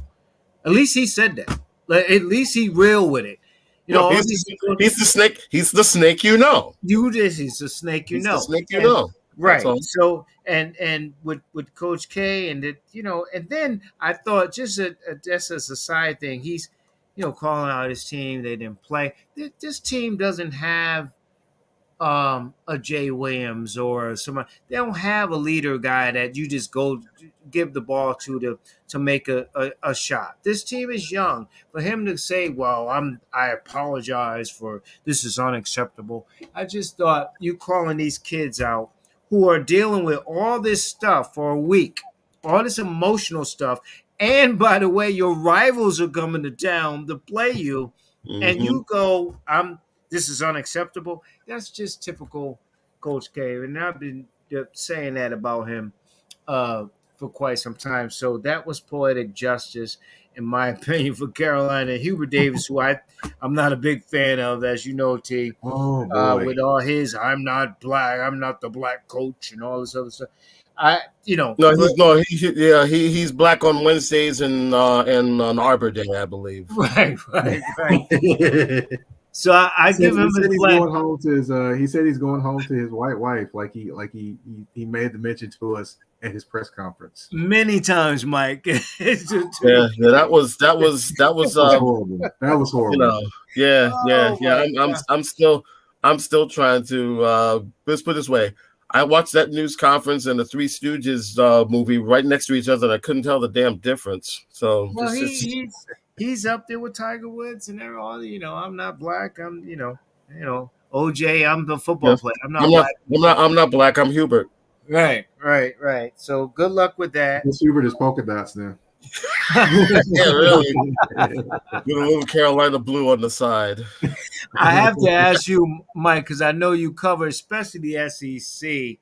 A: At least he said that. Like, at least he real with it.
I: No,
A: All
I: he's
A: these
I: he's the snake. He's the snake you know.
A: he's a snake,
I: He's the snake you know. That's
A: right.
I: all.
A: So and with Coach K and and then I thought just just as a side thing, he's calling out his team. They didn't play. This team doesn't have a Jay Williams or somebody. They don't have a leader guy that you just go give the ball to make a shot. This team is young. For him to say, "Well, I apologize for this is unacceptable," I just thought you calling these kids out who are dealing with all this stuff for a week, all this emotional stuff, and by the way, your rivals are coming to town to play you, and
I: Mm-hmm.
A: you go, This is unacceptable." That's just typical Coach K, and I've been saying that about him for quite some time. So that was poetic justice, in my opinion, for Carolina. Hubert Davis, who I'm not a big fan of, as you know, T.
J: Oh boy.
A: With all his, I'm not black, I'm not the black coach, and all this other stuff. I, you know,
I: No,
A: but-
I: he's black on Wednesdays and on Arbor Day, I believe.
A: right. So I
J: He
A: give him
J: said
A: his
J: he's
A: black.
J: going home to his. He said he's going home to his white wife, like he made the mention to us at his press conference.
A: Many times, Mike.
I: Yeah, that was
J: That was horrible. That was horrible.
I: I'm still trying to. Let's put it this way. I watched that news conference and the Three Stooges movie right next to each other, and I couldn't tell the damn difference. So
A: Well, he's up there with Tiger Woods, and they're all. I'm not black. I'm OJ. I'm the football player. I'm not black.
I: I'm not black. I'm Hubert.
A: Right. So good luck with that.
J: This Hubert is polka dots now.
I: Yeah, really. With a little Carolina blue on the side.
A: I have to ask you, Mike, because I know you cover, especially the SEC.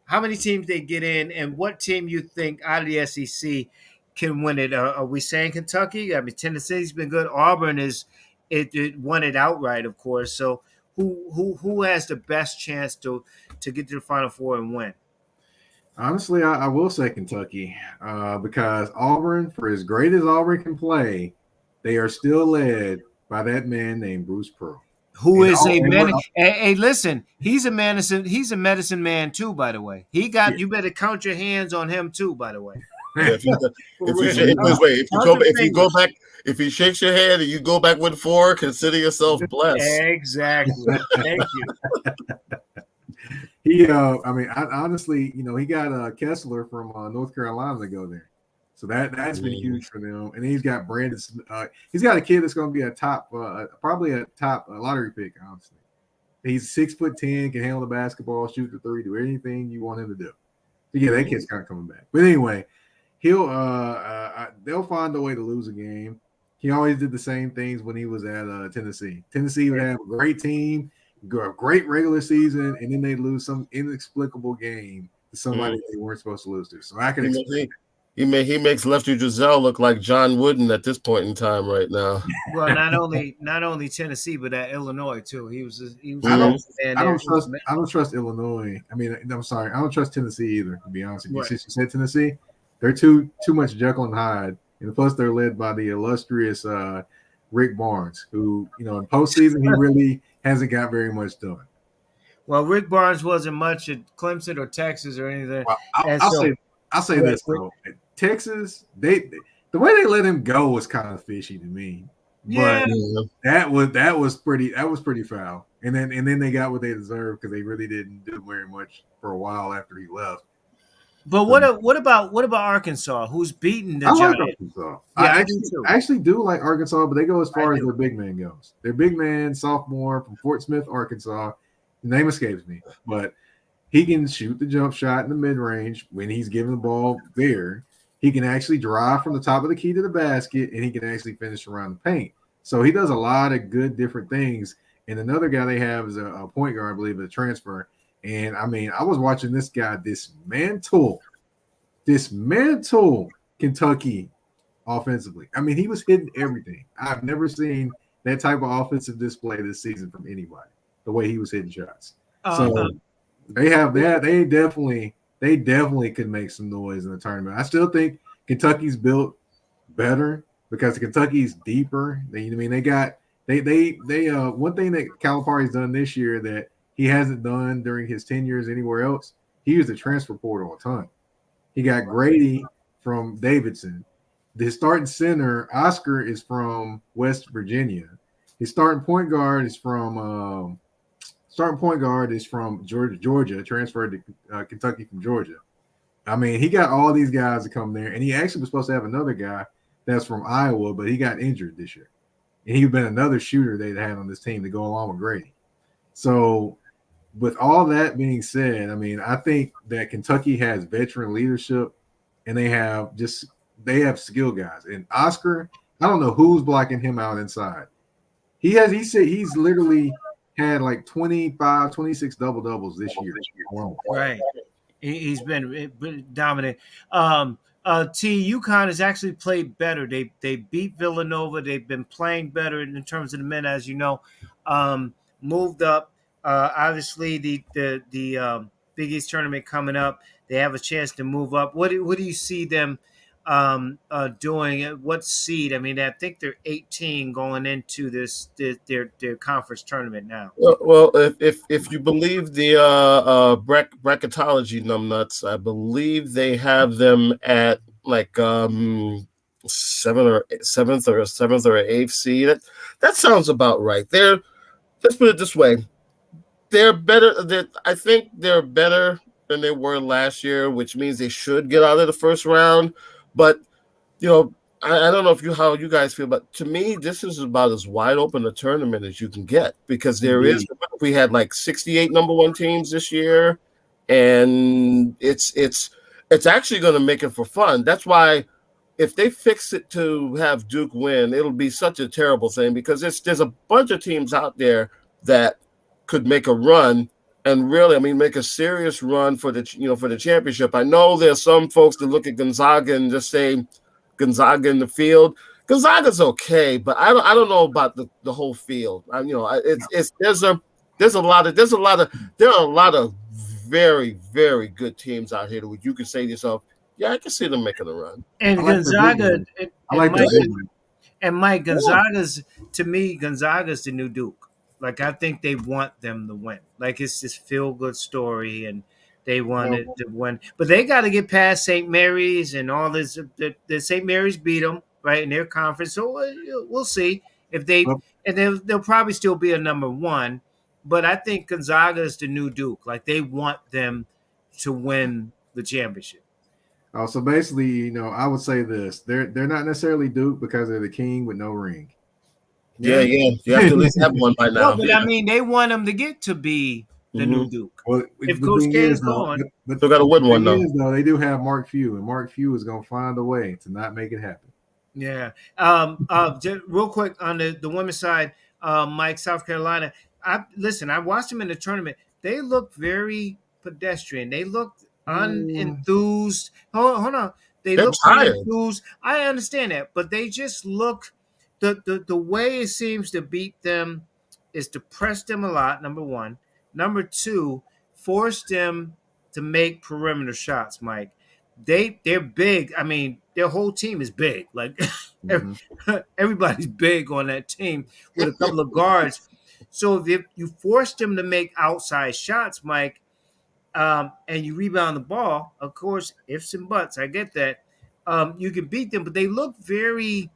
A: How many teams they get in, and what team you think out of the SEC can win it? Are we saying Kentucky? I mean, Tennessee's been good. Auburn it won it outright, of course. So who has the best chance to get to the Final Four and win?
J: Honestly, I will say Kentucky because Auburn, for as great as Auburn can play, they are still led by that man named Bruce Pearl.
A: Who is a man? Hey, listen, he's a medicine man too, by the way. You better count your hands on him too, by the way.
I: Yeah, if he shakes your hand and you go back with 4, consider yourself blessed.
A: Exactly. Thank you.
J: Honestly, he got Kessler from North Carolina to go there, so that's been huge for them. And then he's got Brandon. He's got a kid that's going to be a top, probably a top lottery pick. Honestly, he's 6'10", can handle the basketball, shoot the 3, do anything you want him to do. So yeah, that kid's kind of coming back. But anyway, they'll find a way to lose a game. He always did the same things when he was at Tennessee. Tennessee would have a great team, a great regular season, and then they lose some inexplicable game to somebody they weren't supposed to lose to. So I can expect.
I: He makes Lefty Driesell look like John Wooden at this point in time right now.
A: Well, not only Tennessee, but at Illinois too. He was
J: I
A: Mm-hmm.
J: don't trust Illinois. I mean, I'm sorry, I don't trust Tennessee either. To be honest with you,
A: Right.
J: since you said Tennessee, they're too much Jekyll and Hyde, and plus they're led by the illustrious Rick Barnes, who in postseason he really hasn't got very much done.
A: Well, Rick Barnes wasn't much at Clemson or Texas or anything.
J: Well, I'll say this though. Texas, the way they let him go was kind of fishy to me.
A: Yeah.
J: But that was pretty foul. And then they got what they deserved because they really didn't do very much for a while after he left.
A: But what about Arkansas, who's beaten the
J: I like
A: Giants?
J: Arkansas.
A: Yeah,
J: I actually do like Arkansas, but they go as far as their big man goes. Their big man, sophomore from Fort Smith, Arkansas. The name escapes me, but he can shoot the jump shot in the mid range when he's given the ball there. He can actually drive from the top of the key to the basket, and he can actually finish around the paint. So he does a lot of good different things. And another guy they have is a point guard, I believe, a transfer. And I mean, I was watching this guy dismantle Kentucky offensively. I mean, he was hitting everything. I've never seen that type of offensive display this season from anybody. The way he was hitting shots. So they have that. They definitely could make some noise in the tournament. I still think Kentucky's built better because Kentucky's deeper. They got one thing that Calipari's done this year that he hasn't done during his 10 years anywhere else. He used the transfer portal a ton. He got Grady from Davidson. The starting center, Oscar, is from West Virginia. His starting point guard is from Georgia, transferred to Kentucky from Georgia. I mean, he got all these guys to come there, and he actually was supposed to have another guy that's from Iowa, but he got injured this year. And he'd been another shooter they'd had on this team to go along with Grady. So with all that being said, I mean, I think that Kentucky has veteran leadership, and they have skill guys. And Oscar, I don't know who's blocking him out inside. He said he's literally had like 25, 26 double-doubles this year.
A: Right. He's been dominant. UConn has actually played better. They beat Villanova. They've been playing better in terms of the men, as you know. Moved up. Obviously, the Big East tournament coming up. They have a chance to move up. What do you see them doing? What seed? I mean, I think they're 18 going into their conference tournament now.
I: Well, if you believe the bracketology numbnuts, I believe they have them at like seventh or eighth seed. That sounds about right. Let's put it this way: they're better. I think they're better than they were last year, which means they should get out of the first round. But I don't know how you guys feel, but to me, this is about as wide open a tournament as you can get because we had like 68 number one teams this year, and it's actually going to make it for fun. That's why if they fix it to have Duke win, it'll be such a terrible thing because there's a bunch of teams out there that could make a run and really, I mean, make a serious run for the championship. I know there's some folks that look at Gonzaga and just say Gonzaga in the field. Gonzaga's okay, but I don't know about the whole field. There are a lot of very, very good teams out here that you can say to yourself, yeah, I can see them making a run.
A: And Gonzaga, Mike, Gonzaga's the new Duke. Like, I think they want them to win. Like, it's this feel-good story, and they want it to win. But they got to get past St. Mary's and all this. The St. Mary's beat them, right, in their conference. So we'll see if they – and they'll probably still be a number one. But I think Gonzaga is the new Duke. Like, they want them to win the championship.
J: Oh, so basically, I would say this. They're not necessarily Duke because they're the king with no ring.
I: Yeah. You have to at least have one by now.
A: No, but I mean, they want them to get to be the new Duke.
J: Well,
A: If
J: the
A: Coach
J: thing
A: K
J: is,
A: is gone,
I: Still got to win
J: the
I: one
J: thing
I: though.
J: is, though, they do have Mark Few, and Mark Few is going to find a way to not make it happen.
A: yeah. Just real quick on the women's side, Mike, South Carolina. I watched them in the tournament. They looked very pedestrian. They looked unenthused. Hold on. They
I: They're
A: look
I: tired.
A: unenthused. I understand that, but they just look the way it seems to beat them is to press them a lot, number one. Number two, force them to make perimeter shots, Mike. They're big. I mean, their whole team is big. Like everybody's big on that team with a couple of guards. So if you force them to make outside shots, Mike, and you rebound the ball, of course, ifs and buts, I get that. You can beat them, but they look very,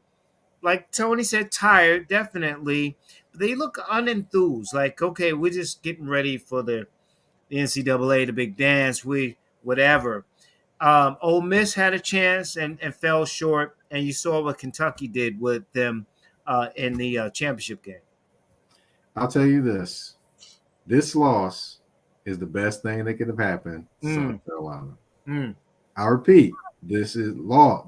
A: like Tony said, tired, definitely. But they look unenthused. Like, okay, we're just getting ready for the NCAA, the big dance, whatever. Ole Miss had a chance and fell short, and you saw what Kentucky did with them in the championship game.
J: I'll tell you this: this loss is the best thing that could have happened to South Carolina. I repeat, this loss,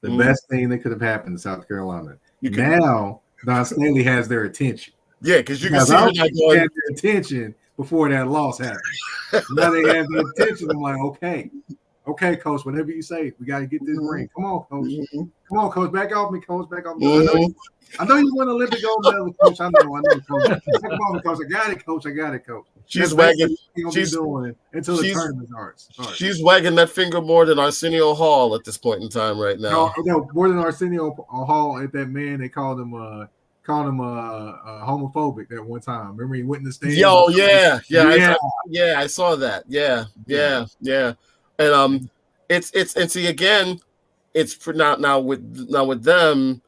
J: the best thing that could have happened to South Carolina. Now, Don Stanley has their attention.
I: Yeah, because you can see they
J: had their attention before that loss happened. Now they have their attention. I'm like, okay, coach, whatever you say, we got to get this ring. Come on, coach. Come on, coach. Back off me, coach. Back off me. I know you won an Olympic gold medal, coach. I know, coach. Come on, coach. I got it, coach.
I: She's wagging.
J: She's doing until the tournament starts.
I: She's wagging that finger more than Arsenio Hall at this point in time right now.
J: No, more than Arsenio Hall at that man. They called him homophobic that one time. Remember he went in the stadium?
I: Yo, yeah, I saw that. Yeah. And it's and see again, it's for now with them,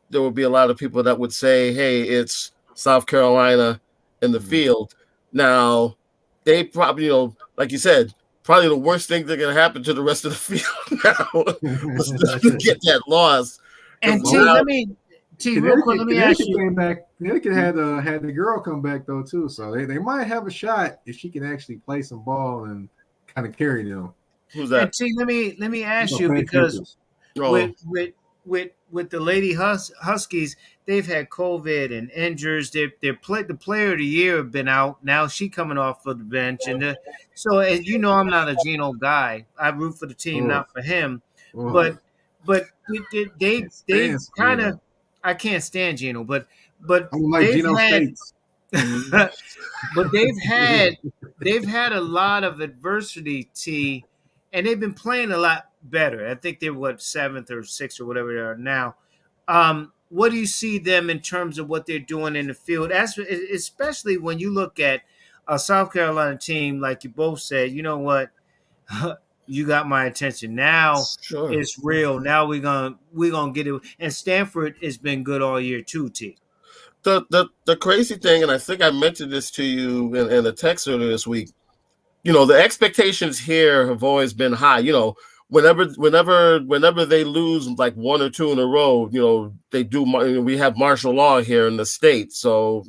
I: there will be a lot of people that would say, hey, it's South Carolina in the field. Now, they probably, like you said, probably the worst thing that's going to happen to the rest of the field now was to get that loss.
A: And T, real quick, let me ask you.
J: Connecticut had the girl come back though too, so they might have a shot if she can actually play some ball and kind of carry them.
I: Who's that?
A: And T, let me ask you, because with the Lady Huskies, they've had COVID and injuries. The player of the year have been out. Now she coming off of the bench, and so as you know, I'm not a Geno guy. I root for the team, not for him. But they kind of. I can't stand Geno, but
J: like Geno States.
A: But they've had a lot of adversity, T, and they've been playing a lot better. I think they're 7th or 6th or whatever they are now. What do you see them in terms of what they're doing in the field, especially when you look at a South Carolina team, like you both said, you know what, you got my attention. Now it's real. Now we're gonna get it. And Stanford has been good all year too, T.
I: The crazy thing, and I think I mentioned this to you in a text earlier this week, the expectations here have always been high. Whenever they lose like one or two in a row, they do. We have martial law here in the state, so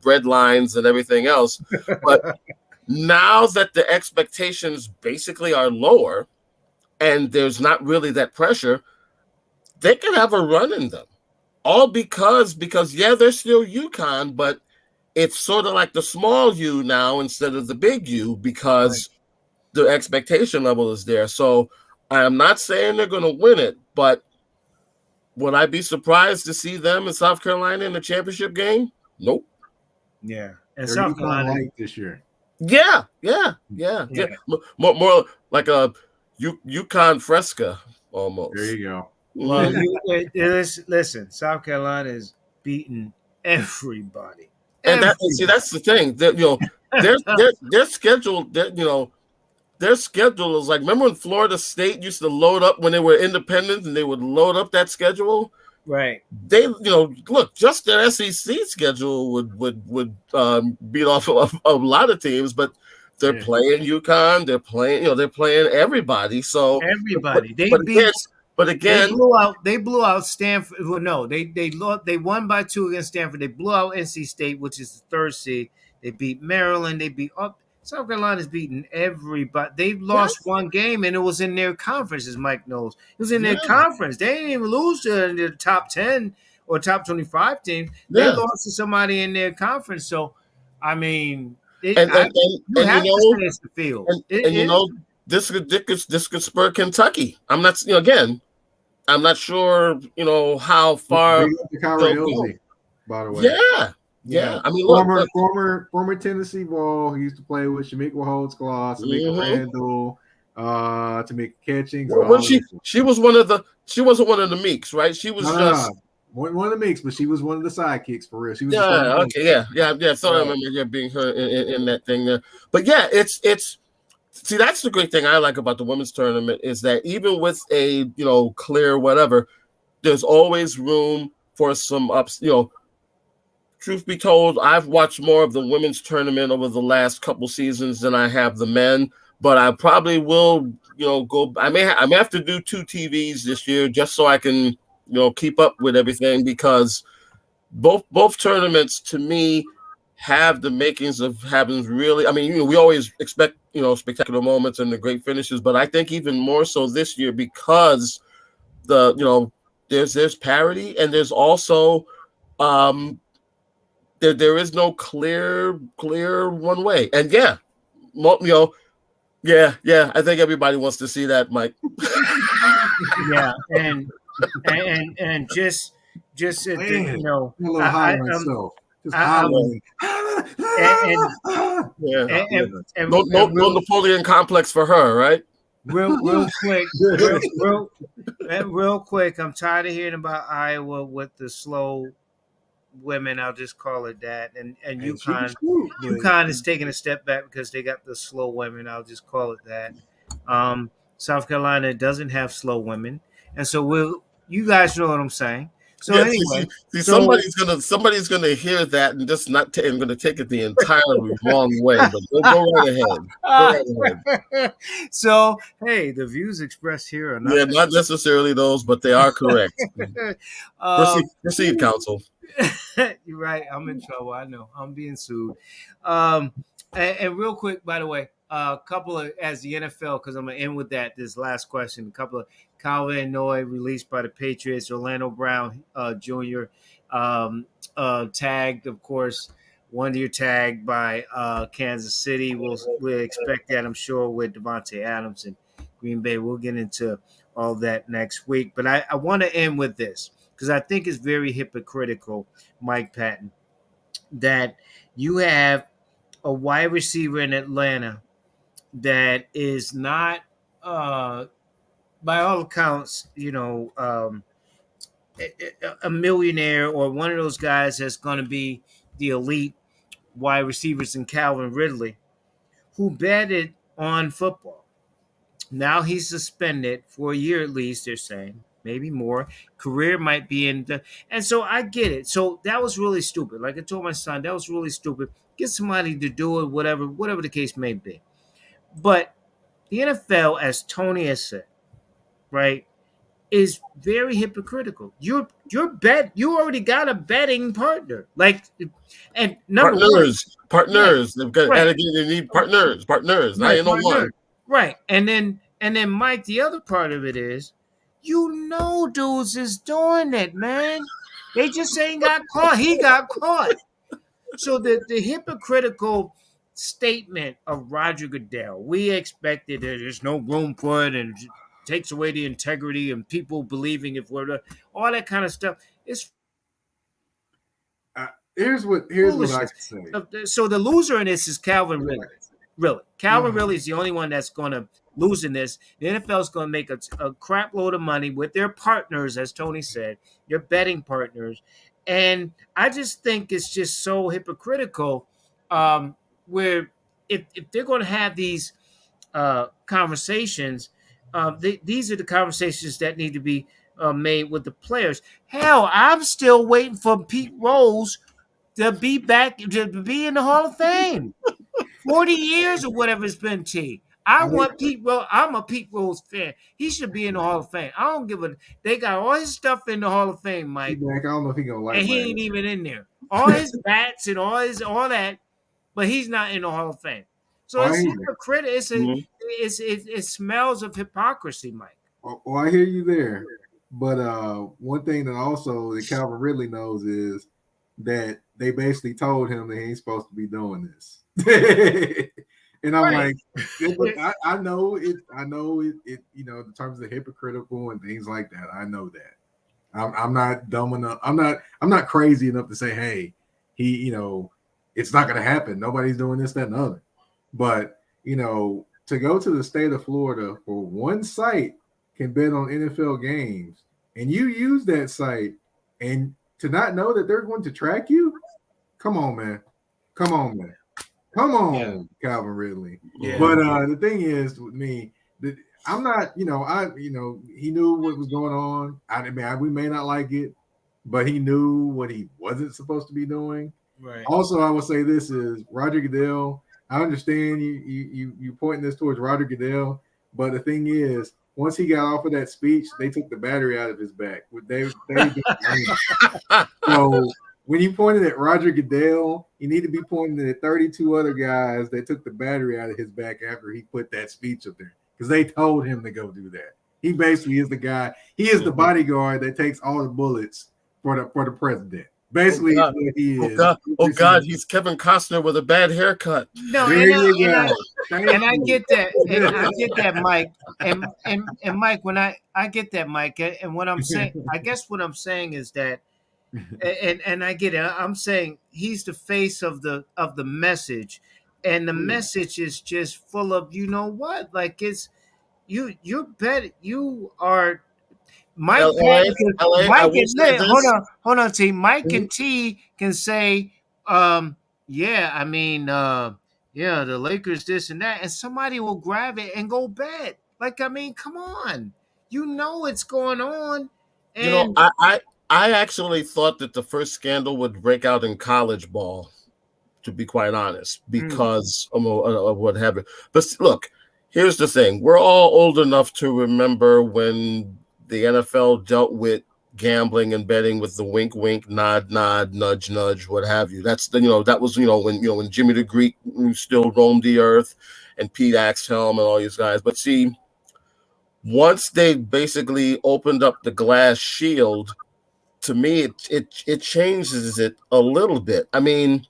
I: bread lines and everything else. But now that the expectations basically are lower, and there's not really that pressure, they can have a run in them. All because they're still UConn, but it's sort of like the small U now instead of the big U because the expectation level is there. So I am not saying they're going to win it, but would I be surprised to see them in South Carolina in the championship game? Nope.
A: Yeah, and South Carolina
J: this year.
I: Yeah. More like a UConn Fresca almost.
J: There you go.
A: Well, listen, South Carolina is beating everybody.
I: And that's the thing. That their schedule. Their schedule is like, remember when Florida State used to load up when they were independent and they would load up that schedule?
A: Right.
I: They, look, just their SEC schedule would beat off a lot of teams, but they're playing UConn. They're playing everybody. So
A: everybody.
I: But again,
A: they blew out Stanford. Well, no, they won by 2 against Stanford. They blew out NC State, which is the 3rd seed. They beat Maryland. They beat up. South Carolina's beaten everybody. They've
I: Yes.
A: lost one game, and it was in their conference, as Mike knows. It was in
I: Yeah.
A: their conference. They didn't even lose to the top 10 or top 25 team. They
I: Yeah.
A: lost to somebody in their conference. So, I mean,
I: And
A: you
I: and
A: have
I: you
A: to
I: know
A: say it's the field.
I: and you know this could spur Kentucky. I'm not again. I'm not sure how far
J: Big up to Kyra
I: they'll go.
J: Elsie, by the way.
I: Yeah. I mean, look,
J: Former Tennessee ball. He used to play with Shamika Holtzclaw, Samika Randall, to make catching.
I: Well, she was one of the she wasn't one of the Meeks, right? She was just
J: one of the Meeks, but she was one of the sidekicks for real. She was
I: yeah. So I remember being her in that thing there. But yeah, it's see, that's the great thing I like about the women's tournament is that even with a clear whatever, there's always room for some ups. Truth be told, I've watched more of the women's tournament over the last couple seasons than I have the men. But I probably will, go. I may have to do 2 TVs this year just so I can, keep up with everything because both tournaments to me have the makings of having really. I mean, we always expect spectacular moments and the great finishes, but I think even more so this year because there's parity and there's also there is no clear one way. And yeah, I think everybody wants to see that, Mike.
A: Yeah, and just
J: Man, a little high myself.
I: No Napoleon complex for her, right?
A: Real quick. I'm tired of hearing about Iowa with the slow women. I'll just call it that. And UConn is taking a step back because they got the slow women. I'll just call it that. South Carolina doesn't have slow women, and so you guys know what I'm saying. So anyway,
I: somebody's gonna hear that and just not and gonna take it the entirely wrong way. But go right ahead.
A: So hey, the views expressed here are
I: not necessarily those, but they are correct. Proceed, counsel.
A: You're right. I'm in trouble. I know. I'm being sued. And real quick, by the way, a couple of as the NFL, because I'm gonna end with this last question. A couple of Calvin Noy released by the Patriots, Orlando Brown Jr. Tagged, of course, 1-year tag by Kansas City. We'll expect that, I'm sure, with Devontae Adams and Green Bay. We'll get into all that next week. But I want to end with this because I think it's very hypocritical, Mike Patton, that you have a wide receiver in Atlanta that is not, by all accounts, a millionaire or one of those guys that's going to be the elite wide receivers in Calvin Ridley, who betted on football. Now he's suspended for a year at least, they're saying. Maybe more. Career might be and so I get it. So that was really stupid. Like I told my son, that was really stupid. Get somebody to do it, whatever the case may be. But the NFL, as Tony has said, right, is very hypocritical. You already got a betting partner. Like, and
I: partners. They've got they need partners. Now you know one.
A: Right. And then Mike, the other part of it is, dudes is doing it, man. They just ain't got caught. He got caught. So the hypocritical statement of Roger Goodell, we expected there's no room for it and it takes away the integrity and people believing if we're all that kind of stuff. It's
J: here's what I can say.
A: So the loser in this is Calvin Ridley. Really, Calvin Ridley is the only one that's going to lose in this. The NFL is going to make a crap load of money with their partners, as Tony said, their betting partners. And I just think it's just so hypocritical where if they're going to have these conversations, these are the conversations that need to be made with the players. Hell, I'm still waiting for Pete Rose to be back, to be in the Hall of Fame. 40 years or whatever it's been, T. I want Pete Rose. I'm a Pete Rose fan. He should be in the Hall of Fame. I don't give a. They got all his stuff in the Hall of Fame, Mike.
J: I don't know if he gonna like.
A: And he ain't even in there. All his bats and all that. but he's not in the Hall of Fame. So
J: Oh, I
A: it's
J: hear you.
A: hypocrite.
I: Mhm.
A: It smells of hypocrisy, Mike.
J: Oh, I hear you there. But one thing that also that Calvin Ridley knows is that they basically told him that he ain't supposed to be doing this. And I'm
A: Right.
J: like, yeah, look, I know it. I know it. You know, in terms of hypocritical and things like that. I know that. I'm not dumb enough. I'm not crazy enough to say, hey, it's not going to happen. Nobody's doing this, that, and the other. But to go to the state of Florida for one site can bet on NFL games, and you use that site, and to not know that they're going to track you, come on, man. Come on, Calvin Ridley.
A: Yeah.
J: But the thing is with me, that I'm not, he knew what was going on. I mean, we may not like it, but he knew what he wasn't supposed to be doing.
A: Right.
J: Also, I will say this is Roger Goodell. I understand you pointing this towards Roger Goodell, but the thing is, once he got off of that speech, they took the battery out of his back. So when you pointed at Roger Goodell, you need to be pointing at 32 other guys that took the battery out of his back after he put that speech up there, because they told him to go do that. He basically is the guy. He is the bodyguard that takes all the bullets for the president. Basically, what he is.
I: Oh God, he's Kevin Costner with a bad haircut.
A: No,
J: There
A: and
J: you go.
A: I get that, and I get that, Mike, and Mike, when I get that, Mike, and what I'm saying, I guess what I'm saying is that, and I get it. I'm saying he's the face of the message, and the message is just full of what, like it's you're better, you are. Mike
I: LA, I
A: Mike
I: will
A: and
I: say this.
A: hold on, T. Mike and T can say, yeah, I mean, yeah, the Lakers this and that, and somebody will grab it and go bet. Like, I mean, come on, it's going on, and
I: I actually thought that the first scandal would break out in college ball, to be quite honest, because of what happened. But look, here's the thing: we're all old enough to remember when the NFL dealt with gambling and betting with the wink, wink, nod, nod, nudge, nudge, what have you. That's that was when Jimmy the Greek still roamed the earth, and Pete Axthelm and all these guys. But see, once they basically opened up the glass shield, to me, it changes it a little bit. I mean,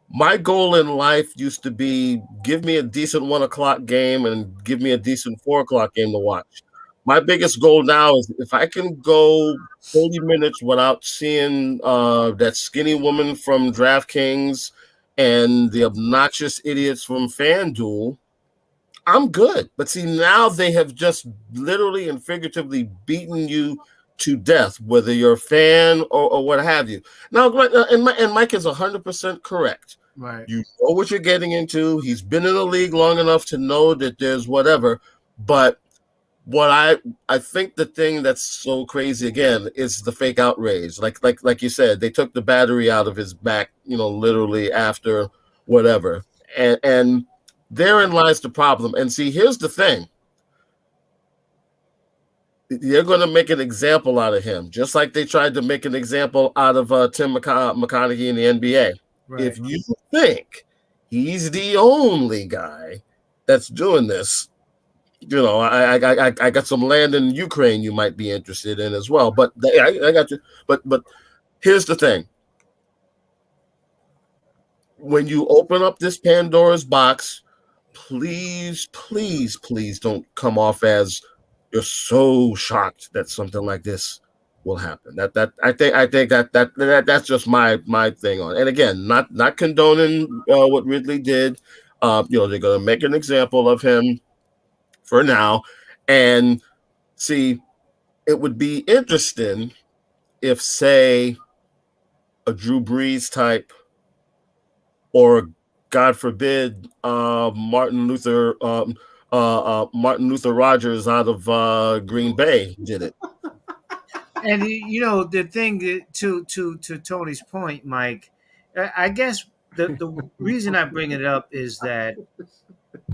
I: my goal in life used to be give me a decent 1 o'clock game and give me a decent 4 o'clock game to watch. My biggest goal now is if I can go 30 minutes without seeing that skinny woman from DraftKings and the obnoxious idiots from FanDuel, I'm good. But see, now they have just literally and figuratively beaten you to death, whether you're a fan or what have you. Now, and Mike is 100% correct.
A: Right.
I: You know what you're getting into. He's been in the league long enough to know that there's whatever. But what I think the thing that's so crazy again is the fake outrage. Like you said, they took the battery out of his back, literally after whatever. And therein lies the problem. And see, here's the thing. They're going to make an example out of him, just like they tried to make an example out of Tim McConaughey in the NBA.
A: Right.
I: If you think he's the only guy that's doing this, I got some land in Ukraine you might be interested in as well. But I got you. But here's the thing. When you open up this Pandora's box, please, please, please don't come off as you're so shocked that something like this will happen. I think that's just my thing on it. And again, not condoning what Ridley did. They're going to make an example of him for now, and see, it would be interesting if, say, a Drew Brees type, or God forbid, Martin Luther Rogers out of Green Bay did it.
A: And the thing to Tony's point, Mike, I guess the reason I bring it up is that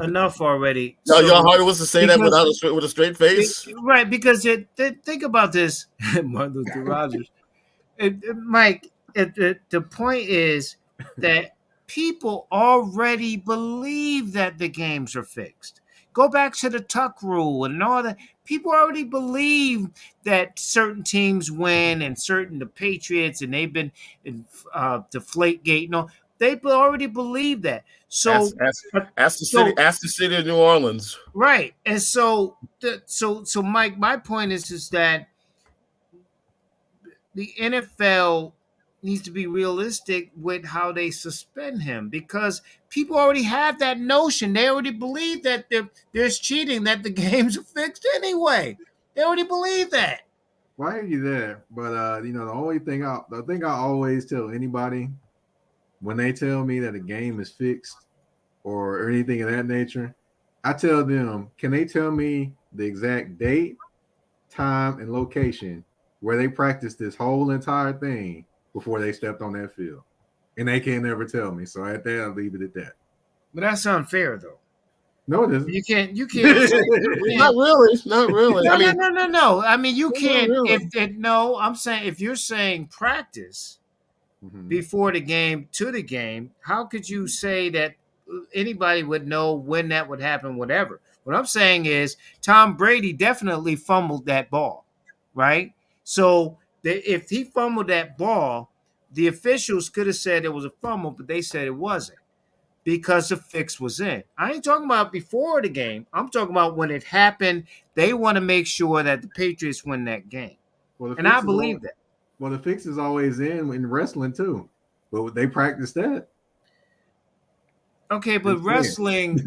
A: enough already.
I: No, your heart was to say that with a straight face,
A: right? Because think about this, Martin Luther Rogers, Mike. The point is that people already believe that the games are fixed. Go back to the Tuck rule and all that. People already believe that certain teams win and certain the Patriots and they've been deflate gate and all. They already believe that. So,
I: Ask the city of New Orleans.
A: right, and so Mike, my point is that the NFL needs to be realistic with how they suspend him because people already have that notion. They already believe that there's cheating, that the games are fixed anyway. They already believe that.
J: Well, I hear you there, but the thing I always tell anybody when they tell me that a game is fixed or anything of that nature, I tell them, can they tell me the exact date, time, and location where they practiced this whole entire thing before they stepped on that field? And they can't never tell me. So at that, I'll leave it at that.
A: But that's unfair, though.
J: No, it isn't.
A: You can't.
I: Not really. Not really.
A: No. I mean, you can't.
I: Really.
A: I'm saying if you're saying practice before the game to the game, how could you say that anybody would know when that would happen? Whatever. What I'm saying is Tom Brady definitely fumbled that ball, right? So if he fumbled that ball, the officials could have said it was a fumble, but they said it wasn't because the fix was in. I ain't talking about before the game. I'm talking about when it happened. They want to make sure that the Patriots win that game. And I believe that.
J: Well, the fix is always in wrestling too. But they practice that.
A: Okay, but wrestling,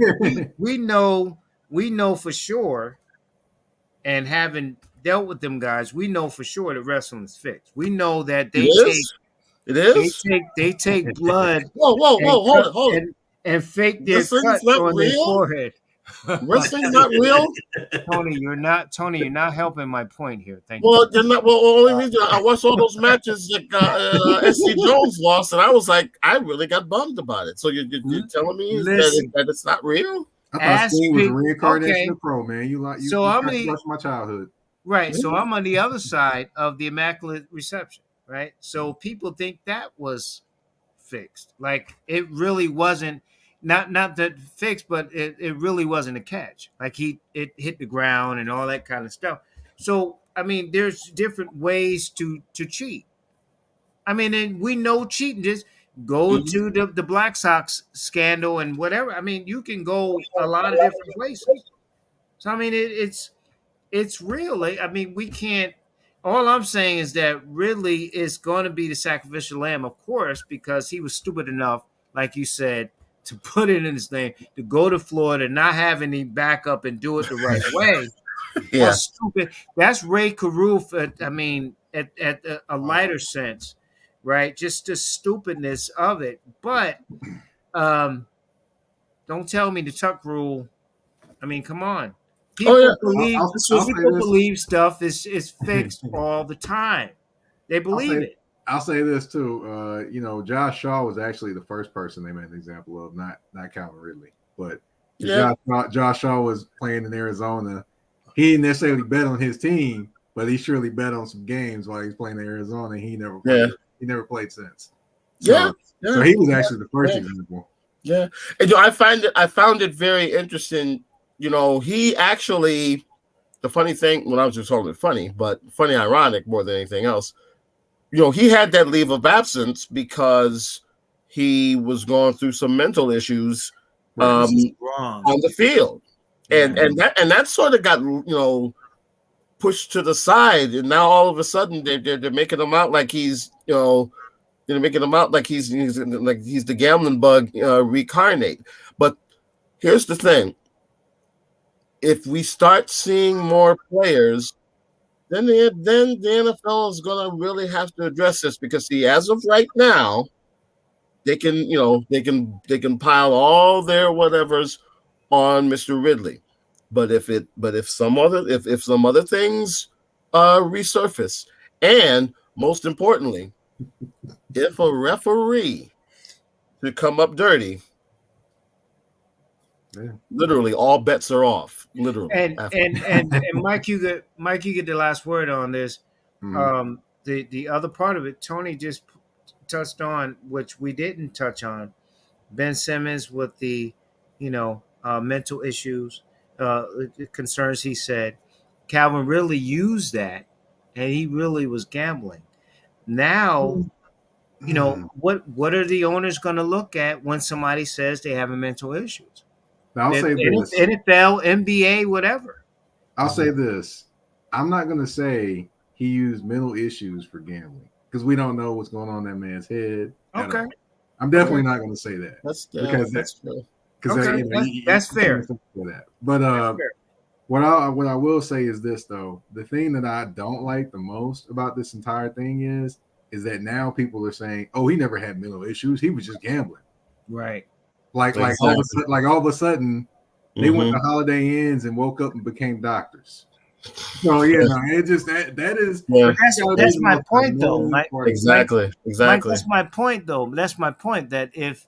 A: we know for sure, and having dealt with them guys, we know for sure that wrestling is fixed. We know that they take blood.
I: Hold it.
A: And fake their cut on their forehead.
I: Wrestling's not real.
A: Tony, you're not helping my point here. Thank you.
I: Well, you're not. Well, only reason I watched all those matches that SC Jones lost, and I was like, I really got bummed about it. So you're telling me that it's not real?
J: I thought Steve was a reincarnation of Pro, man. You crushed my childhood.
A: Right. So I'm on the other side of the Immaculate Reception, right? So people think that was fixed. Like it really wasn't. Not that fixed, but it really wasn't a catch. Like it hit the ground and all that kind of stuff. So I mean, there's different ways to cheat. I mean, and we know cheating. Just go to the Black Sox scandal and whatever. I mean, you can go a lot of different places. So I mean, it's real. Like, I mean, we can't. All I'm saying is that Ridley is going to be the sacrificial lamb, of course, because he was stupid enough, like you said, to put it in his name, to go to Florida, not have any backup and do it the right way.
I: Yeah.
A: That's stupid. That's Ray Caruth, at a lighter sense, right? Just the stupidness of it. But don't tell me the Tuck rule. I mean, come on. People believe stuff is fixed all the time. They believe it.
J: I'll say this too. Josh Shaw was actually the first person they made an example of, not Calvin Ridley. But Josh Shaw was playing in Arizona. He didn't necessarily bet on his team, but he surely bet on some games while he was playing in Arizona. And he never played. He never played since. So he was actually the first example.
I: Yeah, and I found it very interesting. He actually, the funny thing, I was just calling it funny, but funny, ironic more than anything else. He had that leave of absence because he was going through some mental issues on the field, and that sort of got pushed to the side, and now all of a sudden they're making him out like he's making him out like he's the gambling bug reincarnate. But here's the thing: if we start seeing more players, then the NFL is going to really have to address this because, see, as of right now, they can pile all their whatevers on Mr. Ridley, but if some other things resurface, and most importantly, if a referee should come up dirty, literally all bets are off. Literally,
A: and Mike, you get the last word on this. The other part of it, Tony just touched on, which we didn't touch on, Ben Simmons with the, mental issues, concerns. He said Calvin really used that, and he really was gambling. Now, what are the owners going to look at when somebody says they have mental issues?
J: Now, I'll say this.
A: NFL, NBA, whatever.
J: I'll say this. I'm not going to say he used mental issues for gambling because we don't know what's going on in that man's head.
A: Okay.
J: I'm definitely not going to say that.
I: That's
J: true. Because
A: okay. That's fair.
J: That. But what I will say is this though: the thing that I don't like the most about this entire thing is that now people are saying, "Oh, he never had mental issues. He was just gambling."
A: Right.
J: Like all of a sudden, they went to Holiday Inns and woke up and became doctors. So yeah, no, it just that is.
I: Yeah.
A: That's my point though.
I: Exactly.
A: Mike, that's my point though. That's my point. That if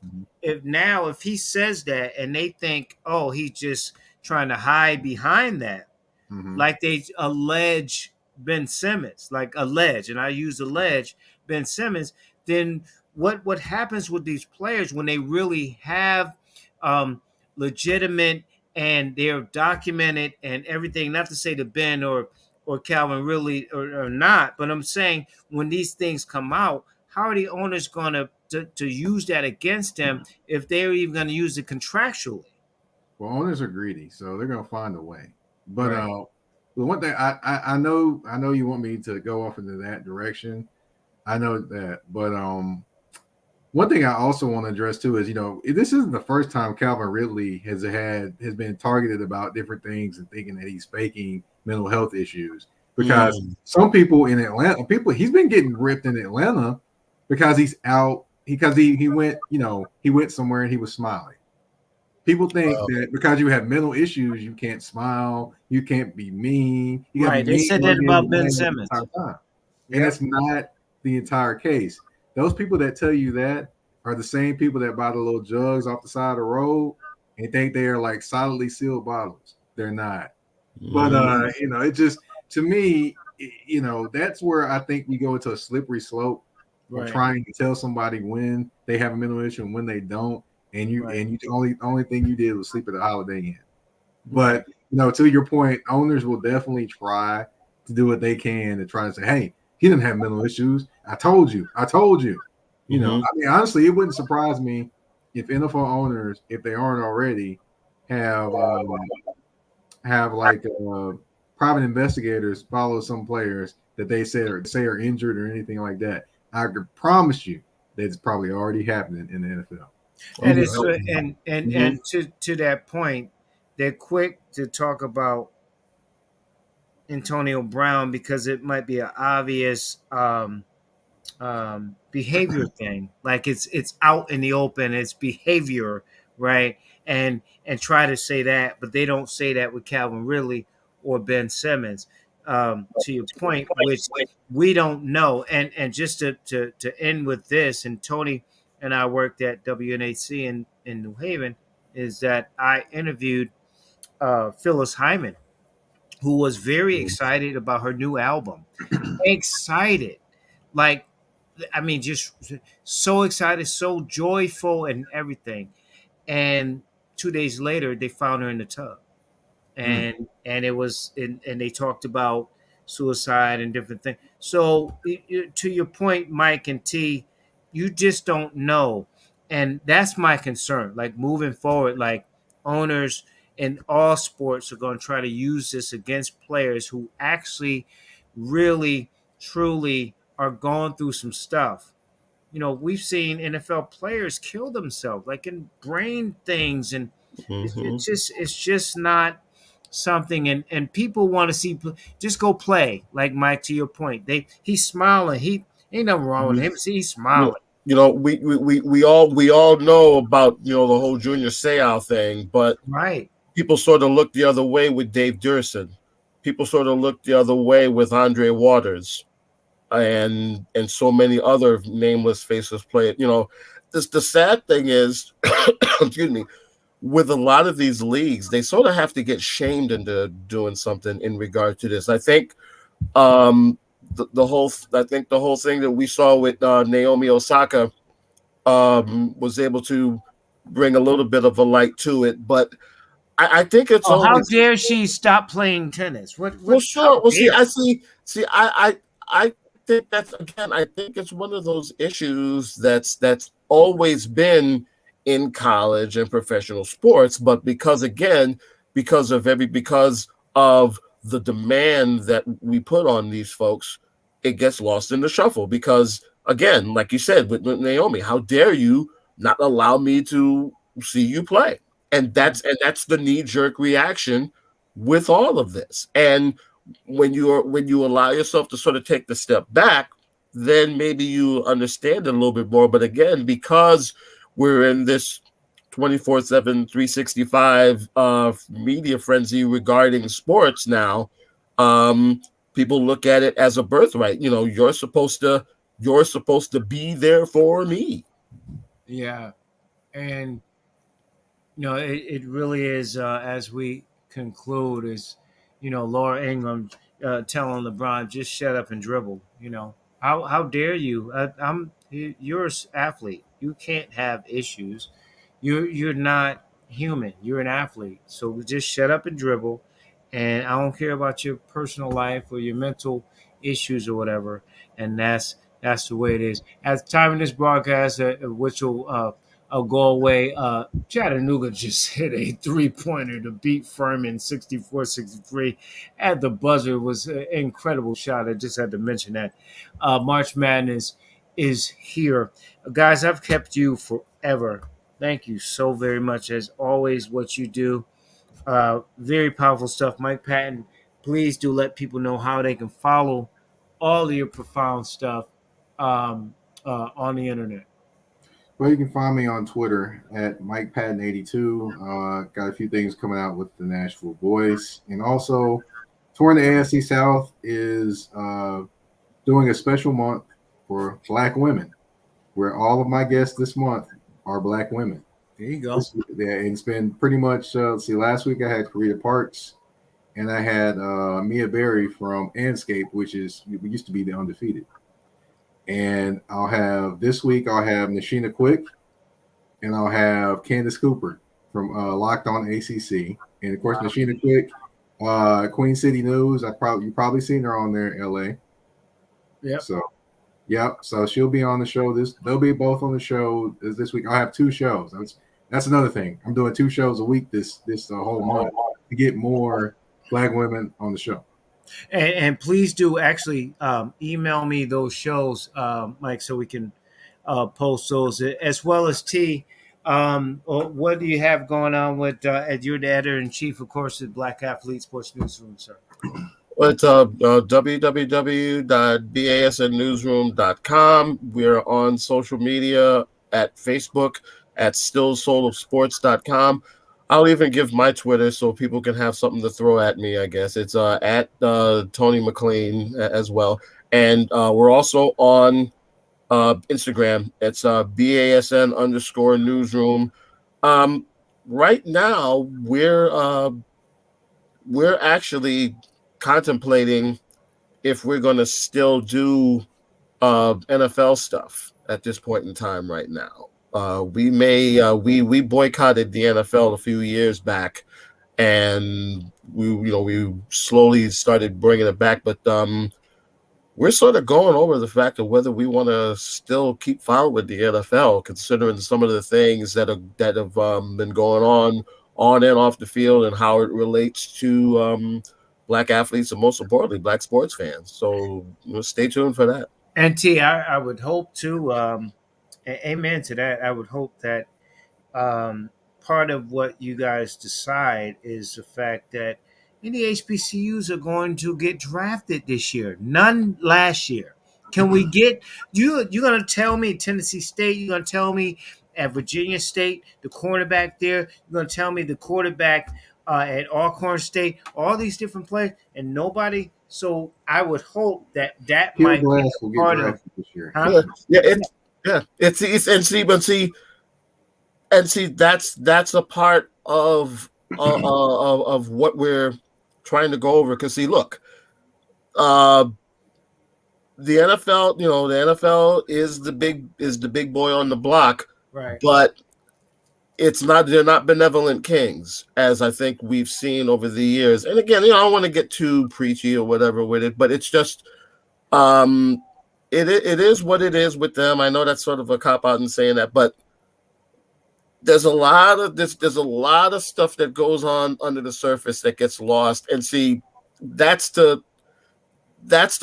A: he says that and they think, oh, he's just trying to hide behind that, like they allege Ben Simmons, and I use allege Ben Simmons, then what happens with these players when they really have legitimate and they're documented and everything? Not to say that Ben or Calvin really or not, but I'm saying when these things come out, how are the owners going to use that against them if they're even going to use it contractually?
J: Well, owners are greedy, so they're going to find a way. But the one thing I know you want me to go off into that direction. I know that, but one thing I also want to address too is, this isn't the first time Calvin Ridley has been targeted about different things and thinking that he's faking mental health issues. Because some people in Atlanta, he's been getting ripped in Atlanta because he's out because he went, he went somewhere and he was smiling. People think that because you have mental issues, you can't smile, you can't be mean.
A: They said that about Ben Simmons.
J: And that's not the entire case. Those people that tell you that are the same people that buy the little jugs off the side of the road and think they are like solidly sealed bottles. They're not. But it just, to me, that's where I think we go into a slippery slope of trying to tell somebody when they have a mental issue and when they don't. And you the only thing you did was sleep at a Holiday Inn. But to your point, owners will definitely try to do what they can to try to say, hey, he didn't have mental issues. I told you. I mean, honestly, it wouldn't surprise me if NFL owners, if they aren't already, have like private investigators follow some players that they say are injured or anything like that. I could promise you that it's probably already happening in the NFL.
A: And it's and to that point, they're quick to talk about Antonio Brown because it might be an obvious behavior thing, like it's out in the open, it's behavior, right? And try to say that, but they don't say that with Calvin Ridley or Ben Simmons. To your point, which we don't know, and just to end with this, and Tony and I worked at WNHC in New Haven, is that I interviewed Phyllis Hyman, who was very excited about her new album. Excited. Like, I mean, just so excited, so joyful and everything. And 2 days later, they found her in the tub. And it was, and they talked about suicide and different things. So to your point, Mike and T, you just don't know. And that's my concern. Like moving forward, like owners in all sports are going to try to use this against players who actually really, truly are going through some stuff. We've seen NFL players kill themselves, like in brain things, and it's just not something. And people want to see, just go play. Like Mike, to your point, he's smiling. He ain't nothing wrong with him. See, he's smiling.
I: We all know about the whole Junior Seau thing, but people sort of look the other way with Dave Durson. People sort of look the other way with Andre Waters, and so many other nameless, faceless players. The sad thing is, excuse me, with a lot of these leagues, they sort of have to get shamed into doing something in regard to this. I think the whole thing that we saw with Naomi Osaka was able to bring a little bit of a light to it. But I think it's
A: Oh, how
I: only
A: dare she stop playing tennis? What?
I: well,
A: How
I: sure. Well, see,
A: dare?
I: I think that's again. I think it's one of those issues that's always been in college and professional sports, but because of the demand that we put on these folks, it gets lost in the shuffle. Because again, like you said with Naomi, how dare you not allow me to see you play? And that's the knee jerk reaction with all of this. And when you allow yourself to sort of take the step back, then maybe you understand it a little bit more. But again, because we're in this 24/7 365 media frenzy regarding sports now, um people look at it as a birthright. You're supposed to be there for me.
A: Yeah, and it really is. As we conclude, is Laura Ingram telling LeBron, just shut up and dribble. How dare you? You're an athlete. You can't have issues. You're not human. You're an athlete. So just shut up and dribble. And I don't care about your personal life or your mental issues or whatever. And that's the way it is. At the time of this broadcast, which will go away, Chattanooga just hit a 3-pointer to beat Furman 64-63 at the buzzer. It was an incredible shot. I just had to mention that. March Madness is here. Guys, I've kept you forever. Thank you so very much. As always, what you do, very powerful stuff. Mike Patton, please do let people know how they can follow all of your profound stuff on the internet.
J: Well, you can find me on Twitter at Mike Patton82. Got a few things coming out with the Nashville Boys. And also, Touring the AFC South is doing a special month for Black women, where all of my guests this month are Black women.
A: There you go.
J: And it's been pretty much, last week I had Karita Parks, and I had Mia Berry from Anscape, which used to be the Undefeated. And this week I'll have Nashina Quick, and I'll have Candace Cooper from Locked On ACC. And of course, Nashina Quick, Queen City News. You probably seen her on there in LA.
A: Yep.
J: So she'll be on the show. They'll be both on the show this week. I have 2 shows. That's another thing. I'm doing 2 shows a week this whole month to get more Black women on the show.
A: And please do actually email me those shows, Mike, so we can post those, as well as T. What do you have going on with you're the editor in chief, of course, at Black Athlete Sports Newsroom, sir?
I: It's www.basnnewsroom.com. We're on social media at Facebook at stillsoulofsports.com. I'll even give my Twitter so people can have something to throw at me, I guess. It's at Tony McLean as well. And we're also on Instagram. It's BASN_newsroom. Right now, we're actually contemplating if we're going to still do NFL stuff at this point in time right now. We we boycotted the NFL a few years back, and we slowly started bringing it back, but we're sort of going over the fact of whether we want to still keep following the NFL, considering some of the things that have been going on and off the field, and how it relates to Black athletes and, most importantly, Black sports fans. So stay tuned for that.
A: And T, I would hope to, amen to that. I would hope that part of what you guys decide is the fact that any HBCUs are going to get drafted this year. None last year. Can we get you? You're going to tell me Tennessee State? You're going to tell me at Virginia State, the cornerback there? You're going to tell me the quarterback at Alcorn State? All these different players, and nobody. So I would hope that might be part of
J: this year.
A: Huh?
I: See, that's a part of what we're trying to go over. Because see, look, the NFL, the NFL is the big boy on the block,
A: right?
I: But they're not benevolent kings, as I think we've seen over the years. And again, I don't want to get too preachy or whatever with it, but it's just it is what it is with them. I know that's sort of a cop out in saying that, but there's a lot of stuff that goes on under the surface that gets lost. And see, that's the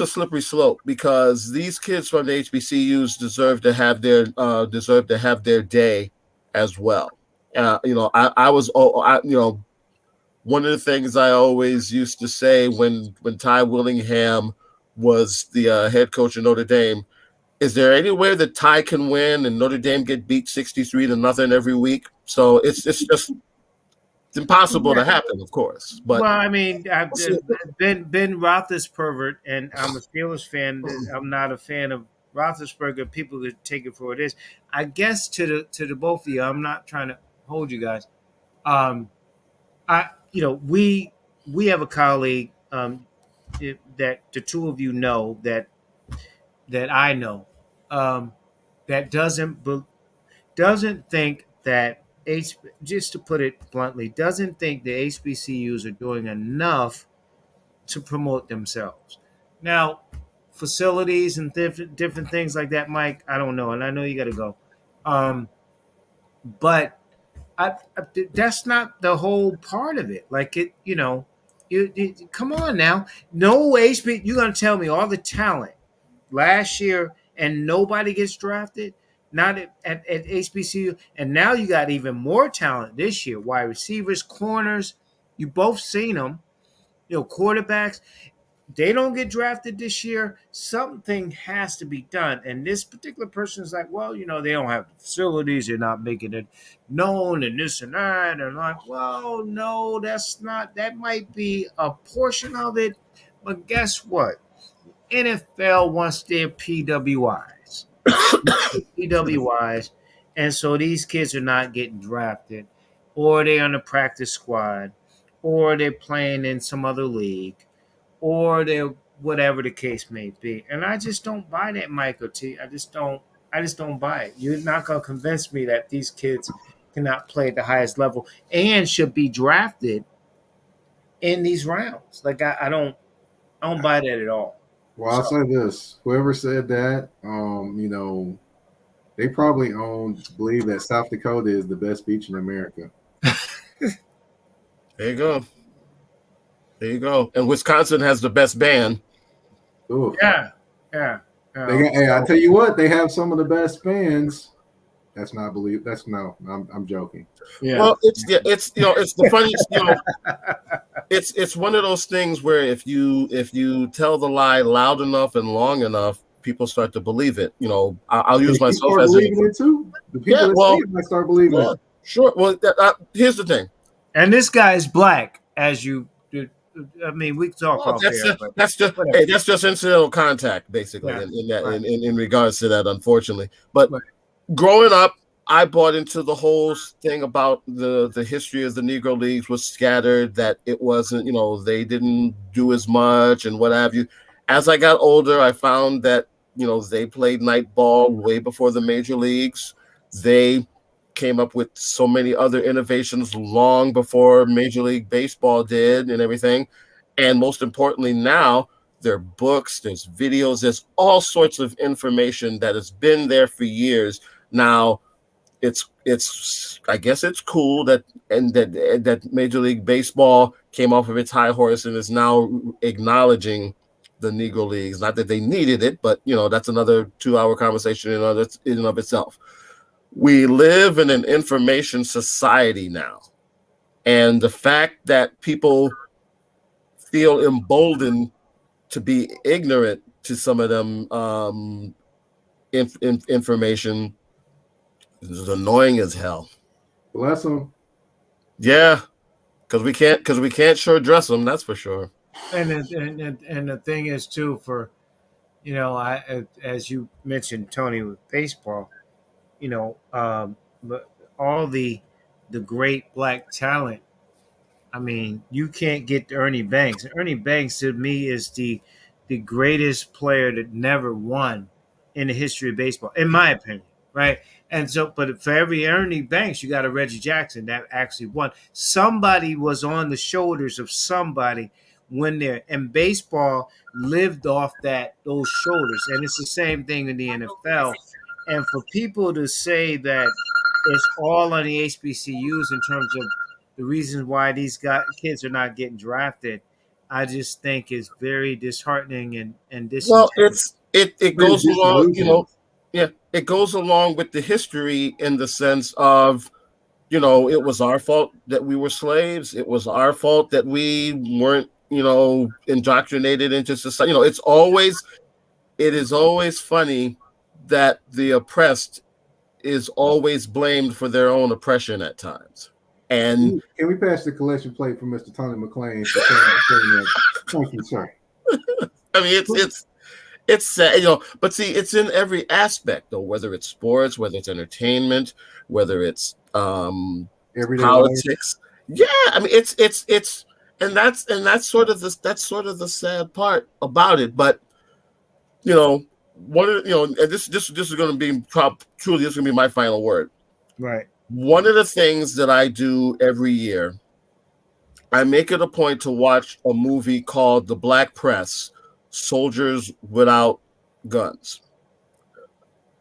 I: slippery slope, because these kids from the HBCUs deserve to have their day as well. One of the things I always used to say when Ty Willingham was the head coach of Notre Dame, is there any way that Ty can win and Notre Dame get beat 63-0 every week? So it's just impossible to happen, of course. But
A: well, I mean, Ben Roethlisberger, and I'm a Steelers fan. I'm not a fan of Roethlisberger. People could take it for what it is. I guess to the both of you, I'm not trying to hold you guys. We have a colleague that the two of you know that I know, that doesn't think that just to put it bluntly, doesn't think the HBCUs are doing enough to promote themselves. Now, facilities and different things like that, Mike, I don't know, and I know you got to go, but that's not the whole part of it. Like come on now, no HB. You're gonna tell me all the talent last year and nobody gets drafted? Not at HBCU, and now you got even more talent this year. Wide receivers, corners, you both seen them. Quarterbacks, they don't get drafted this year. Something has to be done. And this particular person is like, well, they don't have the facilities. They're not making it known and this and that. And like, well, no, that's not. That might be a portion of it. But guess what? NFL wants their PWIs. PWIs. And so these kids are not getting drafted, or they're on the practice squad, or they're playing in some other league, or they're whatever the case may be. And I just don't buy that, Michael T. I just don't buy it. You're not gonna convince me that these kids cannot play at the highest level and should be drafted in these rounds. Like I don't buy that at all.
J: Well, I'll say this: whoever said that, they probably believe that South Dakota is the best beach in America.
I: There you go. And Wisconsin has the best band.
J: Ooh.
A: Yeah.
J: Hey, I tell you what, they have some of the best bands. That's not believe. That's no. I'm joking.
I: Yeah. Well, it's the funniest. It's one of those things where if you tell the lie loud enough and long enough, people start to believe it. I'll use myself as
J: believing it too. The people that might start believing it.
I: Sure. Well, here's the thing.
A: And this guy is black, as you. I mean, we can talk off there.
I: That's just incidental contact, basically, in regards to that, unfortunately. But growing up, I bought into the whole thing about the history of the Negro Leagues was scattered, that it wasn't, they didn't do as much and what have you. As I got older, I found that, they played night ball way before the major leagues. They came up with so many other innovations long before Major League Baseball did and everything. And most importantly, now there are books, there's videos, there's all sorts of information that has been there for years. Now, I guess it's cool that Major League Baseball came off of its high horse and is now acknowledging the Negro Leagues. Not that they needed it, but that's another 2-hour conversation in and of itself. We live in an information society now, and the fact that people feel emboldened to be ignorant to some of them information is annoying as hell.
J: Bless them.
I: Yeah, because we can't sure dress them. That's for sure.
A: And the thing is too, for as you mentioned, Tony, with baseball, all the great black talent. I mean, you can't get to Ernie Banks. Ernie Banks to me is the greatest player that never won in the history of baseball, in my opinion. right? And so, but for every Ernie Banks, you got a Reggie Jackson that actually won. Somebody was on the shoulders of somebody when there, and baseball lived off those shoulders, and it's the same thing in the NFL. And for people to say that it's all on the HBCUs in terms of the reasons why kids are not getting drafted, I just think is very disheartening and
I: Well,
A: disingenuous.
I: it
J: Pretty
I: goes along,
J: disillusioned.
I: yeah, it goes along with the history in the sense of, it was our fault that we were slaves. It was our fault that we weren't, indoctrinated into society. It is always funny that the oppressed is always blamed for their own oppression at times. And
J: Can we pass the collection plate for Mr. Tony McClain for saying that? Thank you, sir.
I: I mean, it's sad, but see, it's in every aspect though, whether it's sports, whether it's entertainment, whether it's
J: Everyday
I: politics. Yeah, I mean, it's and that's sort of the sad part about it. But one of and this is going to be truly, this is going to be my final word.
A: Right.
I: One of the things that I do every year, I make it a point to watch a movie called The Black Press: Soldiers Without Guns.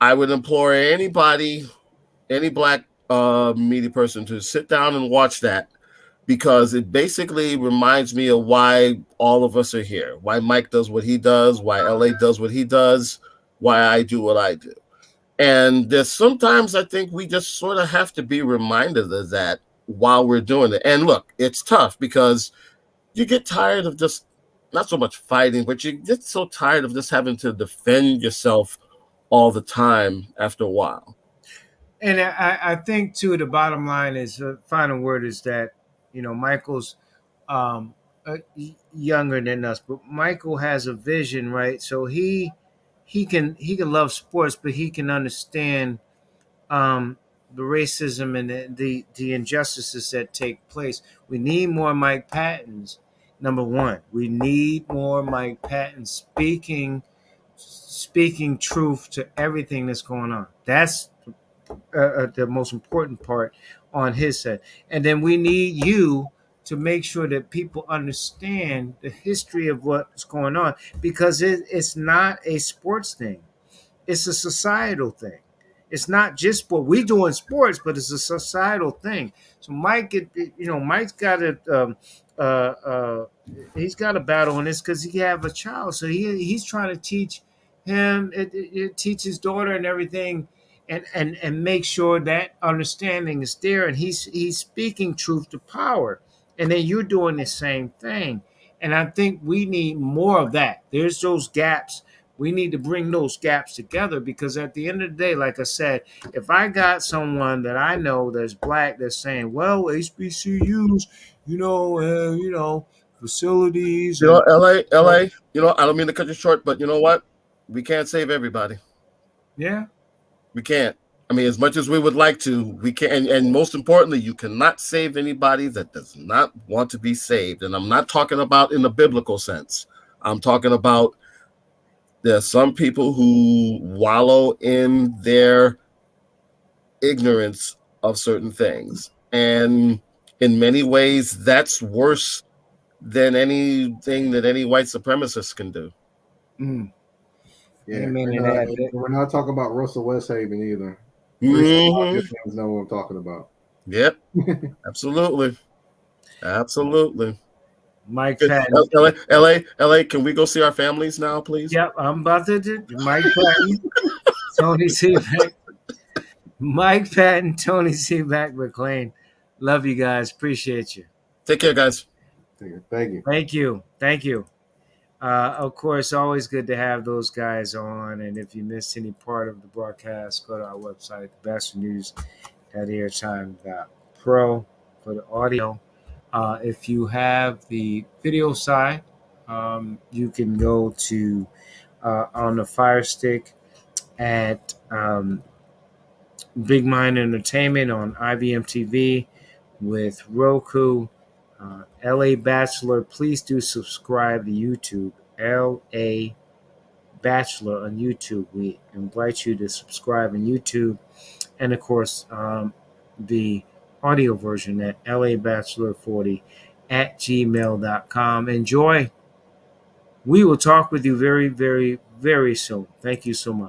I: I would implore any black media person to sit down and watch that, because it basically reminds me of why all of us are here, why Mike does what he does, why LA does what he does, why I do what I do. And there's sometimes I think we just sort of have to be reminded of that while we're doing it. And look, it's tough because you get tired of just not so much fighting, but you get so tired of just having to defend yourself all the time after a while.
A: And I think too, the bottom line is the final word is that Michael's younger than us, but Michael has a vision, right? So he can love sports, but he can understand the racism and the injustices that take place. We need more Mike Pattons. Number one, we need more Mike Pattons speaking truth to everything that's going on. That's the most important part on his side. And then we need you to make sure that people understand the history of what's going on, because it's not a sports thing. It's a societal thing. It's not just what we do in sports, but it's a societal thing. So Mike's got uh, uh, he's got a battle on this because he have a child. So he's trying to teach him, teach his daughter and everything, and make sure that understanding is there. And he's speaking truth to power. And then you're doing the same thing. And I think we need more of that. There's those gaps. We need to bring those gaps together, because at the end of the day, like I said, if I got someone that I know that's black that's saying, well, HBCUs, facilities and
I: LA, I don't mean to cut you short, but you know what? We can't save everybody.
A: yeah.
I: We can't. I mean, as much as we would like to, we can't. And most importantly, you cannot save anybody that does not want to be saved. And I'm not talking about in the biblical sense. I'm talking about there's some people who wallow in their ignorance of certain things. And in many ways, that's worse than anything that any white supremacist can do.
A: Mm.
J: Yeah,
A: Amen to
J: and,
A: that.
J: we're not talking about Russell Westhaven either.
I: Mm-hmm.
J: Know what I'm talking about.
I: Yep, absolutely.
A: Mike Patton.
I: LA, can we go see our families now, please?
A: Yep, I'm about to do Mike Patton, Tony Seaback. Mike Patton, Tony Seaback, McLean. Love you guys. Appreciate you.
I: Take care, guys.
J: Thank you.
A: Thank you. Of course, always good to have those guys on. And if you missed any part of the broadcast, go to our website, bestnews.airtime.pro for the audio. If you have the video side, you can go to on the Fire Stick at Big Mind Entertainment on IBM TV with Roku. LA Batchelor, please do subscribe to YouTube. LA Batchelor on YouTube. We invite you to subscribe on YouTube. And of course, the audio version at LABatchelor40 at gmail.com. Enjoy. We will talk with you very, very, very soon. Thank you so much.